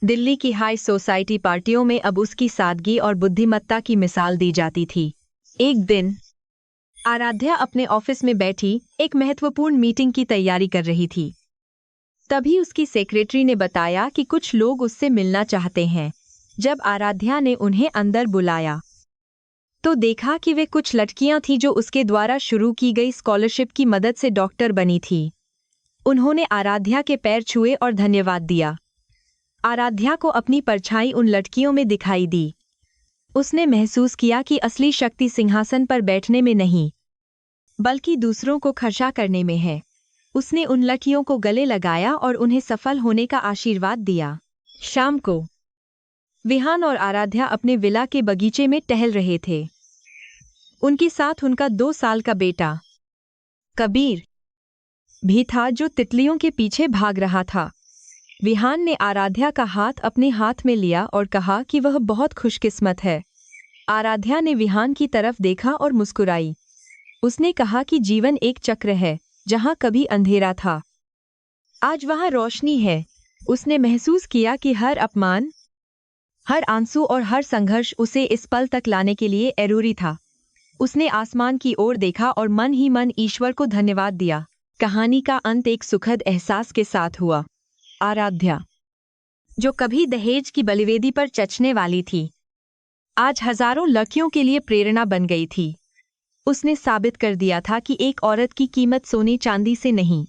दिल्ली की हाई सोसाइटी पार्टियों में अब उसकी सादगी और बुद्धिमत्ता की मिसाल दी जाती थी। एक दिन आराध्या अपने ऑफिस में बैठी एक महत्वपूर्ण मीटिंग की तैयारी कर रही थी। तभी उसकी सेक्रेटरी ने बताया कि कुछ लोग उससे मिलना चाहते हैं। जब आराध्या ने उन्हें अंदर बुलाया तो देखा कि वे कुछ लड़कियां थीं जो उसके द्वारा शुरू की गई स्कॉलरशिप की मदद से डॉक्टर बनी थी। उन्होंने आराध्या के पैर छुए और धन्यवाद दिया। आराध्या को अपनी परछाई उन लड़कियों में दिखाई दी। उसने महसूस किया कि असली शक्ति सिंहासन पर बैठने में नहीं, बल्कि दूसरों को खर्चा करने में है। उसने उन लड़कियों को गले लगाया और उन्हें सफल होने का आशीर्वाद दिया। शाम को विहान और आराध्या अपने विला के बगीचे में टहल रहे थे। उनके साथ उनका 2 साल का बेटा कबीर भी था, जो तितलियों के पीछे भाग रहा था। विहान ने आराध्या का हाथ अपने हाथ में लिया और कहा कि वह बहुत खुशकिस्मत है। आराध्या ने विहान की तरफ देखा और मुस्कुराई। उसने कहा कि जीवन एक चक्र है, जहां कभी अंधेरा था, आज वहां रोशनी है। उसने महसूस किया कि हर अपमान, हर आंसू और हर संघर्ष उसे इस पल तक लाने के लिए जरूरी था। उसने आसमान की ओर देखा और मन ही मन ईश्वर को धन्यवाद दिया। कहानी का अंत एक सुखद एहसास के साथ हुआ। आराध्या, जो कभी दहेज की बलिवेदी पर चचने वाली थी, आज हजारों लड़कियों के लिए प्रेरणा बन गई थी। उसने साबित कर दिया था कि एक औरत की कीमत सोने चांदी से नहीं,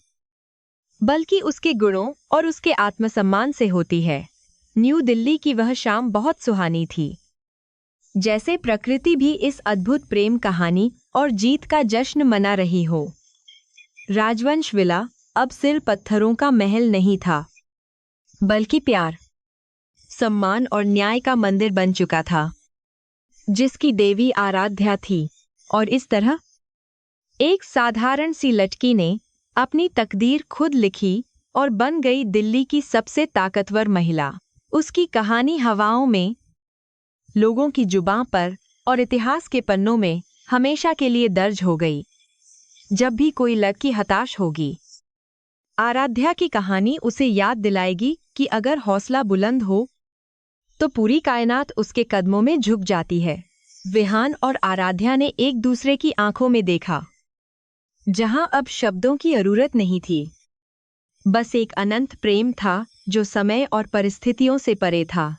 बल्कि उसके गुणों और उसके आत्मसम्मान से होती है। न्यू दिल्ली की वह शाम बहुत सुहानी थी, जैसे प्रकृति भी इस अद्भुत प्रेम कहानी और जीत का जश्न मना रही हो। राजवंश विला अब सिर्फ पत्थरों का महल नहीं था, बल्कि प्यार, सम्मान और न्याय का मंदिर बन चुका था, जिसकी देवी आराध्या थी। और इस तरह एक साधारण सी लड़की ने अपनी तकदीर खुद लिखी और बन गई दिल्ली की सबसे ताकतवर महिला। उसकी कहानी हवाओं में, लोगों की जुबां पर और इतिहास के पन्नों में हमेशा के लिए दर्ज हो गई। जब भी कोई लड़की हताश होगी, आराध्या की कहानी उसे याद दिलाएगी कि अगर हौसला बुलंद हो तो पूरी कायनात उसके कदमों में झुक जाती है। विहान और आराध्या ने एक दूसरे की आंखों में देखा, जहां अब शब्दों की जरूरत नहीं थी। बस एक अनंत प्रेम था जो समय और परिस्थितियों से परे था।